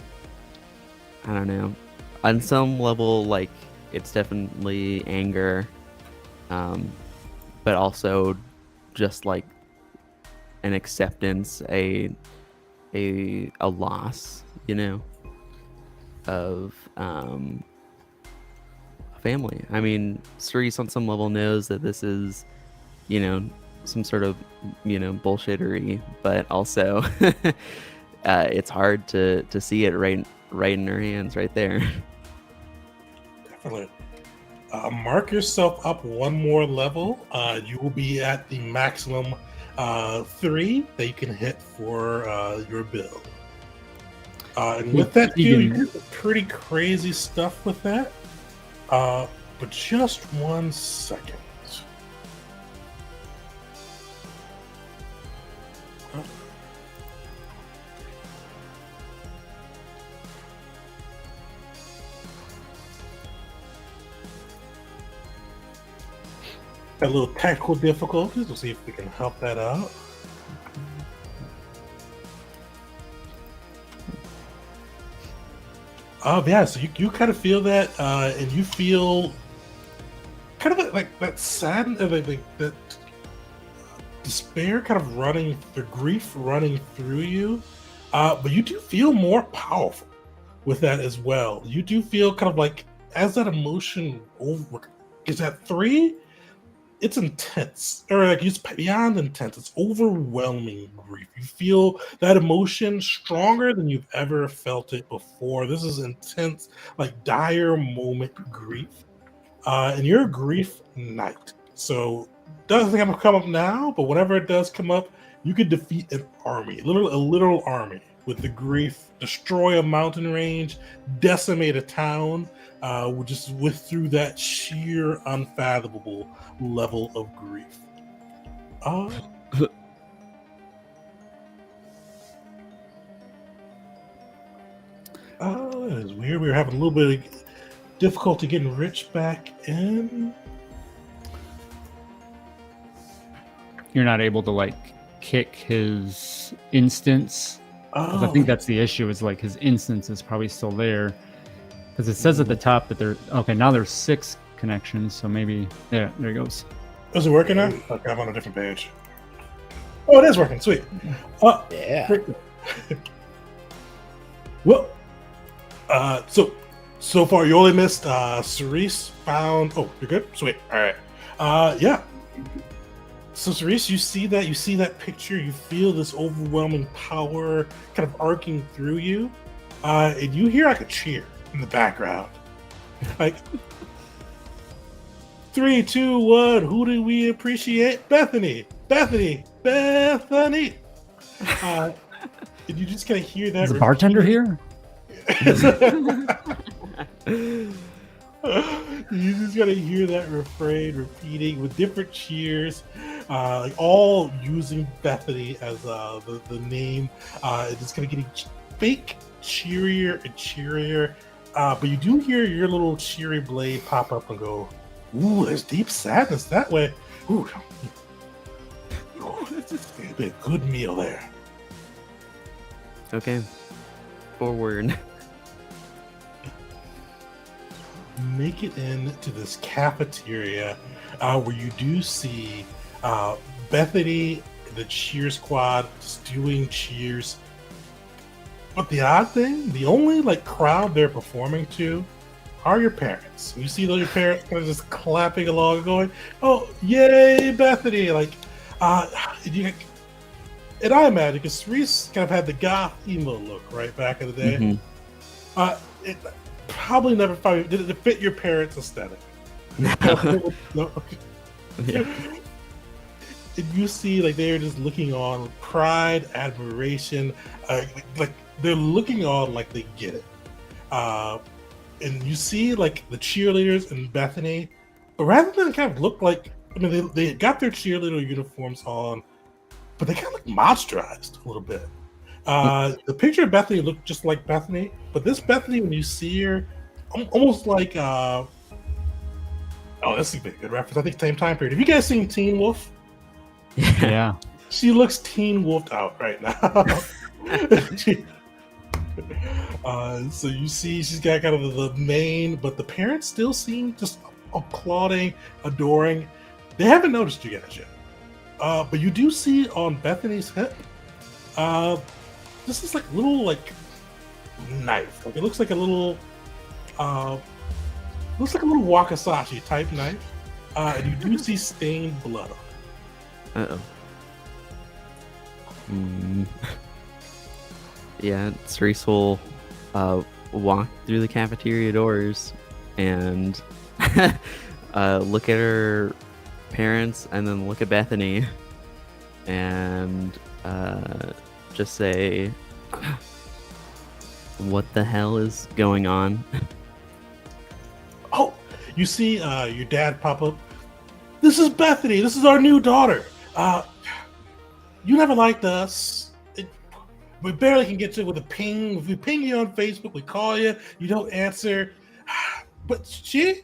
I don't know, on some level like it's definitely anger, but also just like an acceptance, a loss, of family. I mean, Cerise on some level knows that this is, some sort of, bullshittery, but also it's hard to see it right in her hands right there. Definitely. Mark yourself up one more level. You will be at the maximum 3 that you can hit for your build. And with that, too, you can do some pretty crazy stuff with that. But just 1 second. A little technical difficulties. We'll see if we can help that out. Yeah, so you kind of feel that, and you feel kind of like that sadness, like that despair kind of running, the grief running through you. But you do feel more powerful with that as well. You do feel kind of like, as that emotion is at 3, it's intense, or like it's beyond intense. It's overwhelming grief. You feel that emotion stronger than you've ever felt it before. This is intense, like dire moment grief. And you're a grief knight. So doesn't think I'm gonna come up now, but whenever it does come up, you could defeat an army, a literal army with the grief, destroy a mountain range, decimate a town, just through that sheer unfathomable level of grief. That is weird. We were having a little bit of difficulty getting Rich back in. You're not able to like kick his instance. I think that's the issue. Is like his instance is probably still there, because it says at the top that now there's 6 connections. So maybe there he goes. Is it working now? Okay, I'm on a different page. Oh, it is working. Sweet. Yeah. Well, so far you only missed Cerise found. Oh, you're good. Sweet. All right. Yeah. So Cerise, you see that picture. You feel this overwhelming power kind of arcing through you, and you hear like a cheer in the background, like 3, 2, 1. Who do we appreciate? Bethany. And you just kind of hear that. Is the bartender here? You just gotta hear that refrain repeating with different cheers, like all using Bethany as the name. It's gonna get fake cheerier and cheerier, but you do hear your little cheery blade pop up and go, "Ooh, there's deep sadness that way. Ooh, this is gonna be a good meal there." Okay, forward. Make it into this cafeteria where you do see Bethany, the cheer squad, just doing cheers. But the odd thing, the only like crowd they're performing to are your parents. You see those your parents kind of just clapping along, going, "Oh, yay, Bethany!" Like, and I imagine because Cerise kind of had the goth emo look right back in the day. Mm-hmm. It probably never did it fit your parents' aesthetic. No. Okay. Yeah. And you see, like, they're just looking on with pride, admiration, like they're looking on like they get it. And you see, like, the cheerleaders and Bethany, but rather than kind of look like, I mean, they got their cheerleader uniforms on, but they kind of like monsterized a little bit. The picture of Bethany looked just like Bethany, but this Bethany, when you see her, almost like oh, this is a good reference. I think same time period. Have you guys seen Teen Wolf? Yeah. She looks Teen Wolfed out right now. So you see, she's got kind of the mane, but the parents still seem just applauding, adoring. They haven't noticed you guys yet, but you do see on Bethany's hip. This is like a little like knife. Like it looks like a little looks like a little Wakasashi type knife, and you do see stained blood on it. Uh-oh. Yeah, Cerise will walk through the cafeteria doors and look at her parents and then look at Bethany and just say, what the hell is going on? Oh, you see your dad pop up. This is Bethany. This is our new daughter. You never liked us. We barely can get you with a ping. If we ping you on Facebook, we call you. You don't answer. But she,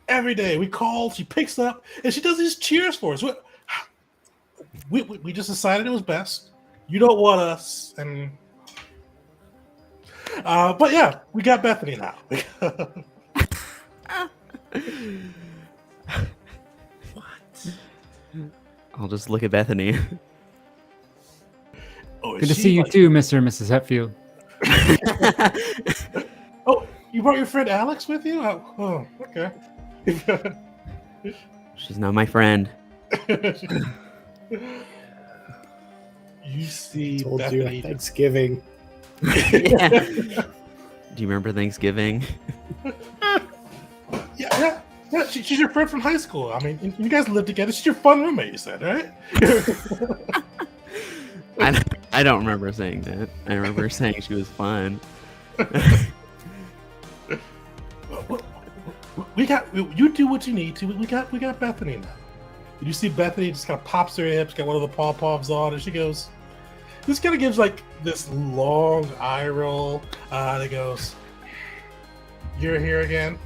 every day we call, she picks up, and she does these cheers for us. We just decided it was best. You don't want us, and but yeah, we got Bethany now. I'll just look at Bethany. Oh, Good to see you too, Mr. and Mrs. Hetfield. Oh, you brought your friend Alex with you? Oh, okay. She's not my friend. You see Told Bethany. you Thanksgiving. Yeah. Do you remember Thanksgiving? Yeah. She's your friend from high school. I mean, you guys live together. She's your fun roommate, you said, right? I don't remember saying that. I remember saying she was fun. You do what you need to. We got Bethany now. You see Bethany just kind of pops her hips, got one of the pom-poms on, and she goes, this kind of gives like this long eye roll. And it goes, you're here again?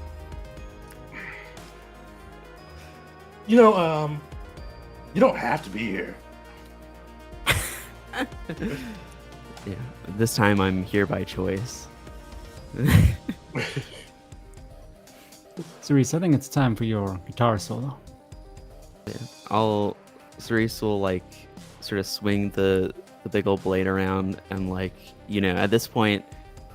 You know, you don't have to be here. Yeah, this time I'm here by choice. Cerise, I think it's time for your guitar solo. Yeah. Cerise will like sort of swing the big old blade around, and like, you know, at this point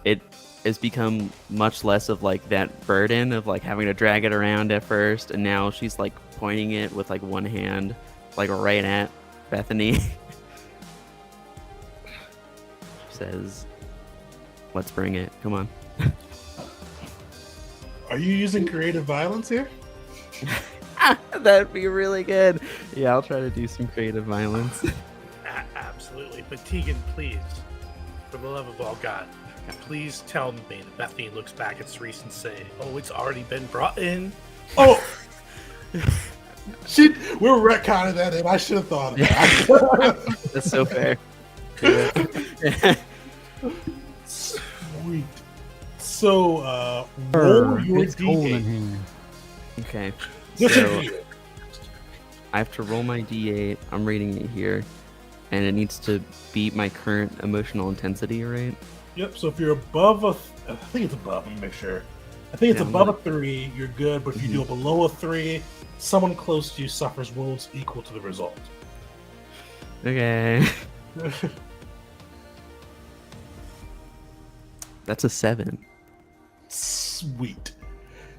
it has become much less of like that burden of like having to drag it around at first, and now she's like pointing it with like one hand like right at Bethany. She says, let's bring it, come on. Are you using creative violence here? That'd be really good. Yeah, I'll try to do some creative violence. Absolutely. But Tegan, please, for the love of all God, please tell me that Bethany looks back at Cerise and say, oh, it's already been brought in. Oh! We're retconning that in. I should have thought of that. That's so fair. Sweet. So, roll your It's cold in D8. here. Okay. Just So a D8. I have to roll my D8. I'm reading it here. And it needs to beat my current emotional intensity, right? Yep, so if you're above I think it's above, let me make sure. I think it's Yeah, above I'm a 3, you're good, but if you do it below a 3, someone close to you suffers wounds equal to the result. Okay. That's a 7. Sweet.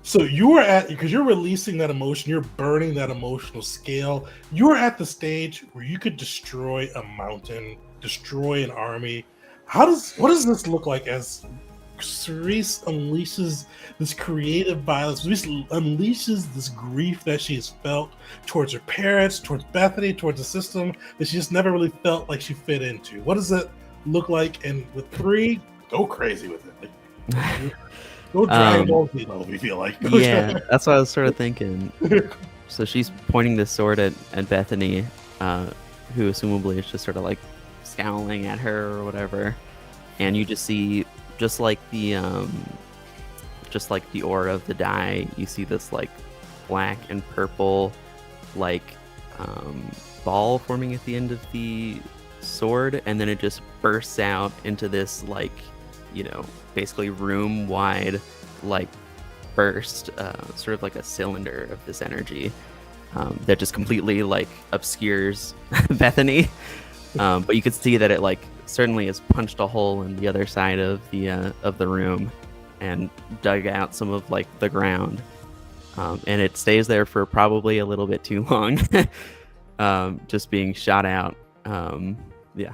So you are at, because you're releasing that emotion, you're burning that emotional scale. You're at the stage where you could destroy a mountain, destroy an army. What does this look like as Cerise unleashes this creative violence, Cerise unleashes this grief that she has felt towards her parents, towards Bethany, towards the system that she just never really felt like she fit into? What does it look like? And with 3, go crazy with it. Like, go Dragon Ball Z level, we feel like. Yeah, that's what I was sort of thinking. So she's pointing this sword at Bethany, who assumably is just sort of like scowling at her or whatever. And you just see, just like the aura of the die, you see this like black and purple like ball forming at the end of the sword, and then it just bursts out into this like, you know, basically room wide like burst, sort of like a cylinder of this energy that just completely like obscures Bethany. But you could see that it like certainly has punched a hole in the other side of the room and dug out some of like the ground. and it stays there for probably a little bit too long, just being shot out. Yeah.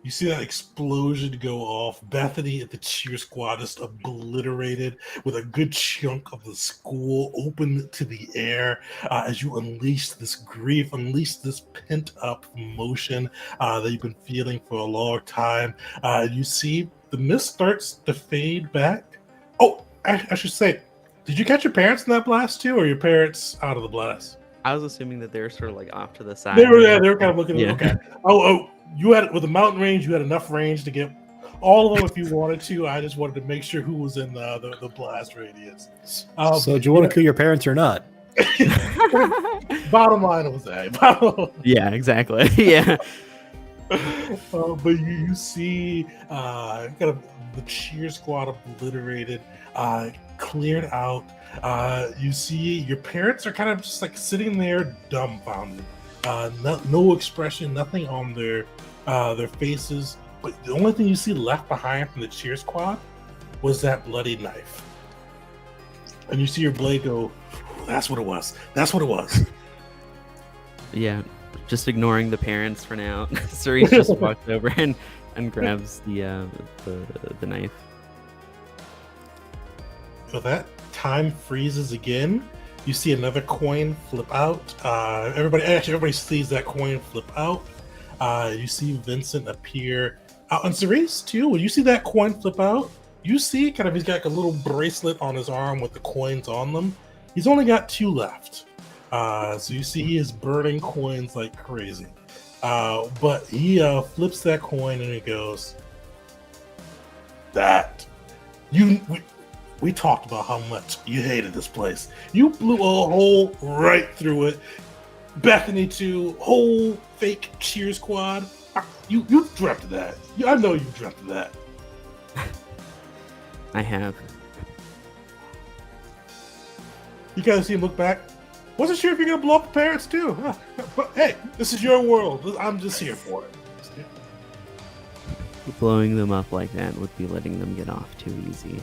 You see that explosion go off. Bethany and the cheer squad just obliterated with a good chunk of the school open to the air as you unleash this grief, unleash this pent up emotion that you've been feeling for a long time. You see the mist starts to fade back. Oh, I should say, did you catch your parents in that blast too, or your parents out of the blast? I was assuming that they were sort of like off to the side. They were kind of looking. Yeah. Okay. Oh, you had with the mountain range. You had enough range to get all of them if you wanted to. I just wanted to make sure who was in the blast radius. So, do you want to kill your parents or not? Bottom line was that. Yeah, exactly. Yeah. But you see, kind of the cheer squad obliterated, cleared out. You see your parents are kind of just like sitting there dumbfounded. No expression, nothing on their faces. But the only thing you see left behind from the cheer squad was that bloody knife. And you see your blade go, that's what it was. That's what it was. Yeah. Just ignoring the parents for now. Cerise just walks over and grabs the knife. So that time freezes again. You see another coin flip out. Everybody sees that coin flip out. You see Vincent appear. And Cerise too. When you see that coin flip out, you see kind of he's got like a little bracelet on his arm with the coins on them. He's only got 2 left. So you see he is burning coins like crazy. But he flips that coin and he goes, we talked about how much you hated this place. You blew a hole right through it. Bethany too, whole fake cheer squad. You dreamt of that. I know you dreamt of that. I have. You guys see him look back. Wasn't sure if you're gonna blow up the parents too. Huh. But hey, this is your world. I'm just here for it. Blowing them up like that would be letting them get off too easy.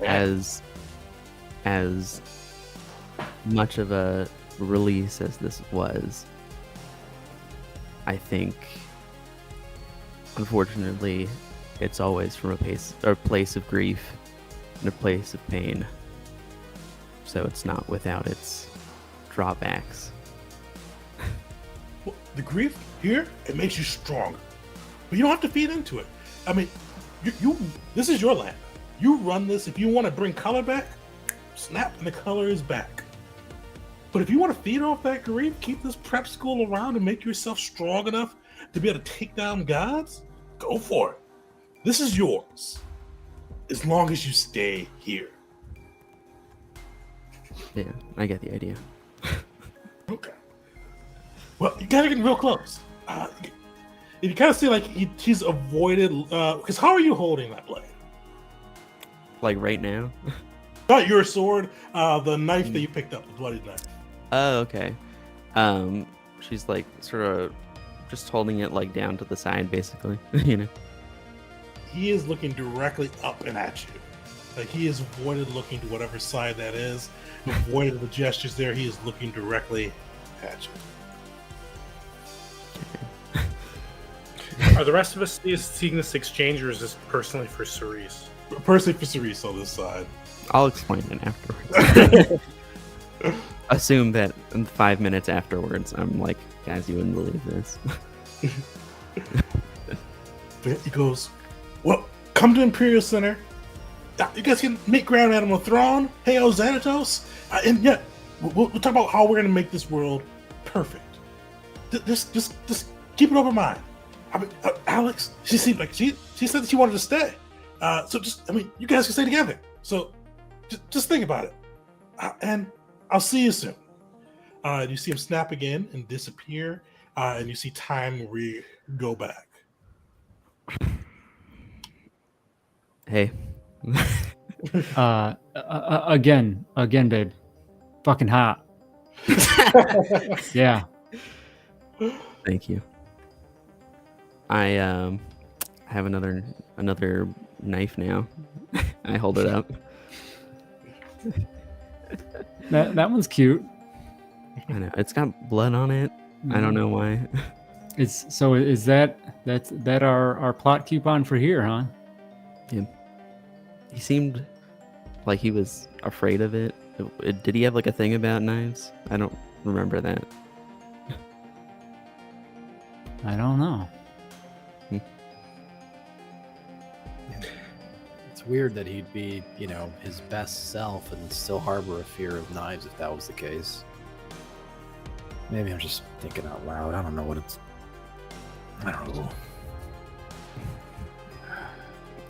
As much of a release as this was, I think, unfortunately, it's always from a place of grief and a place of pain. So it's not without its drawbacks. Well, the grief here, it makes you stronger. But you don't have to feed into it. I mean, you this is your land. You run this. If you want to bring color back, snap and the color is back. But if you want to feed off that grief, keep this prep school around and make yourself strong enough to be able to take down gods, go for it. This is yours. As long as you stay here. Yeah, I get the idea. Okay. Well, you gotta get real close. You kind of see like he's avoided. Because how are you holding that blade? Like right now? Not your sword, the knife that you picked up, the bloody knife. Oh, okay. She's like sort of just holding it like down to the side, basically. You know. He is looking directly up and at you. Like he is avoided looking to whatever side that is. Avoided the gestures there. He is looking directly at you. Are the rest of us seeing this exchange, or is this personally for Cerise? Personally for Cerise on this side. I'll explain it afterwards. Assume that in 5 minutes afterwards, I'm like, guys, you wouldn't believe this. He goes, well, come to Imperial Center. You guys can meet Grand Admiral Thrawn, Hail Xanatos, and yeah, we'll talk about how we're going to make this world perfect. Just keep an open mind. I mean, Alex, she seemed like she said that she wanted to stay. So you guys can stay together. So just think about it. And I'll see you soon. You see him snap again and disappear, and you see time go back. Hey. Again, babe. Fucking hot. Yeah. Thank you. I have another knife now. I hold it up. That one's cute. I know it's got blood on it. I don't know why. Is that our plot coupon for here, huh? He seemed like he was afraid of it. Did he have like a thing about knives? I don't remember that. I don't know. It's weird that he'd be, his best self and still harbor a fear of knives if that was the case. Maybe I'm just thinking out loud. I don't know what it's. I don't know.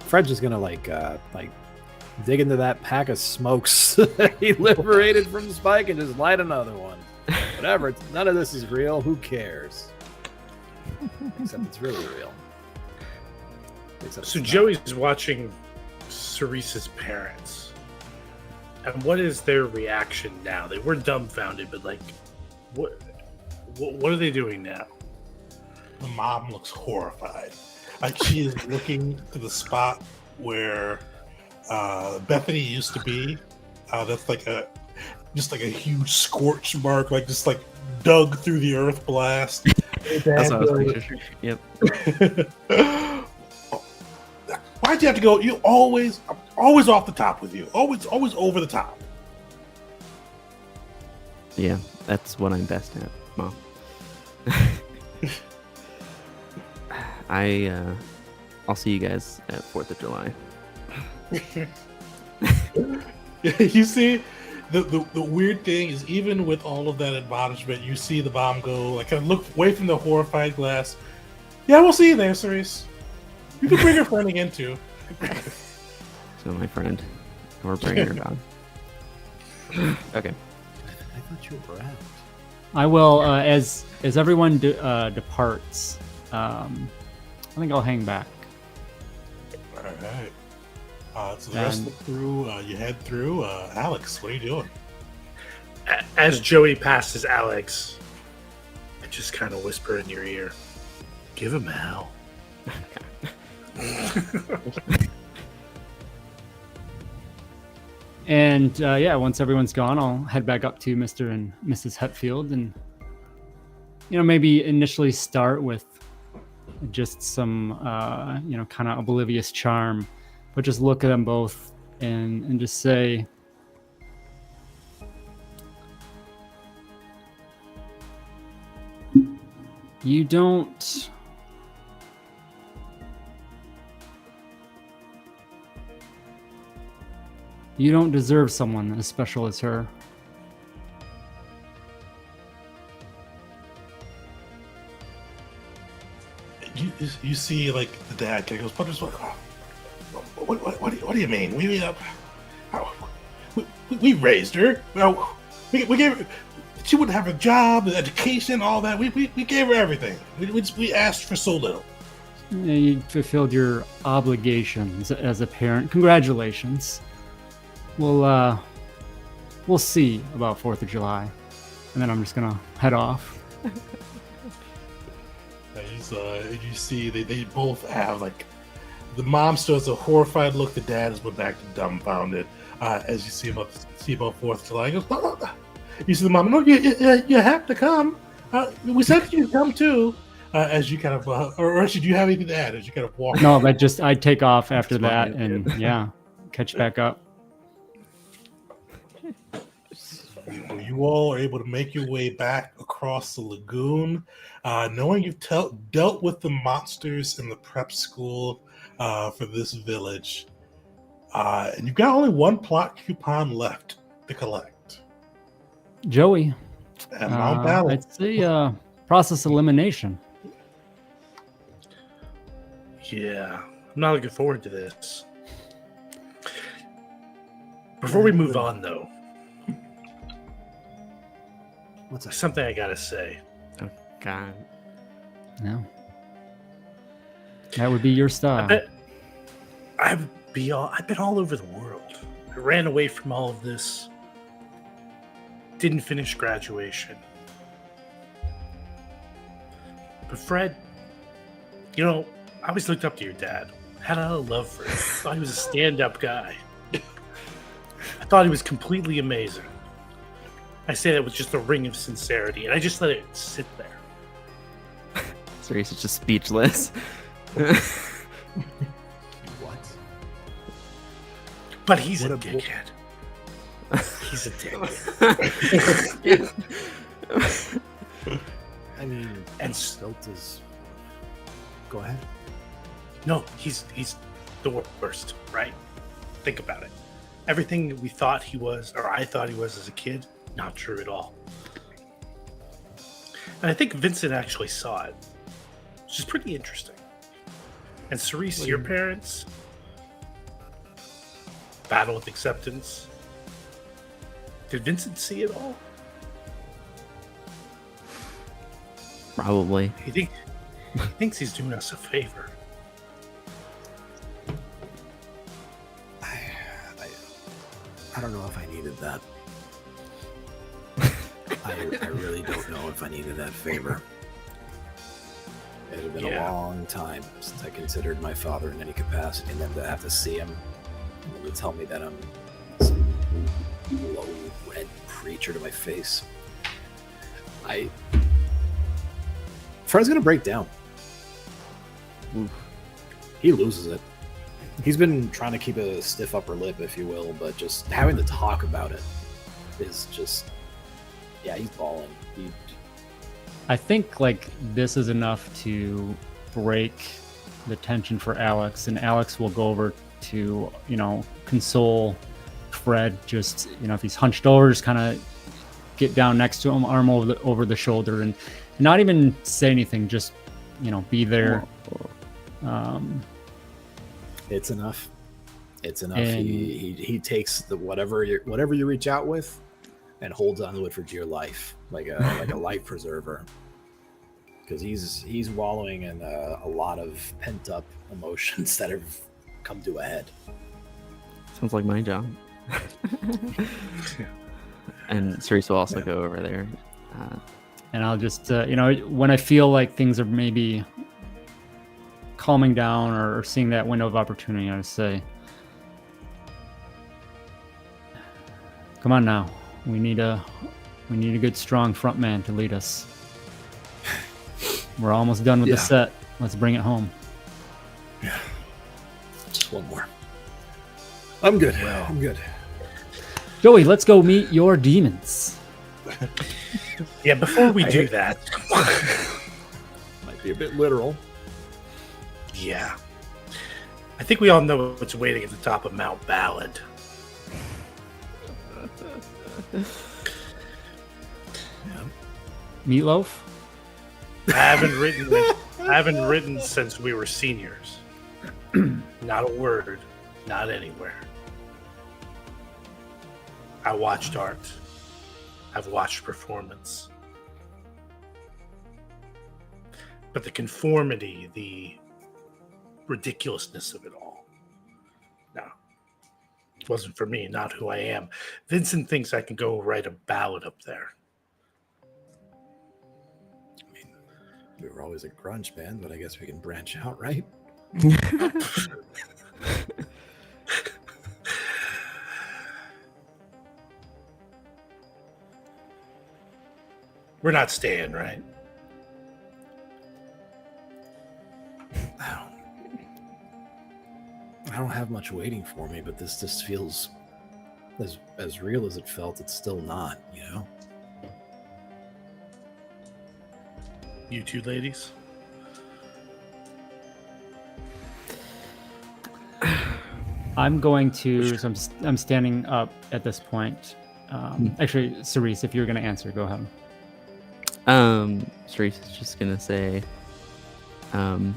Fred's just gonna like dig into that pack of smokes that he liberated from Spike and just light another one. Whatever. None of this is real. Who cares? Except it's really real. So Joey's watching Cerise's parents. And what is their reaction now? They were dumbfounded, but like, what are they doing now? The mom looks horrified. Like she is looking to the spot where Bethany used to be. That's like a huge scorch mark, like just like dug through the earth blast. That's what I was thinking. Yep. Why'd you have to go? I'm always off the top with you. Always over the top. Yeah, that's what I'm best at, Mom. I'll see you guys at 4th of July. You see, the weird thing is, even with all of that admonishment, you see the mom go, like, kind of look away from the horrified glass. Yeah, we'll see you there, Cerise. You can bring your friend again, too. So my friend, or bring her dog. Okay. I thought you were out. I will, as everyone departs, I think I'll hang back. All right. So the rest of the crew, you head through. Alex, what are you doing? As Joey passes Alex, I just kind of whisper in your ear, "Give him hell." And once everyone's gone, I'll head back up to Mr. and Mrs. Hetfield, and maybe initially start with just some kind of oblivious charm, but just look at them both and just say, you don't deserve someone as special as her. You see, like, the dad kind of goes, what do you mean? We raised her. Well, we gave her. She wouldn't have a job, an education, all that. We gave her everything. We asked for so little. You fulfilled your obligations as a parent. Congratulations. We'll see about 4th of July, and then I'm just gonna head off. You see, they both have, like, the mom still has a horrified look. The dad has went back to dumbfounded. As you see about 4th of July, he goes, no. You see the mom, no, you have to come. We said you'd come too. As you kind of, or actually, do you have anything to add as you kind of walk? No, I'd take off after that, and catch back up. You all are able to make your way back across the lagoon, knowing you've dealt with the monsters in the prep school for this village, and you've got only one plot coupon left to collect. Joey, at Mount Battle. I'd say process elimination. Yeah, I'm not looking forward to this. Before we move on, though, What's that? something I gotta say. Oh, God. No. That would be your style. I've been all over the world. I ran away from all of this. Didn't finish graduation. But Fred, I always looked up to your dad. Had a lot of love for him. Thought he was a stand-up guy. I thought he was completely amazing. I say that with just a ring of sincerity, and I just let it sit there. Cerise is just speechless. What? But he's What a a- dickhead. He's a dickhead. I mean, And Stilt is. Go ahead. No, he's the worst, right? Think about it. Everything we thought he was, or I thought he was as a kid, not true at all. And I think Vincent actually saw it, which is pretty interesting. And Cerise, your parents, battle with acceptance. Did Vincent see it all? Probably. He thinks he's doing us a favor. I don't know if I needed that. I really don't know if I needed that favor. It had been Yeah. a long time since I considered my father in any capacity, and then to have to see him and to tell me that I'm some low red preacher to my face. Fred's gonna break down. Oof. He loses it. He's been trying to keep a stiff upper lip, if you will, but just having to talk about it is just, yeah, he's bawling. I think like this is enough to break the tension for Alex, and Alex will go over to, console Fred. Just, if he's hunched over, just kind of get down next to him, arm over the shoulder, and not even say anything. Just, be there. It's enough. It's enough. And- He takes the whatever you reach out with, and holds onto it for dear life, like a life preserver. Because he's wallowing in a lot of pent up emotions that have come to a head. Sounds like my job. And Cerise will also Yeah. go over there. And I'll just, when I feel like things are maybe calming down or seeing that window of opportunity, I just say, come on now. We need a good, strong front man to lead us. We're almost done with the Yeah. set. Let's bring it home. Just one more. I'm good. I'm good. Joey, let's go meet your demons. Yeah, before we do that, Might be a bit literal. yeah. I think we all know what's waiting at the top of Mount Ballad. Meatloaf? I haven't written since we were seniors. Not a word, not anywhere. I watched art. I've watched performance. But the conformity, the ridiculousness of it all. No. It wasn't for me, not who I am. Vincent thinks I can go write a ballad up there. We were always a grunge band, but I guess we can branch out, right? We're not staying, right? I don't have much waiting for me, but this just feels as real as it felt. It's still not, You two ladies? I'm going to. So I'm standing up at this point. Actually, Cerise, if you're going to answer, go ahead. Cerise is just gonna say, I'm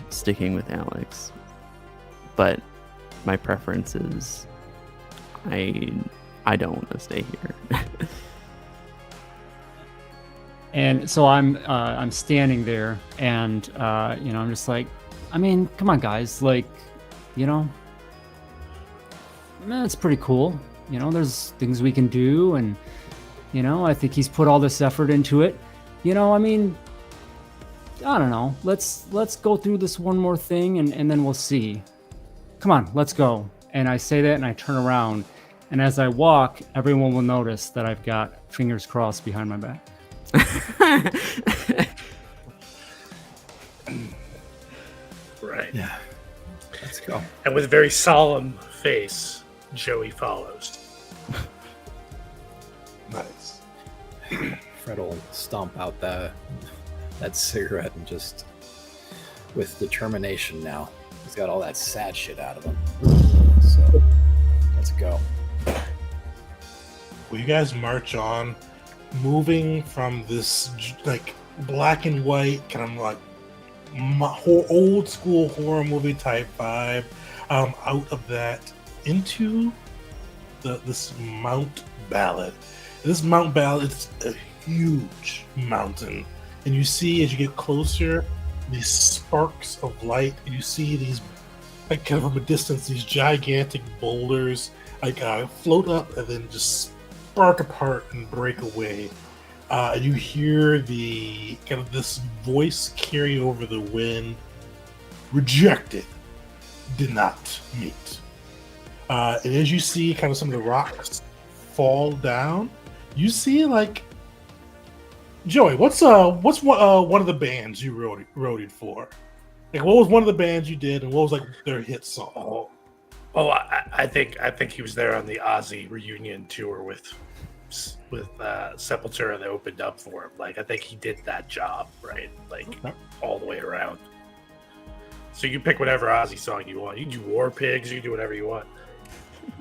sticking with Alex, but my preference is I don't want to stay here. And so I'm standing there, and I'm just like, I mean, come on, guys, like, it's pretty cool. There's things we can do, and I think he's put all this effort into it. I mean, I don't know. Let's go through this one more thing, and then we'll see. Come on, let's go. And I say that and I turn around. And as I walk, everyone will notice that I've got fingers crossed behind my back. Right. Yeah. Let's go. And with a very solemn face, Joey follows. Nice. Fred will stomp out that cigarette and just, with determination now, he's got all that sad shit out of him. So, let's go. Well, you guys march on, moving from this like black and white kind of like old school horror movie type vibe, out of that into this Mount Ballad. This Mount Ballad, it's a huge mountain, and you see as you get closer these sparks of light, and you see these, like, kind of from a distance, these gigantic boulders like float up and then just spark apart and break away. And you hear the kind of this voice carry over the wind. Rejected, did not meet. And as you see kind of some of the rocks fall down, you see, like, Joey, what's one of the bands you roaded for? Like, what was one of the bands you did, and what was like their hit song? I think he was there on the Ozzy reunion tour with Sepultura that opened up for him. Like, I think he did that job, right? Like, Okay. all the way around. So you can pick whatever Ozzy song you want. You can do War Pigs. You can do whatever you want.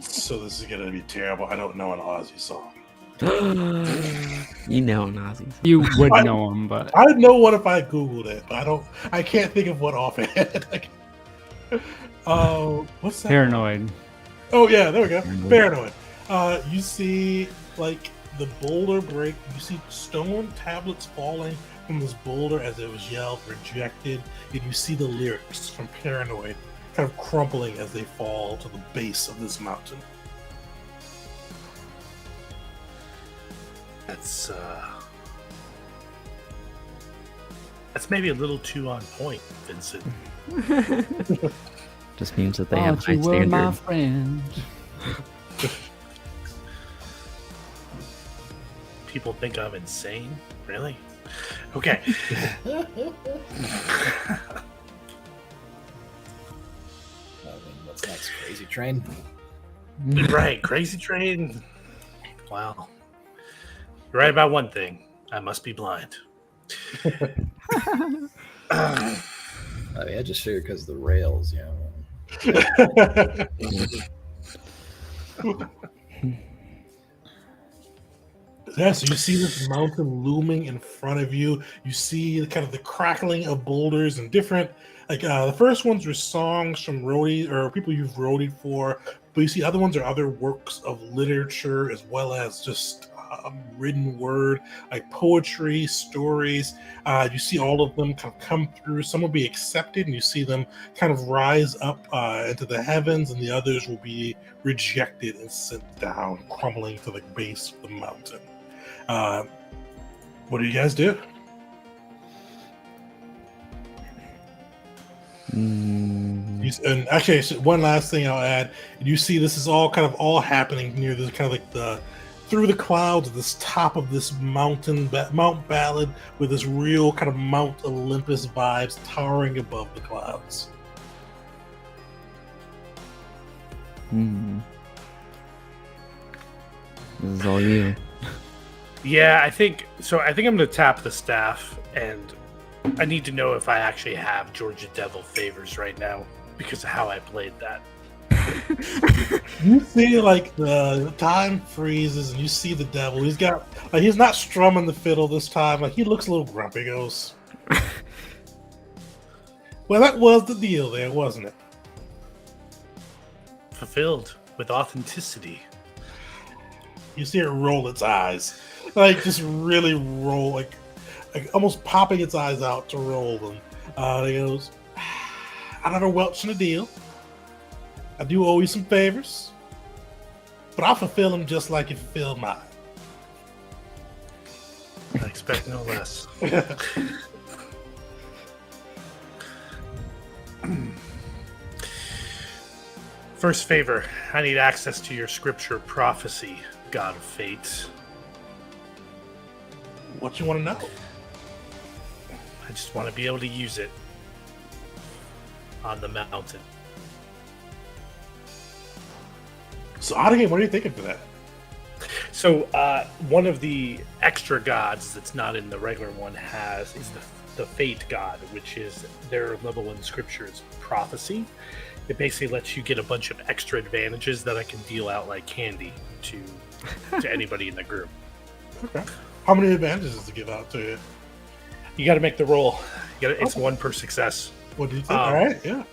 So this is gonna be terrible. I don't know an Ozzy song. You know Nazis. You would know him, but I'd know one if I Googled it, but I can't think of one offhand. What's that? Paranoid. Oh yeah, there we go. Paranoid. You see, like, the boulder break. You see stone tablets falling from this boulder as it was yelled "rejected," and you see the lyrics from Paranoid kind of crumpling as they fall to the base of this mountain. That's maybe a little too on point, Vincent. Just means that they have Thought high you were my standards. friend. People think I'm insane? Really? Okay. What's next? Crazy Train? Right, Crazy Train. Wow. You're right about one thing. I must be blind. I mean, I just figured because of the rails, you know. Yeah, so you see this mountain looming in front of you. You see kind of the crackling of boulders and different, like, the first ones are songs from roadie or people you've roadied for, but you see other ones are other works of literature as well as just written word, like poetry, stories. You see all of them kind of come through. Some will be accepted, and you see them kind of rise up into the heavens, and the others will be rejected and sent down, crumbling to the base of the mountain. What do you guys do? And actually, so one last thing I'll add. You see, this is all kind of all happening near this kind of like the through the clouds, this top of this mountain, Mount Ballad, with this real kind of Mount Olympus vibes towering above the clouds. This is all you. Yeah, I think I'm going to tap the staff, and I need to know if I actually have Georgia Devil favors right now because of how I played that. You see, like, the time freezes, and you see the devil. He's got, like, he's not strumming the fiddle this time. Like, he looks a little grumpy. Goes, well, that was the deal there, wasn't it? Fulfilled with authenticity. You see it roll its eyes, like, just really roll, like almost popping its eyes out to roll them. He goes, I never welched in a deal. I do owe you some favors, but I'll fulfill them just like you fulfilled mine. I expect no less. First favor, I need access to your scripture prophecy, God of Fate. What you want to know? I just want to be able to use it on the mountain. So, out of game, what are you thinking for that? So, one of the extra gods that's not in the regular one is the Fate god, which is their level in scripture is prophecy. It basically lets you get a bunch of extra advantages that I can deal out like candy to anybody in the group. Okay. How many advantages does it give out to you? You got to make the roll. It's one per success. What do you think? All right, yeah.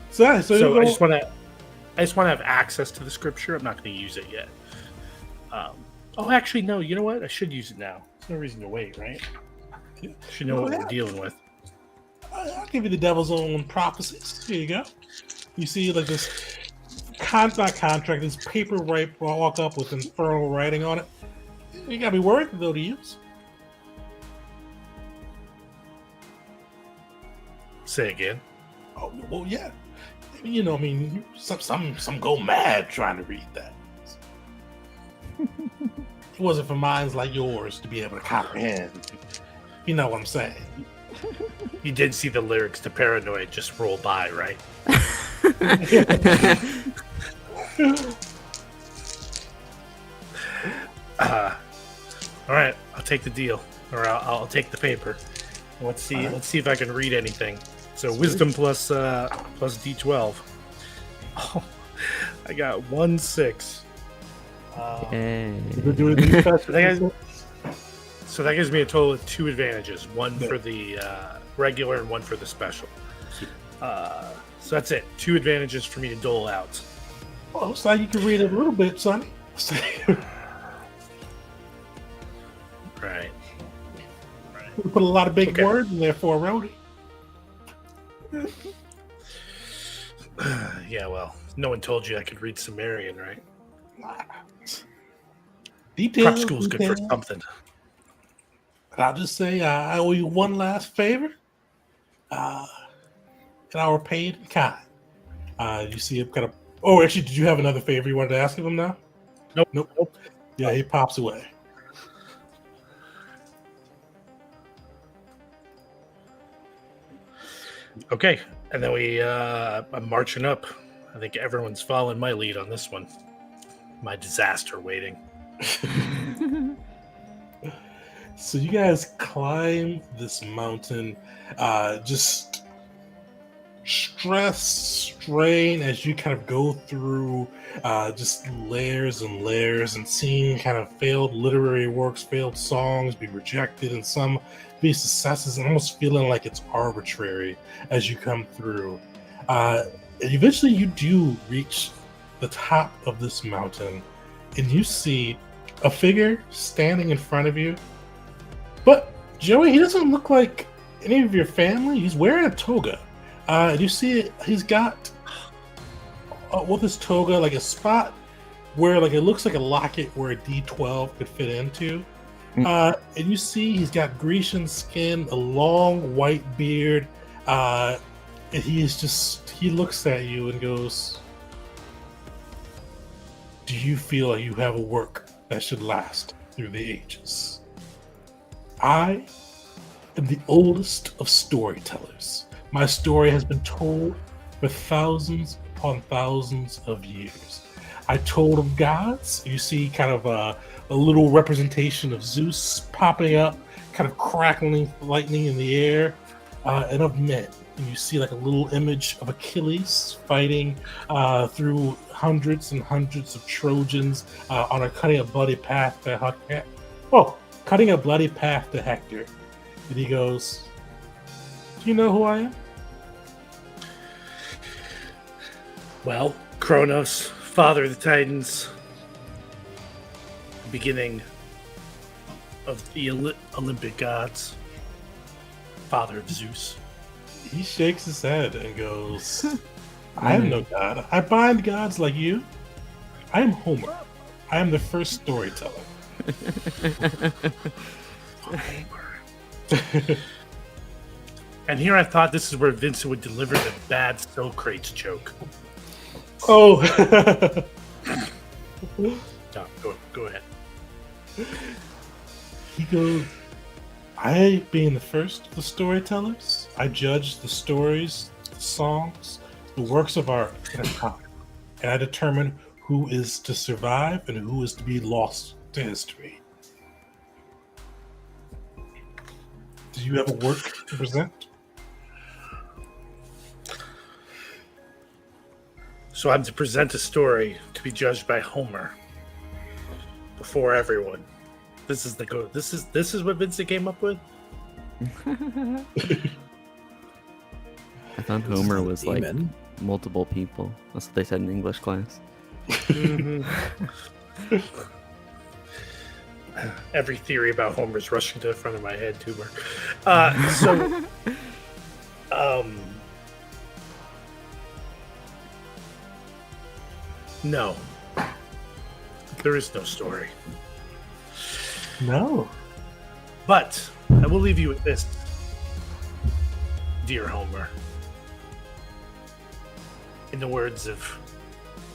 So I just want to have access to the scripture. I'm not going to use it yet. Actually, no. You know what? I should use it now. There's no reason to wait, right? Should know what we're dealing with. I'll give you the devil's own prophecies. Here you go. You see, like this contract, this paper walk up with infernal writing on it. You gotta be worried though to use. Say again. Oh well, yeah. You know, I mean, some go mad trying to read that. It wasn't for minds like yours to be able to comprehend. You know what I'm saying? You did see the lyrics to Paranoid just roll by, right? All right, I'll take the deal, or I'll take the paper. Let's see. Let's see if I can read anything. So wisdom plus D12. Oh, I got 1 6. So that gives me a total of 2 advantages. One for the regular and one for the special. So that's it. 2 advantages for me to dole out. Oh, looks like you can read it a little bit, Sonny. Right. We put a lot of big words in there for a roadie. Yeah, well, no one told you I could read Sumerian, right? Prep school's good for something. I'll just say I owe you one last favor. And our paid in kind. You see him kind of... Oh, actually, did you have another favor you wanted to ask of him now? Nope. Yeah, he pops away. Okay, and then I'm marching up. I think everyone's following my lead on this one. My disaster waiting. So you guys climb this mountain, just stress, strain as you kind of go through just layers and layers and seeing kind of failed literary works, failed songs be rejected and some be successes and almost feeling like it's arbitrary as you come through. And eventually you do reach the top of this mountain and you see a figure standing in front of you. But Joey, he doesn't look like any of your family. He's wearing a toga. You see he's got with his toga like a spot where like it looks like a locket where a D12 could fit into. And you see he's got Grecian skin, a long white beard, and he looks at you and goes, "Do you feel like you have a work that should last through the ages? I am the oldest of storytellers. My story has been told for thousands upon thousands of years. I told of gods." You see kind of a little representation of Zeus popping up, kind of crackling lightning in the air, and of men. And you see like a little image of Achilles fighting through hundreds and hundreds of Trojans cutting a bloody path to Hector. And he goes, "Do you know who I am?" Well, Kronos, father of the Titans, beginning of the Olympic gods, father of Zeus. He shakes his head and goes, "I am no god. I bind gods like you. I am Homer. I am the first storyteller." And here I thought this is where Vincent would deliver the bad Socrates joke. Oh. Tom, go ahead. He goes, I, being the first of the storytellers, I judge the stories, the songs, the works of art in a time, and I determine who is to survive and who is to be lost to history. Do you have a work to present? So I'm to present a story to be judged by Homer before everyone. This is the go. This is what Vincent came up with. I thought Homer was like Demon. multiple people. That's what they said in English class. Every theory about Homer's rushing to the front of my head, tumor. No, there is no story. No. But I will leave you with this, dear Homer. In the words of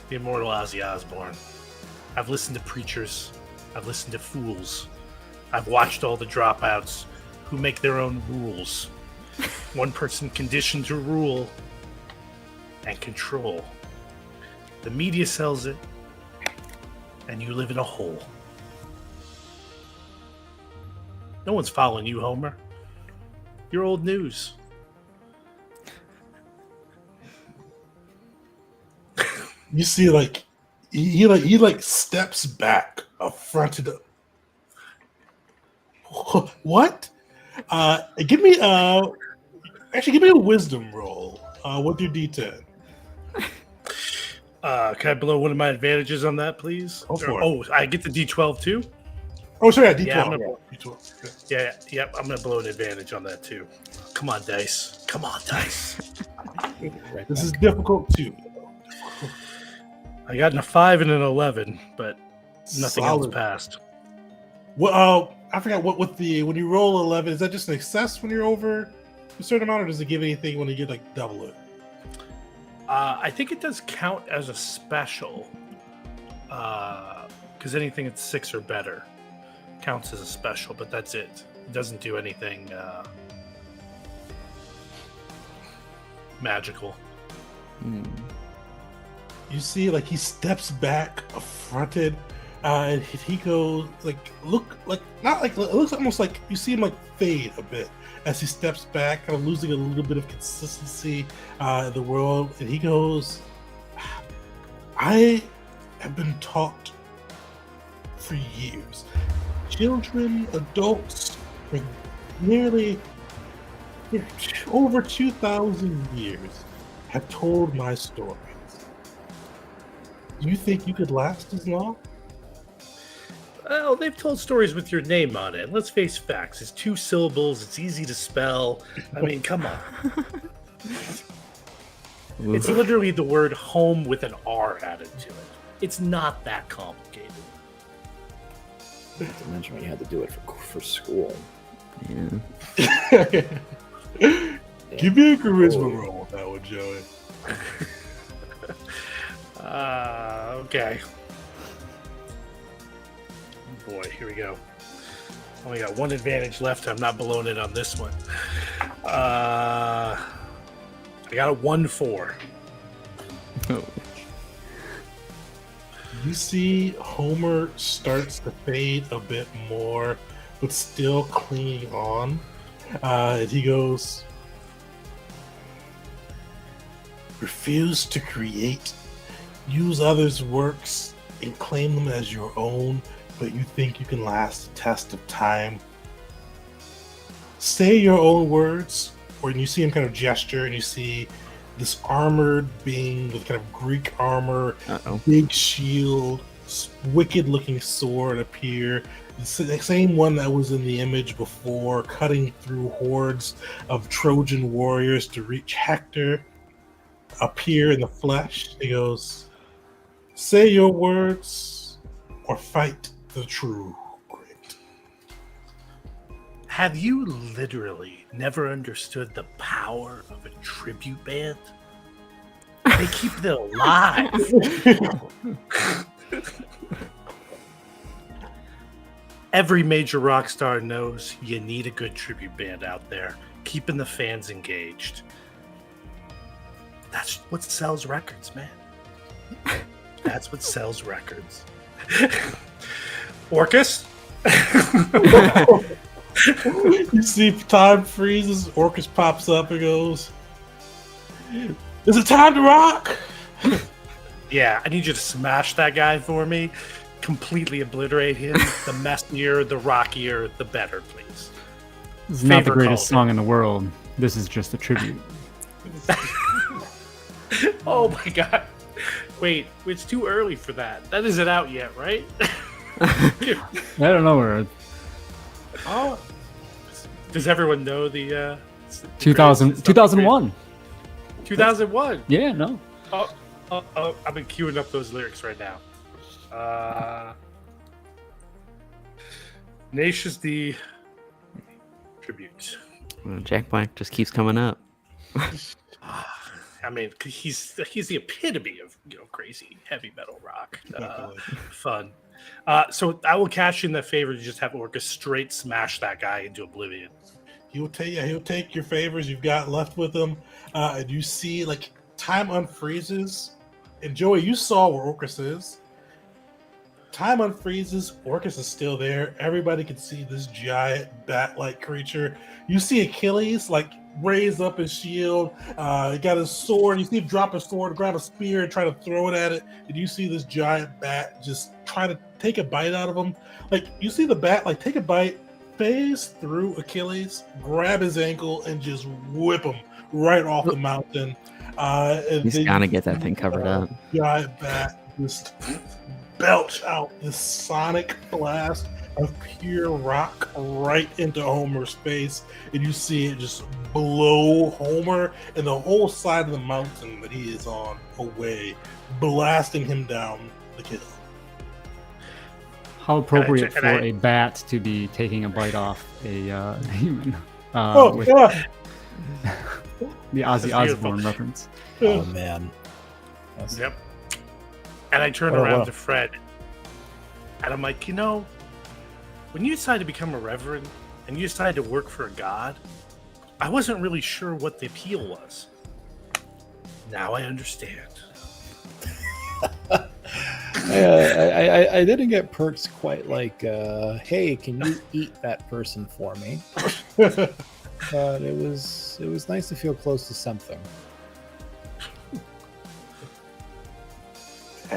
the immortal Ozzy Osbourne, I've listened to preachers, I've listened to fools, I've watched all the dropouts who make their own rules. One person conditioned to rule and control. The media sells it, and you live in a hole. No one's following you, Homer. You're old news. You see, like he steps back, affronted. What? Give me give me a wisdom roll. With your D10. Can I blow one of my advantages on that, please? Go for it. I get the D12 too? Oh, sorry, D12. Yeah, I'm D12. Yeah, I'm gonna blow an advantage on that too. Come on, dice. Come on, dice. Right This back. is difficult too. I got a 5 and an 11, but nothing else Solid. passed. Well, I forgot what the when you roll 11, is that just an excess when you're over a certain amount, or does it give anything when you get like double it? I think it does count as a special, because anything that's 6 or better counts as a special, but that's it. It doesn't do anything magical. You see, like he steps back, affronted, and he goes like, look, like not like it looks almost like you see him like fade a bit as he steps back, kind of losing a little bit of consistency in the world, and he goes, I have been taught for years, children, adults, for nearly over 2,000 years have told my stories. Do you think you could last as long? Well, they've told stories with your name on it. Let's face facts. It's 2 syllables. It's easy to spell. I mean, come on. It's literally the word home with an R added to it. It's not that complicated. Not to mention when you had to do it for school. Yeah. Give me a charisma roll with that one, Joey. Okay. Boy, here we go. Only got one advantage left. I'm not blowing it on this one. I got a 1-4. You see Homer starts to fade a bit more, but still clinging on. And he goes, refuse to create, use others' works, and claim them as your own, but you think you can last the test of time. Say your own words, or you see him kind of gesture, and you see this armored being with kind of Greek armor, big shield, wicked-looking sword appear. It's the same one that was in the image before, cutting through hordes of Trojan warriors to reach Hector. Appear in the flesh. He goes, say your words or fight the true grit. Have you literally never understood the power of a tribute band? They keep it alive. Every major rock star knows you need a good tribute band out there, keeping the fans engaged. That's what sells records, man. That's what sells records. Orcus? You see, time freezes. Orcus pops up and goes, "Is it time to rock?" Yeah, I need you to smash that guy for me. Completely obliterate him. The messier, the rockier, the better, please. This is not the Favor greatest call. song in the world. This is just a tribute. Oh my god. Wait, it's too early for that. That isn't out yet, right? I don't know where. Oh. Does everyone know the 2000, 2001. 2001. Yeah, no. Oh, I've been queuing up those lyrics right now. Nation's the tribute. Jack Black just keeps coming up. I mean, he's the epitome of crazy heavy metal rock, fun. So I will cash in the favor to just have Orcus straight smash that guy into oblivion. He'll take your favors you've got left with him, and you see like time unfreezes. And Joey, you saw where Orcus is. Time unfreezes. Orcus is still there. Everybody can see this giant bat-like creature. You see Achilles like raise up his shield. He got his sword. You see him drop his sword, grab a spear, and try to throw it at it. And you see this giant bat just trying to take a bite out of him. Like you see the bat like take a bite, phase through Achilles, grab his ankle, and just whip him right off the mountain. And He's then gotta you get that see thing covered the up. Giant bat just belch out this sonic blast of pure rock right into Homer's face, and you see it just blow Homer and the whole side of the mountain that he is on away, blasting him down the hill. How appropriate and for I- a bat to be taking a bite off a human. Oh With yeah, the Ozzy That's Osbourne beautiful. reference. Oh man. That's- Yep. And I turn What a- around what a- to Fred, and I'm like, when you decided to become a reverend and you decided to work for a god, I wasn't really sure what the appeal was. Now I understand. I didn't get perks quite like, hey, can you eat that person for me? But it was nice to feel close to something.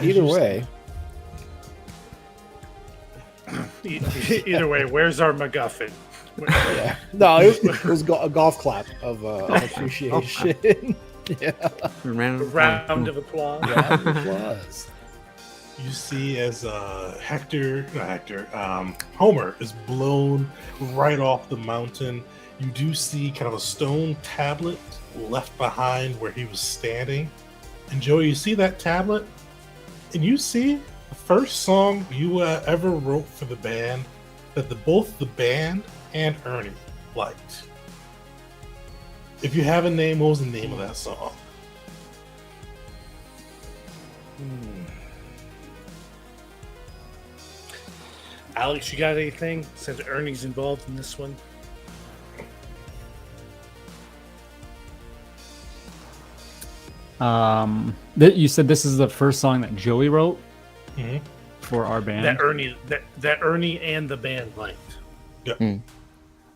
Either way, Either way, where's our MacGuffin? yeah. No, it was a golf clap of appreciation. Yeah, Round of Round of applause. round of applause. You see as Homer is blown right off the mountain. You do see kind of a stone tablet left behind where he was standing. And Joey, you see that tablet, and you see the first song you ever wrote for the band that both the band and Ernie liked. If you have a name, what was the name of that song? Alex, you got anything? Since Ernie's involved in this one. You said this is the first song that Joey wrote Mhm. for our band. That Ernie and the band liked.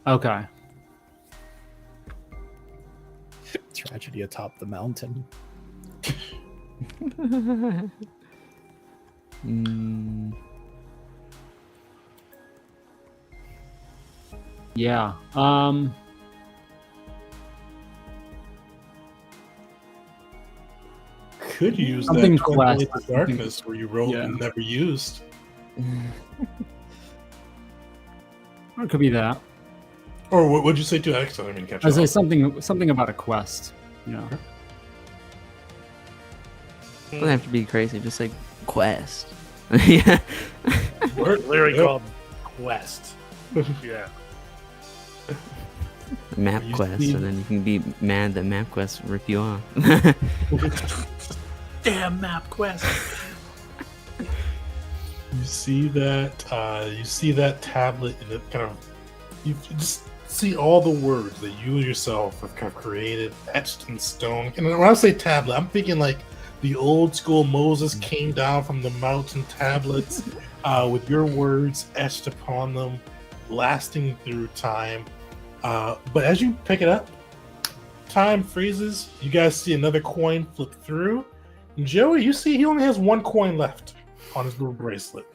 Okay. Tragedy atop the mountain. Yeah. Could use Something that Quest. Quest the Darkness where you wrote Yeah. and never used. Or it could be that. Or what would you say to Alex? I didn't mean to catch I say you off. something about a quest. You know. Doesn't have to be crazy. Just like Quest. Yeah. Word- Literally yeah. called Quest. Yeah. MapQuest, see- and then you can be mad that MapQuest rip you off. Damn MapQuest. You see that tablet, and it kind of you just see all the words that you yourself have kind of created, etched in stone. And when I say tablet, I'm thinking like the old school Moses came down from the mountain tablets with your words etched upon them, lasting through time. But as you pick it up, time freezes. You guys see another coin flip through. And Joey, you see he only has one coin left on his little bracelet.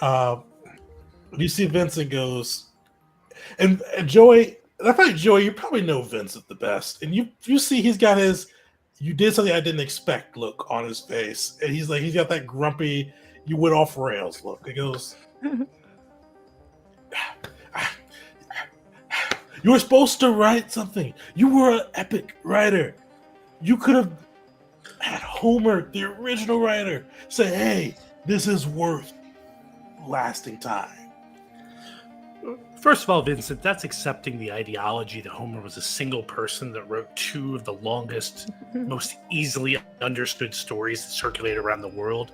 You see Vincent goes, and Joey. I thought Joey, you probably know Vincent the best, and you see he's got his "you did something I didn't expect" look on his face, and he's got that grumpy, you went off rails look. He goes, "You were supposed to write something. You were an epic writer. You could have had Homer, the original writer, say, hey, this is worth lasting time." First of all, Vincent, that's accepting the ideology that Homer was a single person that wrote two of the longest, most easily understood stories that circulate around the world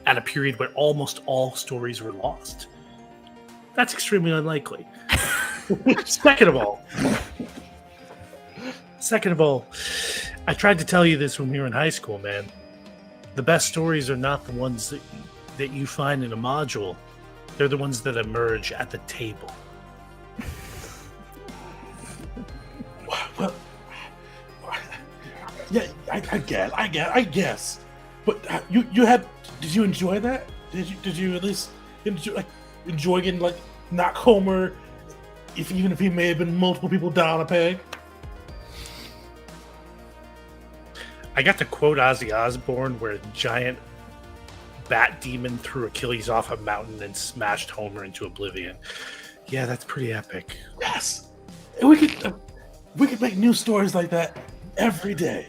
at a period where almost all stories were lost. That's extremely unlikely. Second of all, I tried to tell you this when we were in high school, man. The best stories are not the ones that you find in a module. They're the ones that emerge at the table. Well, yeah, I guess. But you had? Did you enjoy that? Did you at least enjoy getting knock Homer, even if he may have been multiple people down a peg? I got to quote Ozzy Osbourne, where a giant bat demon threw Achilles off a mountain and smashed Homer into oblivion. Yeah, that's pretty epic. Yes, and we could make new stories like that every day.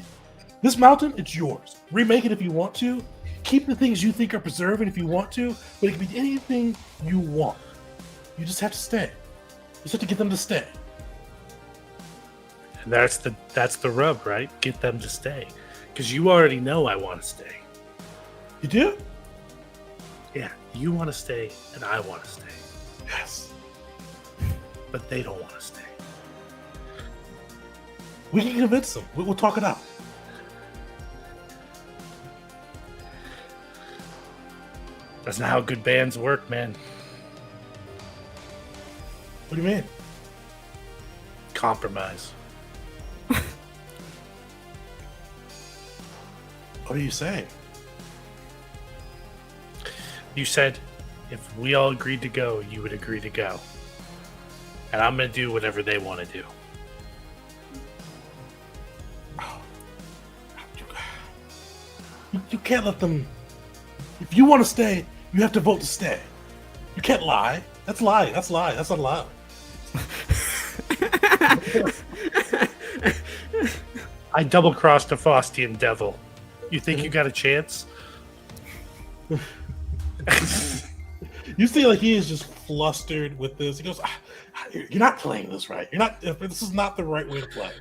This mountain, it's yours. Remake it if you want to. Keep the things you think are preserving if you want to, but it can be anything you want. You just have to stay. You just have to get them to stay. And that's the rub, right? Get them to stay. Because you already know I want to stay. You do? Yeah, you want to stay, and I want to stay. Yes. But they don't want to stay. We can convince them. We'll talk it out. That's not how good bands work, man. What do you mean? Compromise. What are you saying? You said if we all agreed to go, you would agree to go. And I'm going to do whatever they want to do. You can't let them. If you want to stay, you have to vote to stay. You can't lie. That's lying. That's lying. That's not allowed. I double-crossed a Faustian devil. You think you got a chance? You see, he is just flustered with this. He goes, "You're not playing this right. You're not. This is not the right way to play.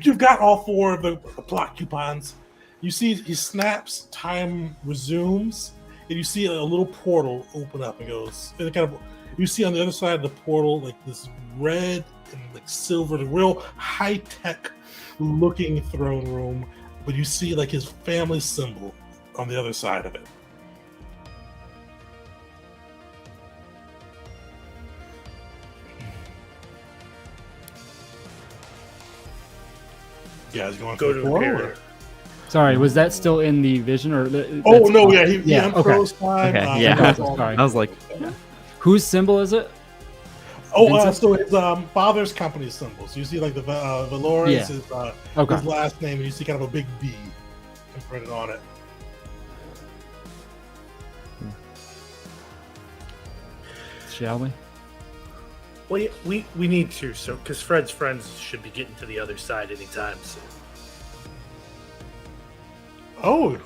You've got all four of the plot coupons." You see, he snaps. Time resumes, and you see a little portal open up and goes. And you see on the other side of the portal this red and silver, real high tech looking throne room. But you see his family symbol on the other side of it. You guys going Go for to the the portal? mirror. Sorry, was that still in the vision or? Oh no, yeah, he yeah, okay. unfroze time. Okay, yeah. that's all. Sorry. I was like, Whose symbol is it? Oh, Vincent? so his father's company symbol. So you see the Valora is Yeah. his last name, and you see kind of a big V imprinted on it. Shall we? Well, we need to, because Fred's friends should be getting to the other side anytime soon. Oh,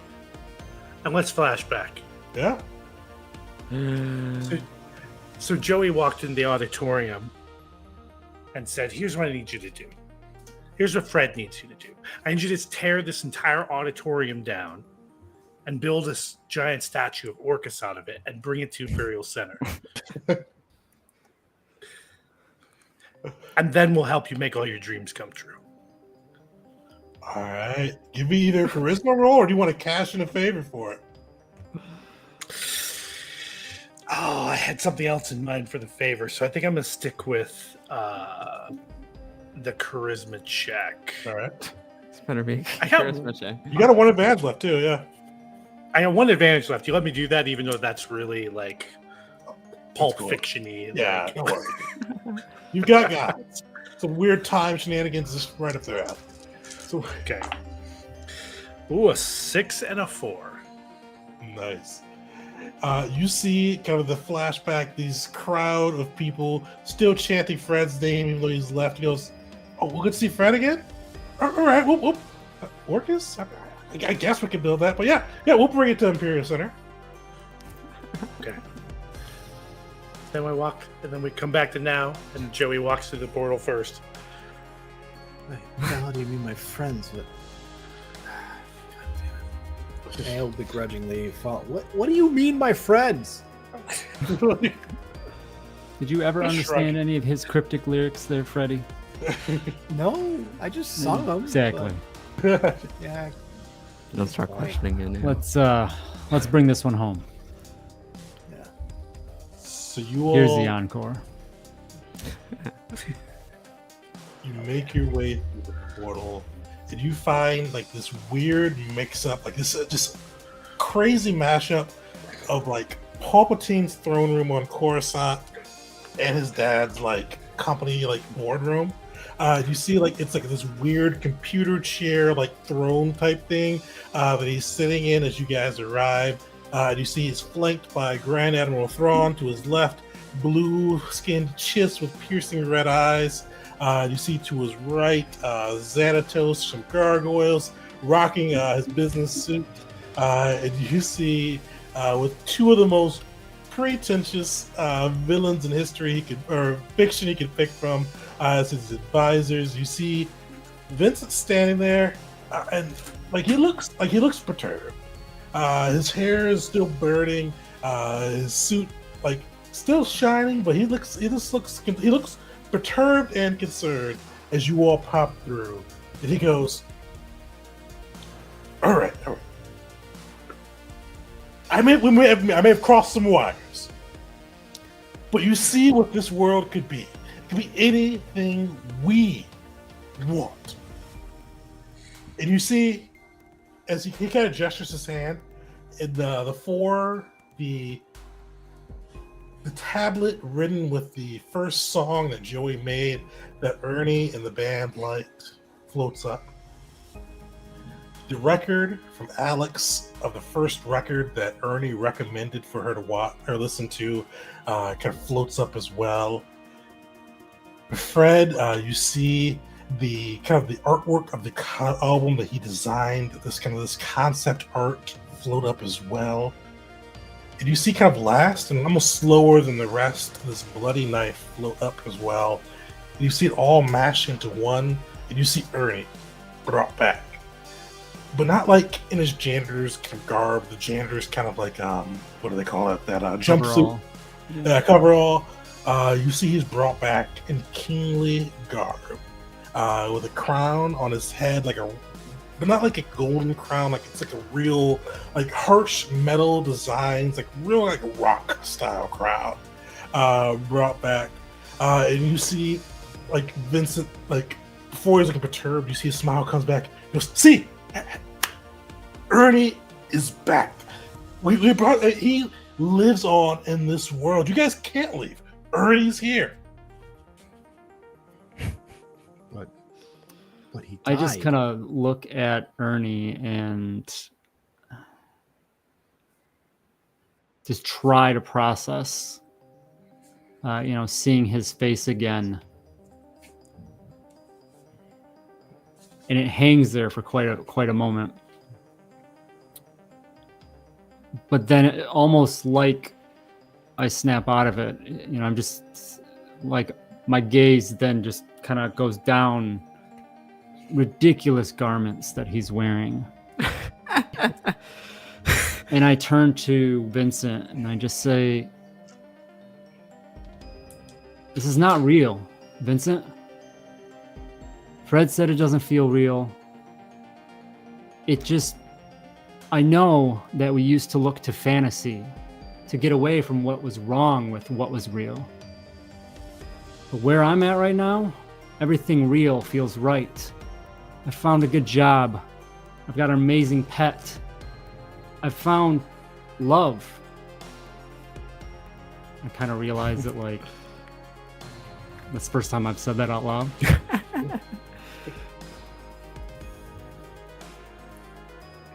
And let's flash back. yeah. So Joey walked in the auditorium, and said, "Here's what I need you to do. Here's what Fred needs you to do. I need you to tear this entire auditorium down and build a giant statue of Orcus out of it and bring it to Imperial Center. And then we'll help you make all your dreams come true." All right. Give me either a charisma roll, or do you want to cash in a favor for it? Oh, I had something else in mind for the favor, so I think I'm going to stick with the charisma check. All right. This better be I got- charisma check. You got a 1 advantage left too, yeah. I have one advantage left. You let me do that, even though that's really like Pulp cool. Fiction-y. Yeah, Like, don't worry. You've got guys. Some weird time shenanigans just right up their alley. So okay. Ooh, a 6 and a 4. nice. You see kind of the flashback, these crowd of people still chanting Fred's name even though he's left. He goes, "Oh, we're going to see Fred again? All right, whoop, whoop. Orcus? I guess we can build that, but yeah, we'll bring it to Imperial Center." Okay. Then we walk, and then we come back to now, and Joey walks through the portal first. What the hell do you mean, my friends? I'll begrudgingly follow. What do you mean, my friends? Did you ever Just understand shrug. any of his cryptic lyrics there, Freddie? No, I just sung them. Exactly. but, yeah. Don't start questioning it now. Let's bring this one home. Yeah. So you all Here's the encore. you make your way through the portal, and you find like this weird mix-up, like this just crazy mashup of like Palpatine's throne room on Coruscant and his dad's like company like boardroom. You see like it's like this weird computer chair like throne type thing that he's sitting in as you guys arrive. You see he's flanked by Grand Admiral Thrawn to his left, blue-skinned Chiss with piercing red eyes. You see to his right, Xanatos, some gargoyles, rocking his business suit. And you see with two of the most pretentious villains in history or fiction he could pick from as his advisors. You see Vincent standing there, and like he looks perturbed. His hair is still burning. His suit like still shining, but he looks perturbed and concerned as you all pop through. And he goes, "All right. I may have crossed some wires, but you see what this world could be. It could be anything we want." And you see, as he kind of gestures his hand, in the tablet written with the first song that Joey made that Ernie and the band liked floats up. The record from Alex of the first record that Ernie recommended for her to watch or listen to kind of floats up as well. Fred, you see the kind of the artwork of the album that he designed, this concept art float up as well. And you see kind of last and almost slower than the rest, this bloody knife float up as well. And you see it all mashed into one, and you see Ernie brought back. But not like in his janitor's kind of garb. The janitor's kind of like, what do they call it? That jumpsuit. Coverall. You see he's brought back in kingly garb. With a crown on his head, but not like a golden crown, like it's like a real, like harsh metal designs, like real like rock style crown. Brought back. And you see like Vincent, like before he's looking perturbed, you see a smile comes back. He goes, "See, Ernie is back. We brought. He lives on in this world. You guys can't leave. Ernie's here." But he died. I just kind of look at Ernie and just try to process, seeing his face again. And it hangs there for quite a moment. But then almost like I snap out of it, I'm just like my gaze then just kind of goes down ridiculous garments that he's wearing. And I turn to Vincent and I just say, this is not real, Vincent. Fred said it doesn't feel real. I know that we used to look to fantasy to get away from what was wrong with what was real. But where I'm at right now, everything real feels right. I found a good job. I've got an amazing pet. I've found love. I kind of realized that, like, that's the first time I've said that out loud.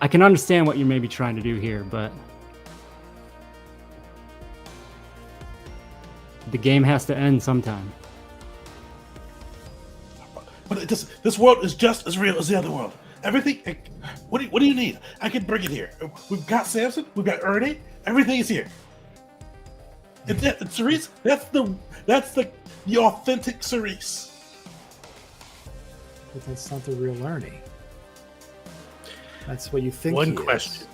I can understand what you may be trying to do here, but the game has to end sometime. But this world is just as real as the other world. Everything. What do you need? I can bring it here. We've got Samson. We've got Ernie. Everything is here. And Cerise, that's the authentic Cerise. But that's not the real Ernie. That's what you think. One question.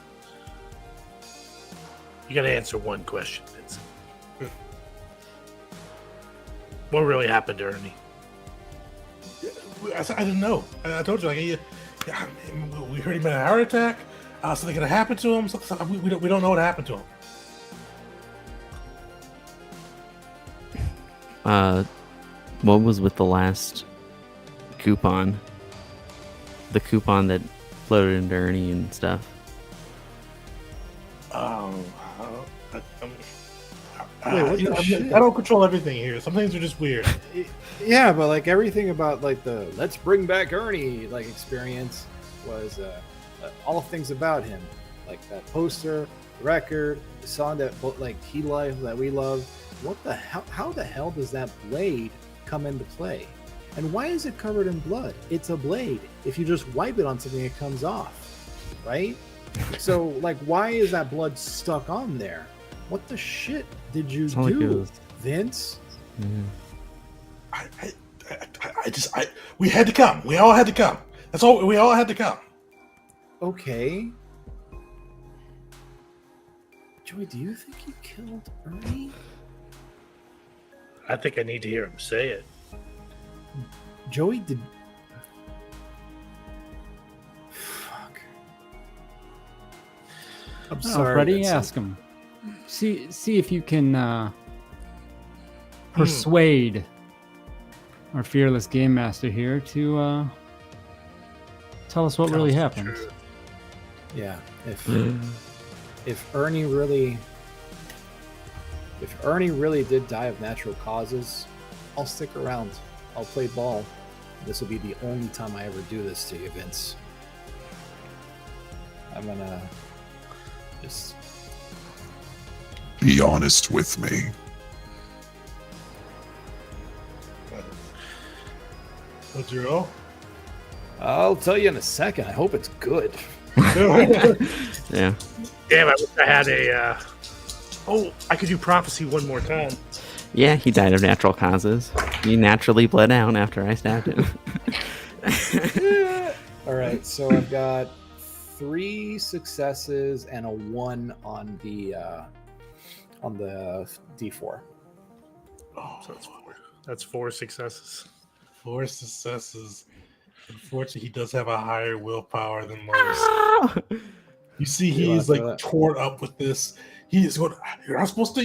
You got to answer one question, Vincent. What really happened to Ernie? I didn't know. I told you, we heard he had a heart attack. Something could have happened to him. We don't know what happened to him. What was with the last coupon? The coupon that floated into Ernie and stuff. I don't control everything here. Some things are just weird. Yeah, but like everything about like the "let's bring back Ernie" like experience was all things about him, like that poster, record, the song that like he loved, that we love. What the hell? How the hell does that blade come into play? And why is it covered in blood? It's a blade. If you just wipe it on something, it comes off, right? So like, why is that blood stuck on there? What the shit did you do, Vince? Mm-hmm. We had to come. We all had to come. That's all. We all had to come. Okay. Joey, do you think you killed Ernie? I think I need to hear him say it. Joey did. Fuck. I'm sorry. Freddie, ask him. See if you can persuade our fearless game master here to tell us what really happened. Yeah, if Ernie really did die of natural causes, I'll stick around. I'll play ball. This will be the only time I ever do this to you, Vince. I'm gonna just be honest with me. What's your all? I'll tell you in a second. I hope it's good. Yeah. Damn, I wish I had a. I could do prophecy one more time. Yeah, he died of natural causes. He naturally bled out after I stabbed him. All right, so I've got 3 successes and a 1 on the D4. So that's 4 successes. 4 successes. Unfortunately, he does have a higher willpower than most. You see, he's like torn up with this. He's going, you're not supposed to.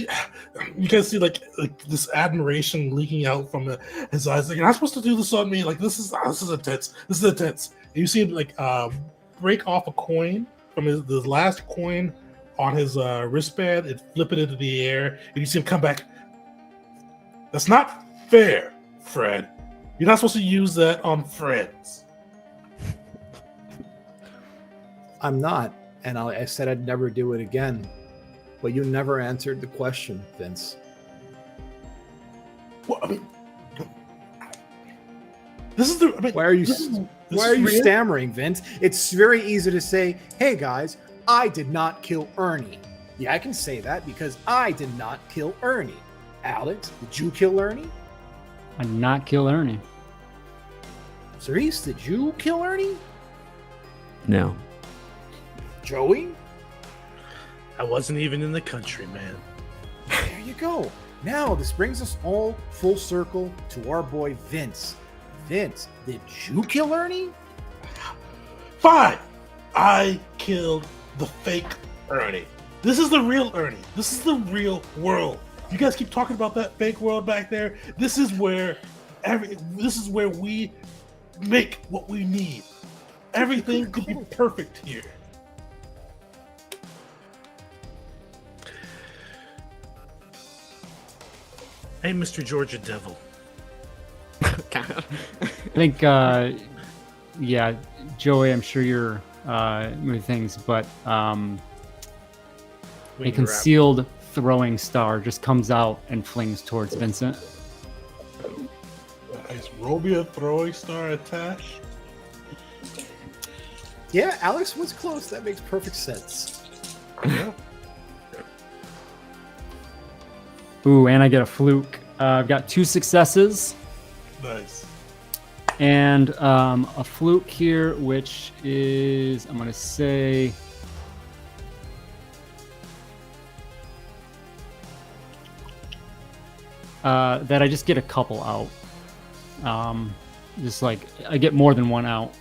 You guys see like this admiration leaking out from his eyes. Like, you're not supposed to do this on me. Like, this is intense. This is intense. And you see him like break off a coin from the last coin on his wristband and flip it into the air. And you see him come back. That's not fair, Fred. You're not supposed to use that on friends. I'm not, and I said I'd never do it again. But you never answered the question, Vince. Well, I mean, this is the. I mean, why are you stammering, Vince? It's very easy to say, "Hey guys, I did not kill Ernie." Yeah, I can say that because I did not kill Ernie. Alex, did you kill Ernie? I did not kill Ernie. Cerise, did you kill Ernie? No. Joey? I wasn't even in the country, man. There you go. Now, this brings us all full circle to our boy Vince. Vince, did you kill Ernie? Fine. I killed the fake Ernie. This is the real Ernie. This is the real world. You guys keep talking about that fake world back there. This is where we make what we need. Everything could be perfect here. Hey, Mr. Georgia Devil. I think, yeah, Joey, I'm sure you're moving things, but a concealed throwing star just comes out and flings towards Vincent. Nice. Roll me a throwing star attach. Yeah, Alex was close. That makes perfect sense. Yeah. Ooh, and I get a fluke. I've got 2 successes. Nice. And a fluke here, which is, I'm going to say, that I just get a couple out. Just like, I get more than one out.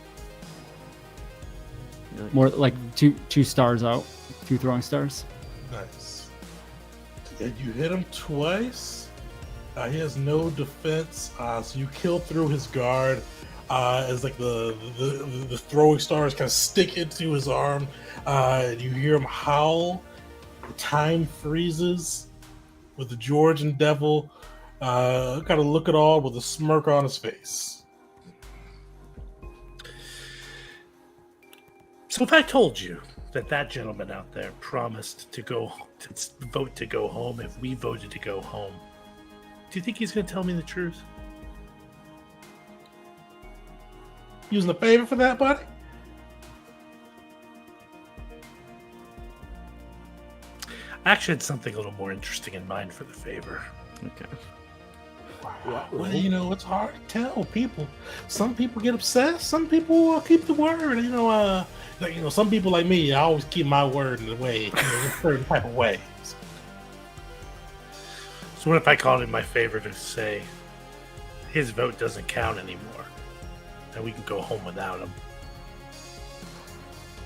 More like two stars out. 2 throwing stars. Nice. And you hit him twice. He has no defense, so you kill through his guard. As like the throwing stars kind of stick into his arm. You hear him howl. Time freezes with the Georgian Devil kind of look at all with a smirk on his face. So if I told you that gentleman out there promised to vote to go home if we voted to go home, do you think he's going to tell me the truth? Using a favor for that, buddy? I actually had something a little more interesting in mind for the favor. Okay. Well, you know, it's hard to tell people. Some people get obsessed. Some people keep the word. Some people like me, I always keep my word in a way, in a certain type of way. So what if I called in my favor to say his vote doesn't count anymore, and we can go home without him?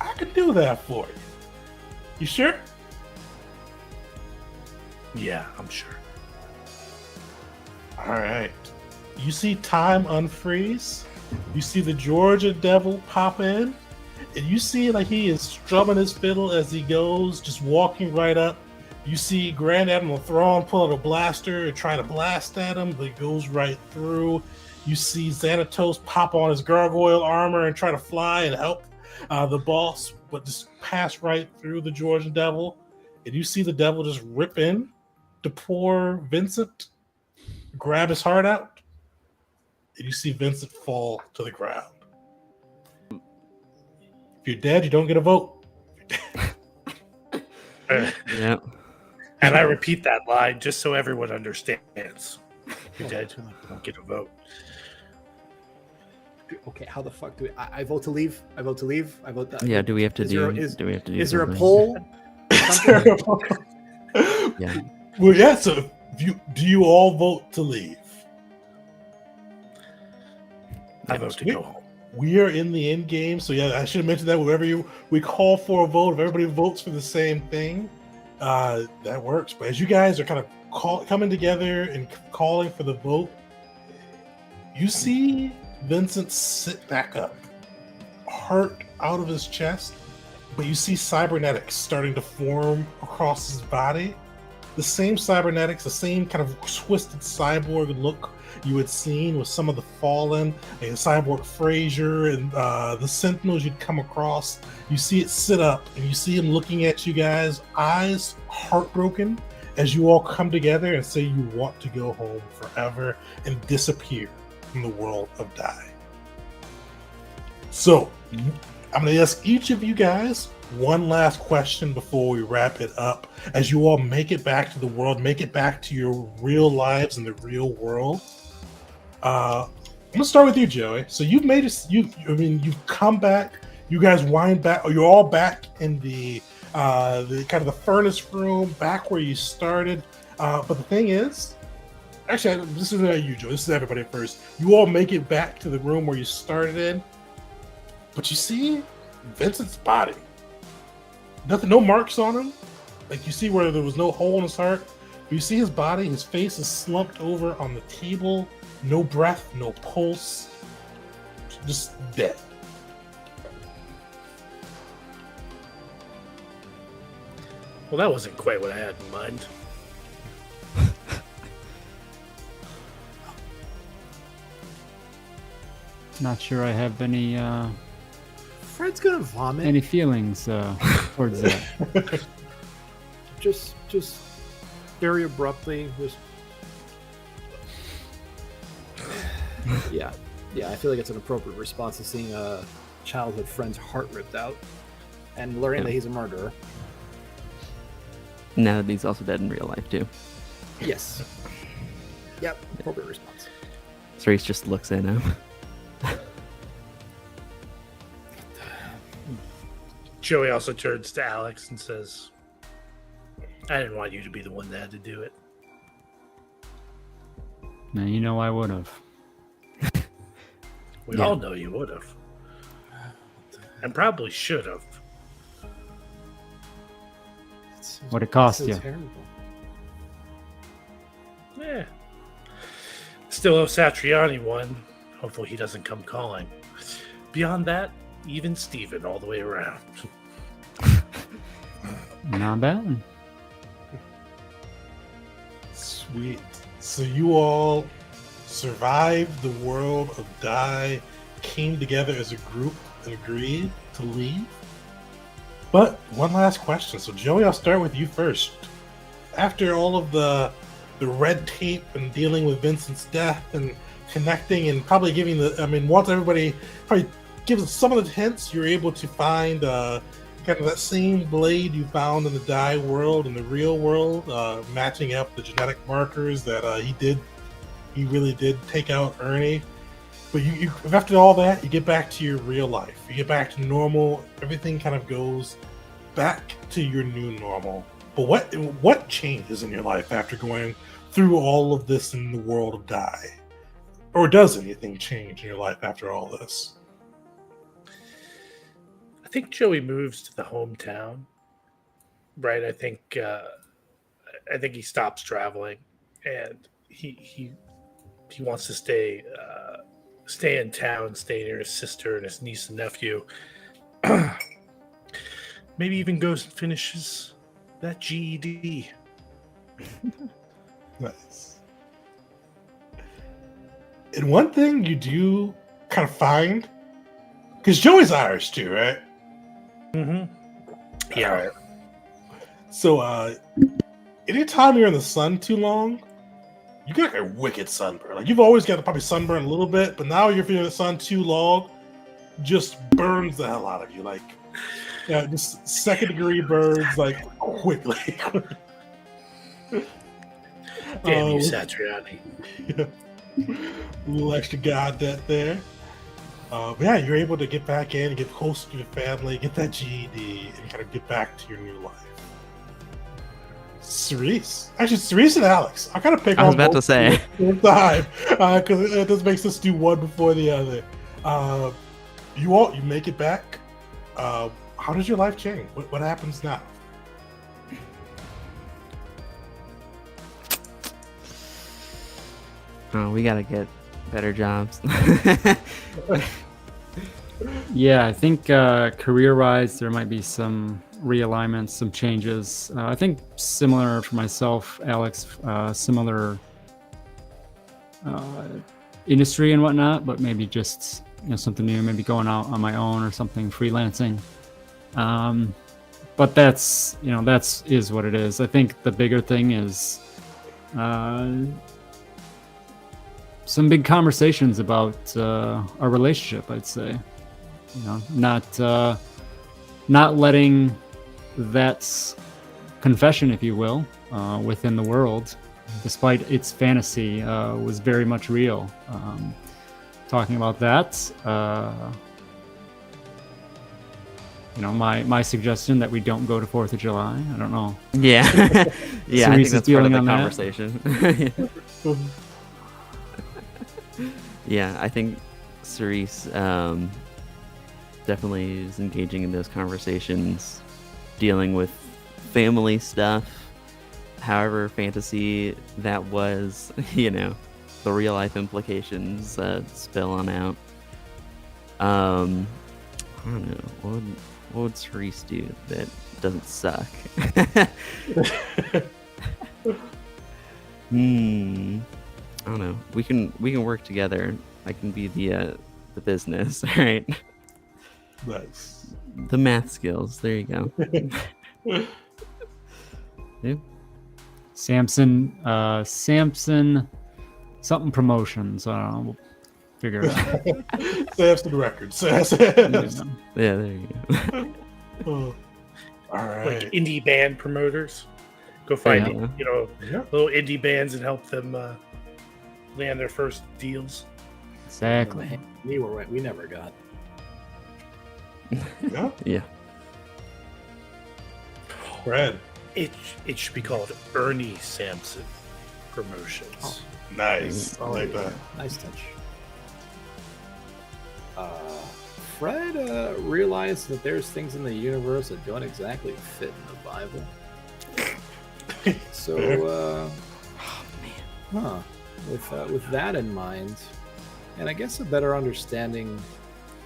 I could do that for you. You sure? Yeah, I'm sure. All right. You see time unfreeze. You see the Georgia Devil pop in. And you see like he is strumming his fiddle as he goes, just walking right up. You see Grand Admiral Thrawn pull out a blaster and try to blast at him, but it goes right through. You see Xanatos pop on his gargoyle armor and try to fly and help the boss, but just pass right through the Georgian Devil. And you see the devil just rip in to poor Vincent, grab his heart out, and you see Vincent fall to the ground. If you're dead, you don't get a vote. Yeah. And I repeat that line just so everyone understands. If you're dead, you don't get a vote. Okay, how the fuck do I vote to leave? I vote to leave. I vote that. Yeah. Do we have to Is do? there- is- do we have to do? Is there a something? poll? Yeah. Well, yeah, so do you all vote to leave? I vote to go home. We are in the end game, so yeah, I should have mentioned that. We call for a vote. If everybody votes for the same thing, that works. But as you guys are kind of coming together and calling for the vote, you see Vincent sit back up, heart out of his chest, but you see cybernetics starting to form across his body. The same cybernetics, the same kind of twisted cyborg look you had seen with some of the Fallen, and Cyborg Frazier, and the Sentinels you'd come across. You see it sit up, and you see him looking at you guys, eyes heartbroken, as you all come together and say you want to go home forever and disappear from the world of Die. So, I'm going to ask each of you guys one last question before we wrap it up. As you all make it back to the world, make it back to your real lives in the real world, I'm gonna start with you, Joey. So you've made us. You've come back. You guys wind back. You're all back in the kind of the furnace room, back where you started. But the thing is, actually, this is not you, Joey. This is everybody first. You all make it back to the room where you started in, but you see Vincent's body. Nothing, no marks on him. Like you see where there was no hole in his heart. You see his body. His face is slumped over on the table. No breath, no pulse, just dead. Well, that wasn't quite what I had in mind. Not sure I have any Fred's gonna vomit. any feelings towards that. Just very abruptly. Just yeah. I feel like it's an appropriate response to seeing a childhood friend's heart ripped out and learning that he's a murderer. Now that he's also dead in real life too. Yes. Yep. Appropriate response. Cerise just looks at him. Joey also turns to Alex and says, I didn't want you to be the one that had to do it. Now you know I would have. We all know you would have. And probably should have. What'd it cost So you? terrible. Yeah. Still owe Satriani one. Hopefully he doesn't come calling. Beyond that, even Steven all the way around. Not bad. Sweet. So you all survived the world of Die, came together as a group and agreed to leave. But one last question. So Joey, I'll start with you first. After all of the red tape and dealing with Vincent's death and connecting and probably giving once everybody probably gives some of the hints, you're able to find kind of that same blade you found in the Die world and the real world, matching up the genetic markers that he really did take out Ernie. But you after all that, you get back to your real life. You get back to normal. Everything kind of goes back to your new normal. But what changes in your life after going through all of this in the world of Die? Or does anything change in your life after all this? I think Joey moves to the hometown, right? I think he stops traveling, and he wants to stay in town, stay near his sister and his niece and nephew. Maybe even goes and finishes that GED. Nice. And one thing you do kind of find, because Joey's Irish too, right? Mm-hmm. Yeah. All right. So, anytime you're in the sun too long, you get like a wicked sunburn. Like you've always got to probably sunburn a little bit, but now you're feeling the sun too long, just burns the hell out of you. Like, yeah, just second-degree burns, like quickly. Damn you, Satriani. Yeah. A little extra god that there. But yeah, you're able to get back in, get closer to your family, get that GED, and kind of get back to your new life. Cerise. Actually, Cerise and Alex. I kind of pick I was on about both to say. at the same time because it just makes us do one before the other. You make it back. How does your life change? What happens now? Oh, we gotta get better jobs. Yeah, I think career-wise, there might be some realignments, some changes. I think similar for myself, Alex, similar industry and whatnot, but maybe just something new, maybe going out on my own or something, freelancing. But that's is what it is. I think the bigger thing is some big conversations about our relationship, I'd say. Not letting that confession, if you will, within the world despite its fantasy, was very much real. Talking about that, my suggestion that we don't go to 4th of July. I don't know. Yeah, yeah. I think Cerise's that's part of feeling the on that? conversation. Yeah, I think Cerise definitely is engaging in those conversations, dealing with family stuff. However fantasy that was, the real life implications spill on out. I don't know. What would Cerise do that doesn't suck? I don't know. We can work together. I can be the business, right? Nice. The math skills. There you go. Yeah. Samson, something promotions. I don't know. We'll figure it out. Samson Records. Yeah, there you go. Oh, all right. Like indie band promoters. Go find Yeah. little indie bands and help them land their first deals. Exactly. We never got. Yeah. Yeah. Fred. It should be called Ernie Sampson Promotions. Nice. I like that. Nice touch. Fred realized that there's things in the universe that don't exactly fit in the Bible. So, with that in mind, and I guess a better understanding,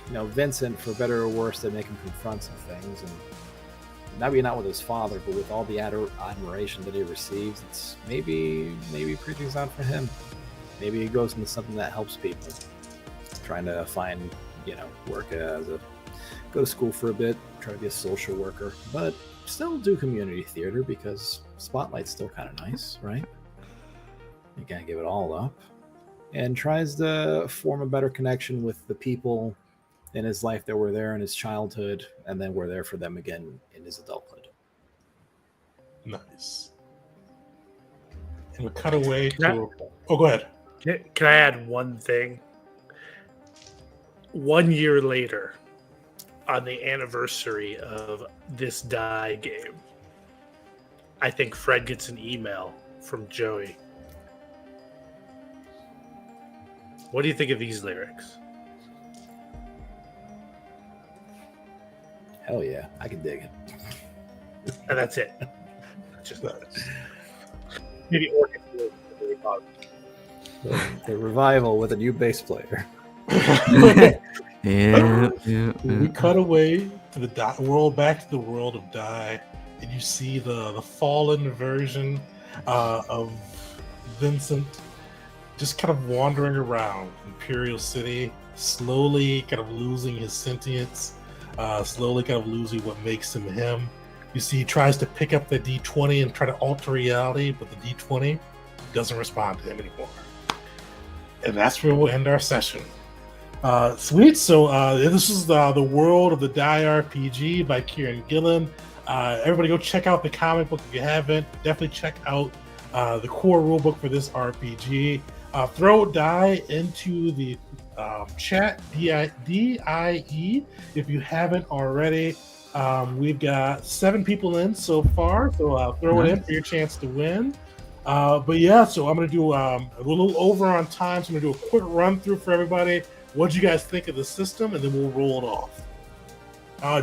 Vincent, for better or worse, they make him confront some things, and maybe not with his father, but with all the admiration that he receives, it's maybe preaching's not for him. Maybe he goes into something that helps people, trying to find, work go to school for a bit, try to be a social worker, but still do community theater because Spotlight's still kind of nice, right? You can't give it all up. And tries to form a better connection with the people in his life that were there in his childhood and then were there for them again in his adulthood. Nice. And we cut away to... Oh, go ahead. Can I add one thing? 1 year later, on the anniversary of this die game, I think Fred gets an email from Joey. What do you think of these lyrics? Hell yeah, I can dig it. And that's it. Just maybe orchestra. The revival with a new bass player. Yeah. We cut away to the world, back to the world of Die, and you see the fallen version of Vincent just kind of wandering around Imperial City, slowly kind of losing his sentience, slowly kind of losing what makes him him. You see he tries to pick up the D20 and try to alter reality, but the D20 doesn't respond to him anymore. And that's where we'll end our session. Sweet. So this is the World of the Die RPG by Kieron Gillen. Everybody go check out the comic book if you haven't. Definitely check out the core rulebook for this RPG. Throw Die into the chat, DIE, if you haven't already. We've got 7 people in so far, so throw it in for your chance to win. But yeah, so I'm going to do a little over on time, so I'm going to do a quick run through for everybody. What'd you guys think of the system, and then we'll roll it off.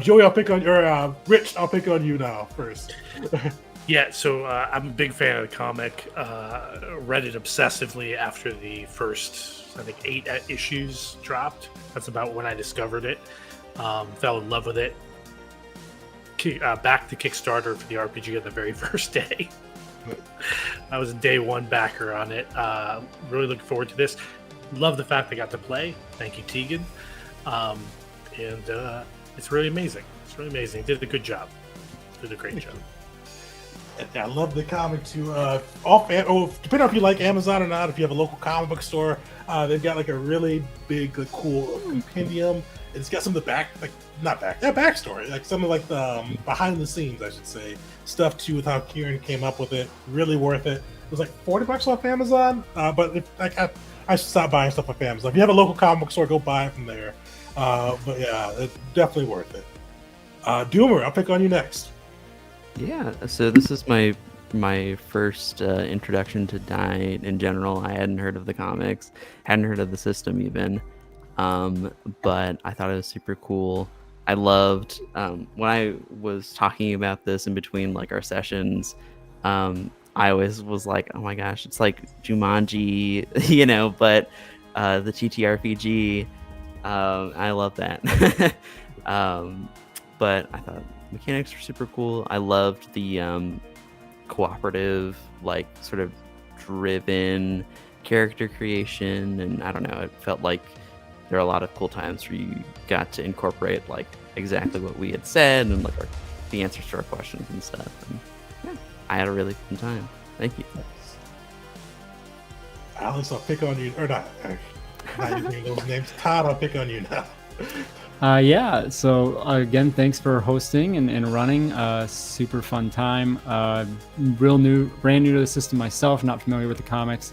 Joey, I'll pick on your Rich. I'll pick on you now first. Yeah, so I'm a big fan of the comic. Read it obsessively after the first, I think, 8 issues dropped. That's about when I discovered it. Fell in love with it. Back to Kickstarter for the RPG on the very first day. I was a day one backer on it. Really looking forward to this. Love the fact I got to play. Thank you, Tegan. And it's really amazing. It's really amazing. Did a good job. Did a great job. I love the comic too. Depending on if you like Amazon or not, if you have a local comic book store, they've got like a really big, cool compendium. It's got some of the backstory, like some of like the behind the scenes, I should say, stuff too, with how Kieron came up with it. Really worth it. It was like $40 off Amazon. But I should stop buying stuff off Amazon. If you have a local comic book store, go buy it from there. But yeah, it's definitely worth it. Doomer, I'll pick on you next. Yeah, so this is my first introduction to Die in general. I hadn't heard of the comics, hadn't heard of the system even, but I thought it was super cool. I loved when I was talking about this in between like our sessions. I always was like, oh my gosh, it's like Jumanji, but the TTRPG. I love that. But I thought mechanics were super cool. I loved the cooperative, like sort of driven character creation, and I don't know, it felt like there are a lot of cool times where you got to incorporate like exactly what we had said and like the answers to our questions and stuff. And yeah, I had a really fun time. Thank you. Alex, I'll pick on you, or not using those names. Todd, I'll pick on you now. Yeah, so again, thanks for hosting and running. Super fun time. Brand new to the system myself, not familiar with the comics.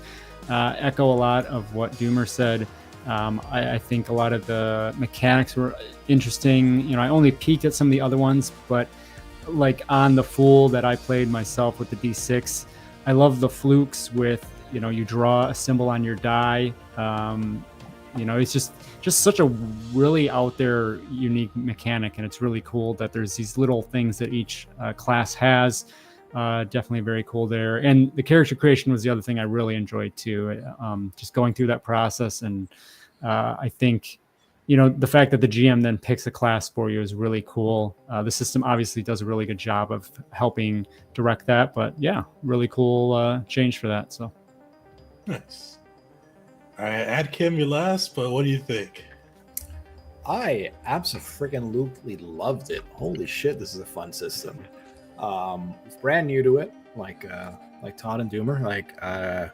Echo a lot of what Doomer said. I think a lot of the mechanics were interesting. I only peeked at some of the other ones, but like on the Fool that I played myself with the D6, I love the flukes with, you draw a symbol on your die. It's just such a really out there unique mechanic, and it's really cool that there's these little things that each class has. Definitely very cool there. And the character creation was the other thing I really enjoyed too. Just going through that process, and I think the fact that the GM then picks a class for you is really cool. The system obviously does a really good job of helping direct that, but yeah, really cool change for that. So nice. All right, Ad Kim, you last, but what do you think? I absolutely loved it. Holy shit, this is a fun system. Brand new to it, like Todd and Doomer.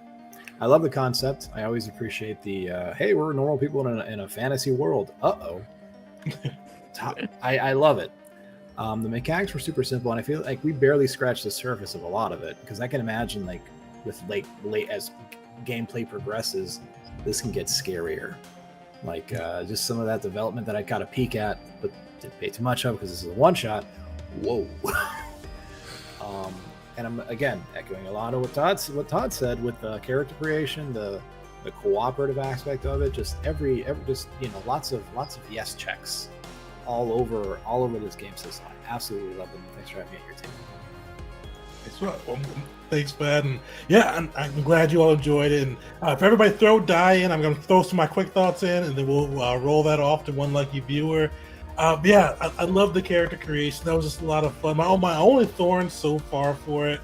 I love the concept. I always appreciate the hey, we're normal people in a fantasy world. I love it. The mechanics were super simple, and I feel like we barely scratched the surface of a lot of it, because I can imagine like with late as gameplay progresses, this can get scarier. Like just some of that development that I got a peek at, but didn't pay too much of because this is a one shot. Whoa. And I'm again echoing a lot of what Todd said with the character creation, the cooperative aspect of it, just every lots of yes checks all over this game system. I absolutely love them. Thanks for having me at your team. Thanks, Bud. And yeah, I'm glad you all enjoyed it. And for everybody, throw Die in. I'm going to throw some of my quick thoughts in, and then we'll roll that off to one lucky viewer. Yeah, I love the character creation. That was just a lot of fun. My only thorn so far for it.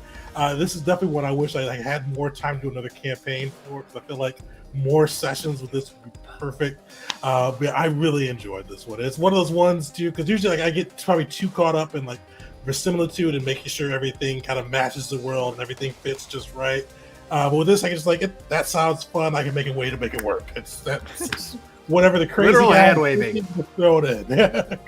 This is definitely what I wish I had more time to do another campaign for, because I feel like more sessions with this would be perfect. But yeah, I really enjoyed this one. It's one of those ones too, because usually I get probably too caught up in verisimilitude and making sure everything kind of matches the world and everything fits just right. But with this, I can just that sounds fun. I can make a way to make it work. It's whatever the crazy literal hand waving. Throw it in.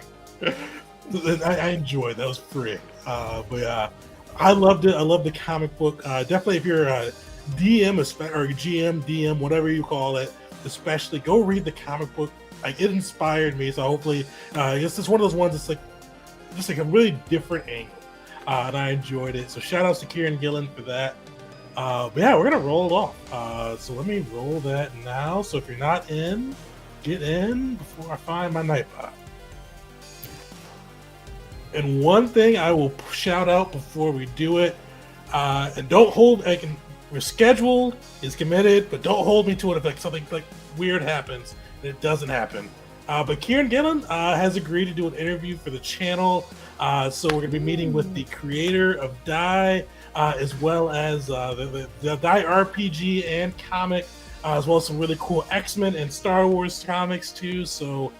I enjoyed that. It was free. But yeah, I loved it. I love the comic book. Definitely, if you're a DM or GM, DM, whatever you call it, especially go read the comic book. It inspired me. So hopefully, it's just one of those ones that's just a really different angle, and I enjoyed it. So shout outs to Kieron Gillen for that. But yeah, we're gonna roll it off. So let me roll that now. So if you're not in, get in before I find my Nightbot. And one thing I will shout out before we do it, and don't hold. We're scheduled, is committed, but don't hold me to it if something weird happens and it doesn't happen. But Kieron Gillen has agreed to do an interview for the channel. So we're going to be meeting with the creator of Die, as well as the Die RPG and comic, as well as some really cool X-Men and Star Wars comics too. So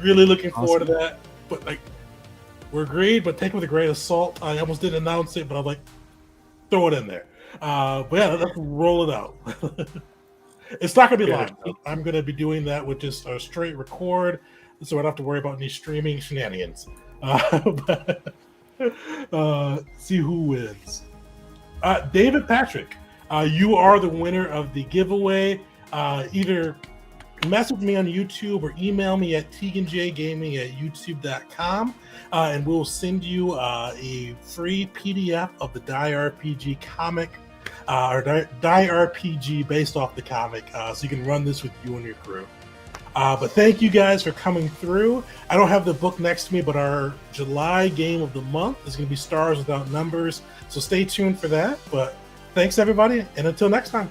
really looking forward to that. But we're agreed, but take it with a grain of salt. I almost didn't announce it, but I'm throw it in there. But yeah, let's roll it out. It's not going to be live. I'm going to be doing that with just a straight record, so I don't have to worry about any streaming shenanigans. But see who wins. David Patrick, you are the winner of the giveaway. Either message me on YouTube or email me at teganjgaming@youtube.com, and we'll send you a free PDF of the Die RPG comic, or Die RPG based off the comic, so you can run this with you and your crew. But thank you guys for coming through. I don't have the book next to me, but our July game of the month is going to be Stars Without Numbers, so stay tuned for that. But thanks, everybody, and until next time.